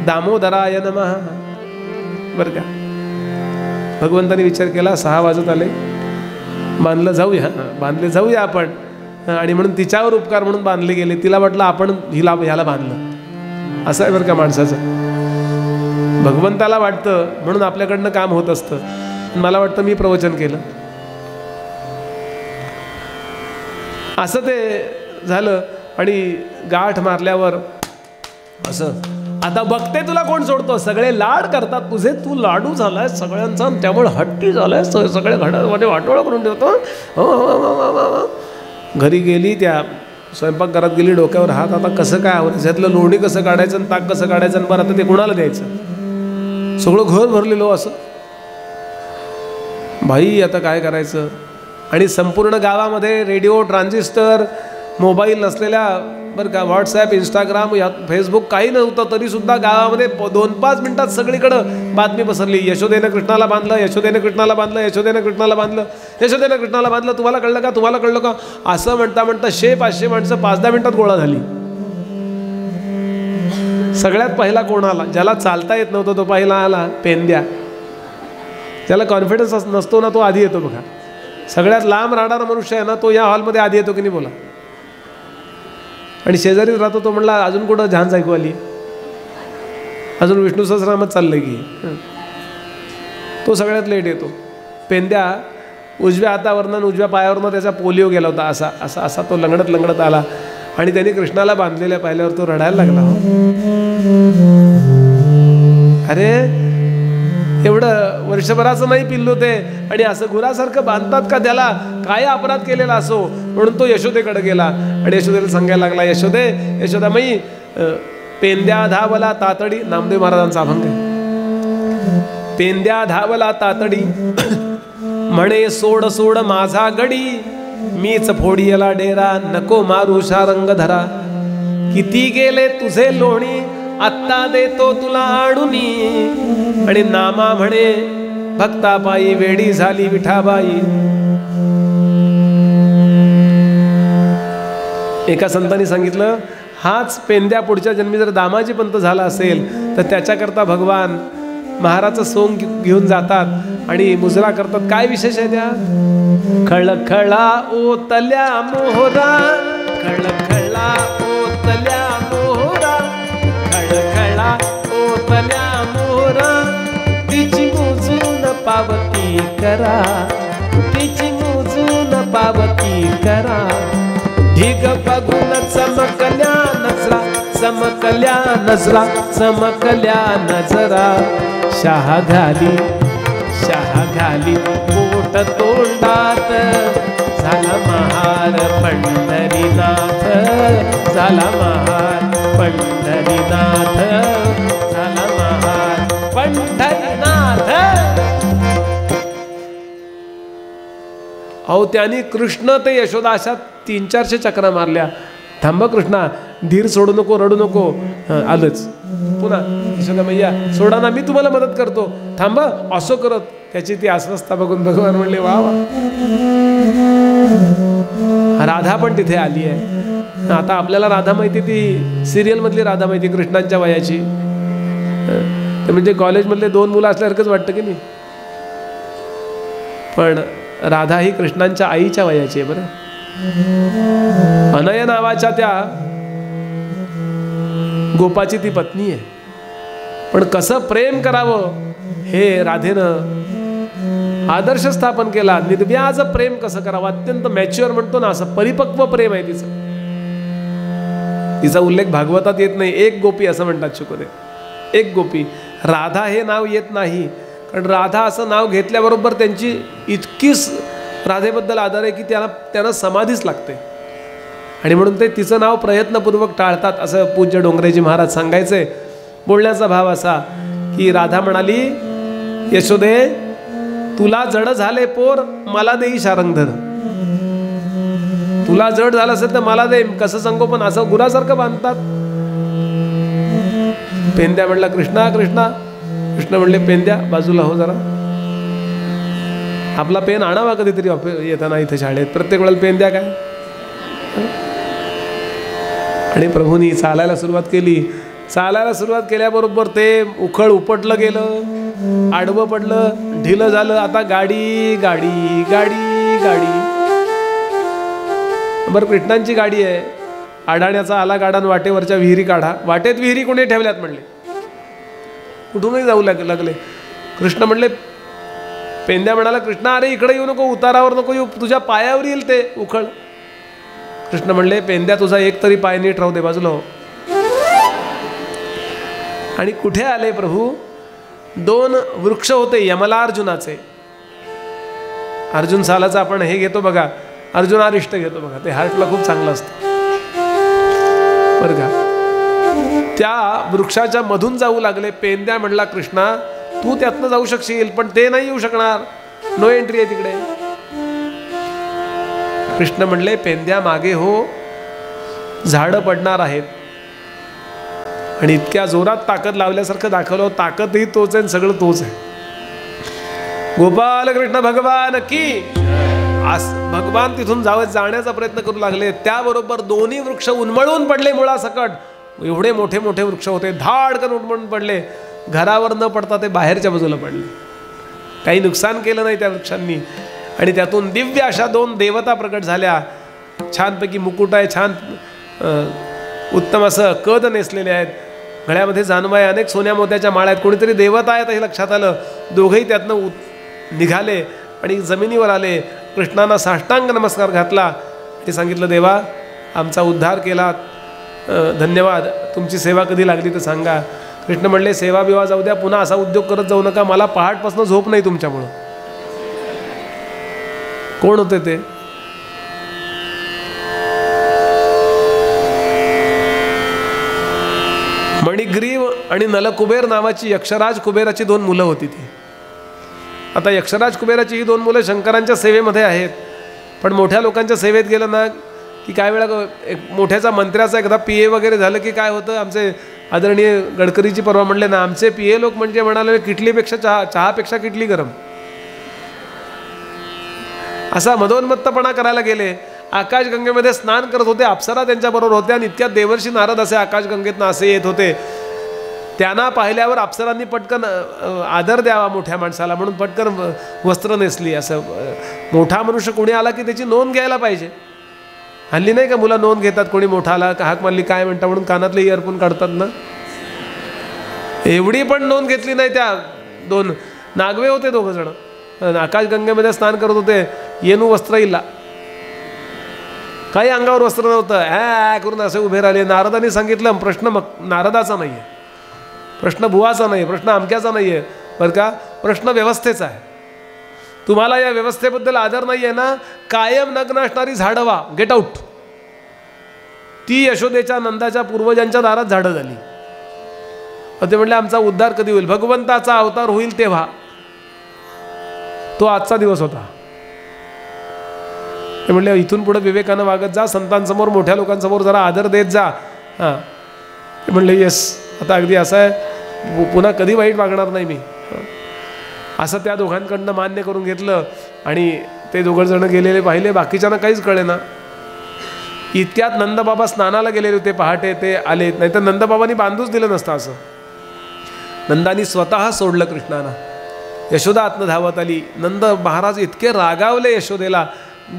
दामोदराय नमः. बरं का. भगवंताने विचार केला, 6 वाजत आले, बांधलं जाऊया, बांधले जाऊया आपण. आणि म्हणून तिच्यावर उपकार म्हणून बांधले गेले. तिला वाटलं आपण ह्याला बांधलं. असं आहे बरं का माणसाचं. भगवंताला वाटतं म्हणून आपल्याकडनं काम होत असतं. मला वाटतं मी प्रवचन केलं असं ते झालं. आणि गाठ मारल्यावर असं, आता बघते तुला कोण सोडतो. सगळे लाड करतात तुझे, तू लाडू झालाय सगळ्यांचा, त्यामुळे हट्टी झालाय, सगळे घरामध्ये वाटोळा करून ठेवतो. घरी गेली, त्या स्वयंपाकघरात गेली, डोक्यावर हात. आता कसं काय हवं, त्याच्यातलं लोणी कसं काढायचं आणि ताक कसं काढायचं, आणि बरं आता ते कोणाला द्यायचं. सगळं घर भरलेलो असं. भाई आता काय करायचं. आणि संपूर्ण गावामध्ये रेडिओ, ट्रान्झिस्टर, मोबाईल नसलेल्या बरं का, व्हॉट्सॲप, इंस्टाग्राम, फेसबुक काही नव्हतं, तरीसुद्धा गावामध्ये 2-5 मिनिटात सगळीकडं बातमी पसरली. यशोदेनं कृष्णाला बांधलं, यशोदेनं कृष्णाला बांधलं, यशोदेनं कृष्णाला बांधलं, यशोदेनं कृष्णाला बांधलं. तुम्हाला कळलं का, तुम्हाला कळलं का, असं म्हणता म्हणता 100-500 माणसं 5-10 मिनिटात गोळा झाली. सगळ्यात पहिला कोण आला? ज्याला चालता येत नव्हतं तो पहिला आला, पेंद्या. त्याला कॉन्फिडन्स नसतो ना, तो आधी येतो बघा. सगळ्यात लांब राहणारा मनुष्य आहे ना, तो या हॉलमध्ये आधी येतो की नाही बोला. आणि शेजारीच राहतो तो. म्हणला अजून कुठं झांज ऐकू आली, अजून विष्णू सहस्रनामच चाललंय की. तो सगळ्यात लेट येतो. पेंद्या उजव्या हातावरनं उजव्या पायावरनं त्याचा पोलिओ गेला होता. असा असा असा तो लंगडत लंगडत आला आणि त्यांनी कृष्णाला बांधलेल्या पाहिल्यावर तो रडायला लागला. अरे एवढं वर्षभराचं नाही पिल्लू ते, आणि असं गुरासारखं बांधतात का त्याला? काय अपराध केलेला असो. म्हणून तो यशोदेकडे गेला आणि यशोदेला सांगायला लागला, यशोदे यशोदामयी, पेंद्या धावला तातडी. नामदेव महाराजांचा अभंग आहे. पेंद्या धावला तातडी, म्हणे सोड सोड माझा गडी, मीच फोडियला डेरा, नको मारू शारंग धरा. किती गेले तुझे लोणी, आत्ता देतो तुला आणूनी. आणि नामा म्हणे भक्तापायी, वेडी झाली विठाबाई. एका संतांनी सांगितलं, हाच पेंद्या पुढच्या जन्मी जर दामाजी पंत झाला असेल तर त्याच्याकरता भगवान महाराजचं सोंग घेऊन जातात आणि मुजरा करतात. काय विशेष आहे त्या? खळखळा ओतल्या मोहरा, खळखळा ओतल्या मोहरा, खळखळा ओतल्या मोहरा, तिची मोजून पावला करा, तिची मोजून पावती करा. ढिग बघून चमकल्या नजरा, चमकल्या नजरा, चमकल्या नजरा. शहा घाली पोट तोंडात, झाला महार पंढरीनाथ, झाला महार पंढरीनाथ, झाला महार पंढरीनाथ. अहो त्यांनी कृष्ण ते यशोदा अशा 300-400 चक्रा मारल्या. थांब कृष्णा, धीर सोडू नको, रडू नको. आलंच पुन्हा यशोदा मैया सोडा ना, मी तुम्हाला मदत करतो, थांबा. असं करत त्याची ती अस्वस्था बघून भगवान म्हणले वा वा. राधा पण तिथे आली आहे. आता आपल्याला राधा माहिती, ती सिरियल मधली राधा माहिती, कृष्णांच्या वयाची. ते म्हणजे कॉलेजमधले 2 मुलं असल्यासारखंच वाटतं की नाही. पण राधा ही कृष्णांच्या आईच्या वयाची आहे बरं. अनया नावाच्या त्या गोपाची ती पत्नी आहे. पण कसं प्रेम करावं हे राधेनं आदर्श स्थापन केला. निर्व्याज प्रेम कसं करावं, अत्यंत मॅच्युअर म्हणतो ना, असं परिपक्व प्रेम आहे तिचं. तिचा उल्लेख भागवतात येत नाही. एक गोपी असं म्हणतात शुकोदे, एक गोपी. राधा हे नाव येत नाही, कारण राधा असं नाव घेतल्याबरोबर त्यांची इतकीच राधेबद्दल आदर आहे की त्यांना समाधीच लागते. आणि म्हणून ते तिचं नाव प्रयत्नपूर्वक टाळतात, असं पूज्य डोंगरेजी महाराज सांगायचे. बोलण्याचा भाव असा की राधा म्हणाली, यशोदे तुला जड झाले पोर, मला देई शारंगधर. तुला जड झालं असेल तर मला दे. कसं संगोपन, असं गुरासारखं बांधतात. पेंद्या म्हणला कृष्णा कृष्णा. कृष्ण म्हणले पेंद्या बाजूला हो जरा, आपला पेन आणावा कधीतरी येताना इथे शाळेत. प्रत्येक वेळेला पेंद्या काय. आणि प्रभूंनी चालायला सुरुवात केली. चालायला सुरुवात केल्याबरोबर ते उखळ उपटलं गेलं, आडवं पडलं, ढिलं झालं. आता गाडी गाडी गाडी गाडी. बरं कृष्णांची गाडी आहे. आडाण्याचा आला गाडा, वाटेवरच्या विहिरी काढा. वाटेत विहिरी कोणी ठेवल्यात म्हणले, कुठूनही जाऊ लागले. कृष्ण म्हणले, पेंद्या म्हणाला कृष्णा अरे इकडे येऊ नको, उतारावर नको येऊ, तुझ्या पायावर येईल ते उखळ. कृष्ण म्हणले पेंद्या तुझा एक तरी पाय नीट राहू दे, बाजूला हो. आणि कुठे आले प्रभू, 2 वृक्ष होते यमला अर्जुनाचे. अर्जुन सालाचा आपण हे घेतो बघा, अर्जुन अरिष्ट घेतो बघा, ते हार्टला खूप चांगलं असतं बरं का. त्या वृक्षाच्या मधून जाऊ लागले. पेंद्या म्हणला कृष्णा तू त्यातनं जाऊ शकशील, पण ते नाही येऊ शकणार, नो एंट्री आहे तिकडे. कृष्ण म्हणले पेंद्या मागे हो, झाडं पडणार आहेत. आणि इतक्या जोरात ताकद लावल्यासारखं दाखवलं. ताकदही तोच आहे, सगळं तोच आहे. गोपाल कृष्ण भगवान की. भगवान तिथून जाण्याचा प्रयत्न करू लागले. त्याबरोबर 2 वृक्ष उन्मळून पडले मुळासकट. एवढे मोठे मोठे वृक्ष होते, धाडकन उन्मळून पडले. घरावर न पडता ते बाहेरच्या बाजूला पडले. काही नुकसान केलं नाही त्या वृक्षांनी. आणि त्यातून दिव्य अशा 2 देवता प्रकट झाल्या. छानपैकी मुकुट आहे, छान उत्तम असं कद नेसलेले आहेत. गळ्यामध्ये जानवा आहे, अनेक सोन्या मोत्याच्या माळा आहेत. कोणीतरी देवता आहेत हे लक्षात आलं. दोघंही त्यातनं निघाले आणि जमिनीवर आले. कृष्णांना साष्टांग नमस्कार घातला. ते सांगितलं देवा आमचा उद्धार केला, धन्यवाद. तुमची सेवा कधी लागली तर सांगा. कृष्ण म्हणले सेवा बिवा जाऊ द्या, पुन्हा असा उद्योग करत जाऊ नका. मला पहाटपासून झोप नाही तुमच्यामुळं. कोण होते ते? मणिग्रीव आणि नलकुबेर नावाची यक्षराज कुबेराची 2 मुलं होती ती. आता यक्षराज कुबेराची ही 2 मुलं शंकरांच्या सेवेमध्ये आहेत. पण मोठ्या लोकांच्या सेवेत गेलं ना की काय वेळा मोठ्याचा मंत्र्याचा एकदा PA वगैरे झालं की काय होतं, आमचे आदरणीय गडकरीची परवा म्हणले ना, आमचे PA लोक म्हणजे म्हणाले किटलीपेक्षा चहापेक्षा किटली गरम. असा मदोन्मत्तपणा करायला गेले. आकाशगंगेमध्ये स्नान करत होते, अप्सरा त्यांच्याबरोबर होत्या. आणि इतक्या देवर्षी नारद असे आकाशगंगेतनं असे येत होते. त्यांना पाहिल्यावर अप्सरांनी पटकन आदर द्यावा मोठ्या माणसाला म्हणून पटकन वस्त्र नेसली. असं मोठा मनुष्य कोणी आला की त्याची नोंद घ्यायला पाहिजे. हल्ली नाही का मुलं नोंद घेतात, कोणी मोठा आला हाक मारली काय म्हणता म्हणून कानातले इयरफोन काढतात ना. एवढी पण नोंद घेतली नाही. त्या 2 नागवे होते, 2 जण. आकाशगंगेमध्ये स्नान करत होते, येणू वस्त्र इल्ला, काही अंगावर वस्त्र नव्हतं, ह्या करून असे उभे राहिले. नारदांनी सांगितलं प्रश्न मग नारदाचा नाही आहे, प्रश्न भुवाचा नाही, प्रश्न अमक्याचा नाही आहे बरं का, प्रश्न व्यवस्थेचा आहे. तुम्हाला या व्यवस्थेबद्दल आदर नाही आहे ना, कायम नग्न असणारी झाडं वा, गेट आउट. ती यशोदेच्या नंदाच्या पूर्वजांच्या दारात झाडं झाली. ते म्हणले आमचा उद्धार कधी होईल, भगवंताचा अवतार होईल तेव्हा. तो आजचा दिवस होता. ते म्हणले इथून पुढे विवेकानं वागत जा, संतांसमोर मोठ्या लोकांसमोर जरा आदर देत जा. हां, ते म्हणले येस, आता अगदी असं आहे, पुन्हा कधी वाईट वागणार नाही मी. असं त्या दोघांकडनं मान्य करून घेतलं आणि ते दोघंजणं गेलेले पाहिले. बाकीच्यांना काहीच कळेना. इतक्यात नंदबाबा स्नानाला गेलेले होते पहाटे, ते आले, नाही तर नंदबाबांनी बांधूच दिलं नसतं. असं नंदानी स्वतः सोडलं कृष्णाला. यशोदा आतनं धावत आली. नंद महाराज इतके रागावले यशोदेला,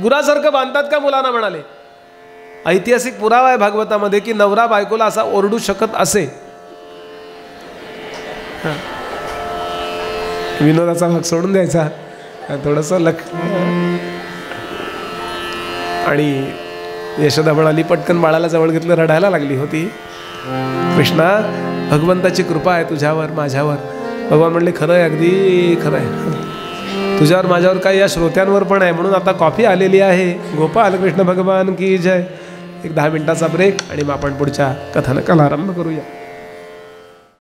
गुरासारखं बांधतात का मुलांना म्हणाले. ऐतिहासिक पुरावा आहे भागवतामध्ये की नवरा बायकोला असा ओरडू शकत असे. विनोदाचा भाग सोडून द्यायचा थोडंसं लक्ष. आणि यशोदा म्हणाली, पटकन बाळाला जवळ घेतलं, रडायला लागली होती. कृष्णा, भगवंताची कृपा आहे तुझ्यावर माझ्यावर. भगवान म्हणले खरं आहे, अगदी खरं आहे, तुझ्यावर माझ्यावर काय या श्रोत्यांवर पण आहे. म्हणून आता कॉफी आलेली आहे. गोपाल कृष्ण भगवान की जय. एक 10 मिनिटाचा ब्रेक आणि मग आपण पुढच्या कथानकाला आरंभ करूया.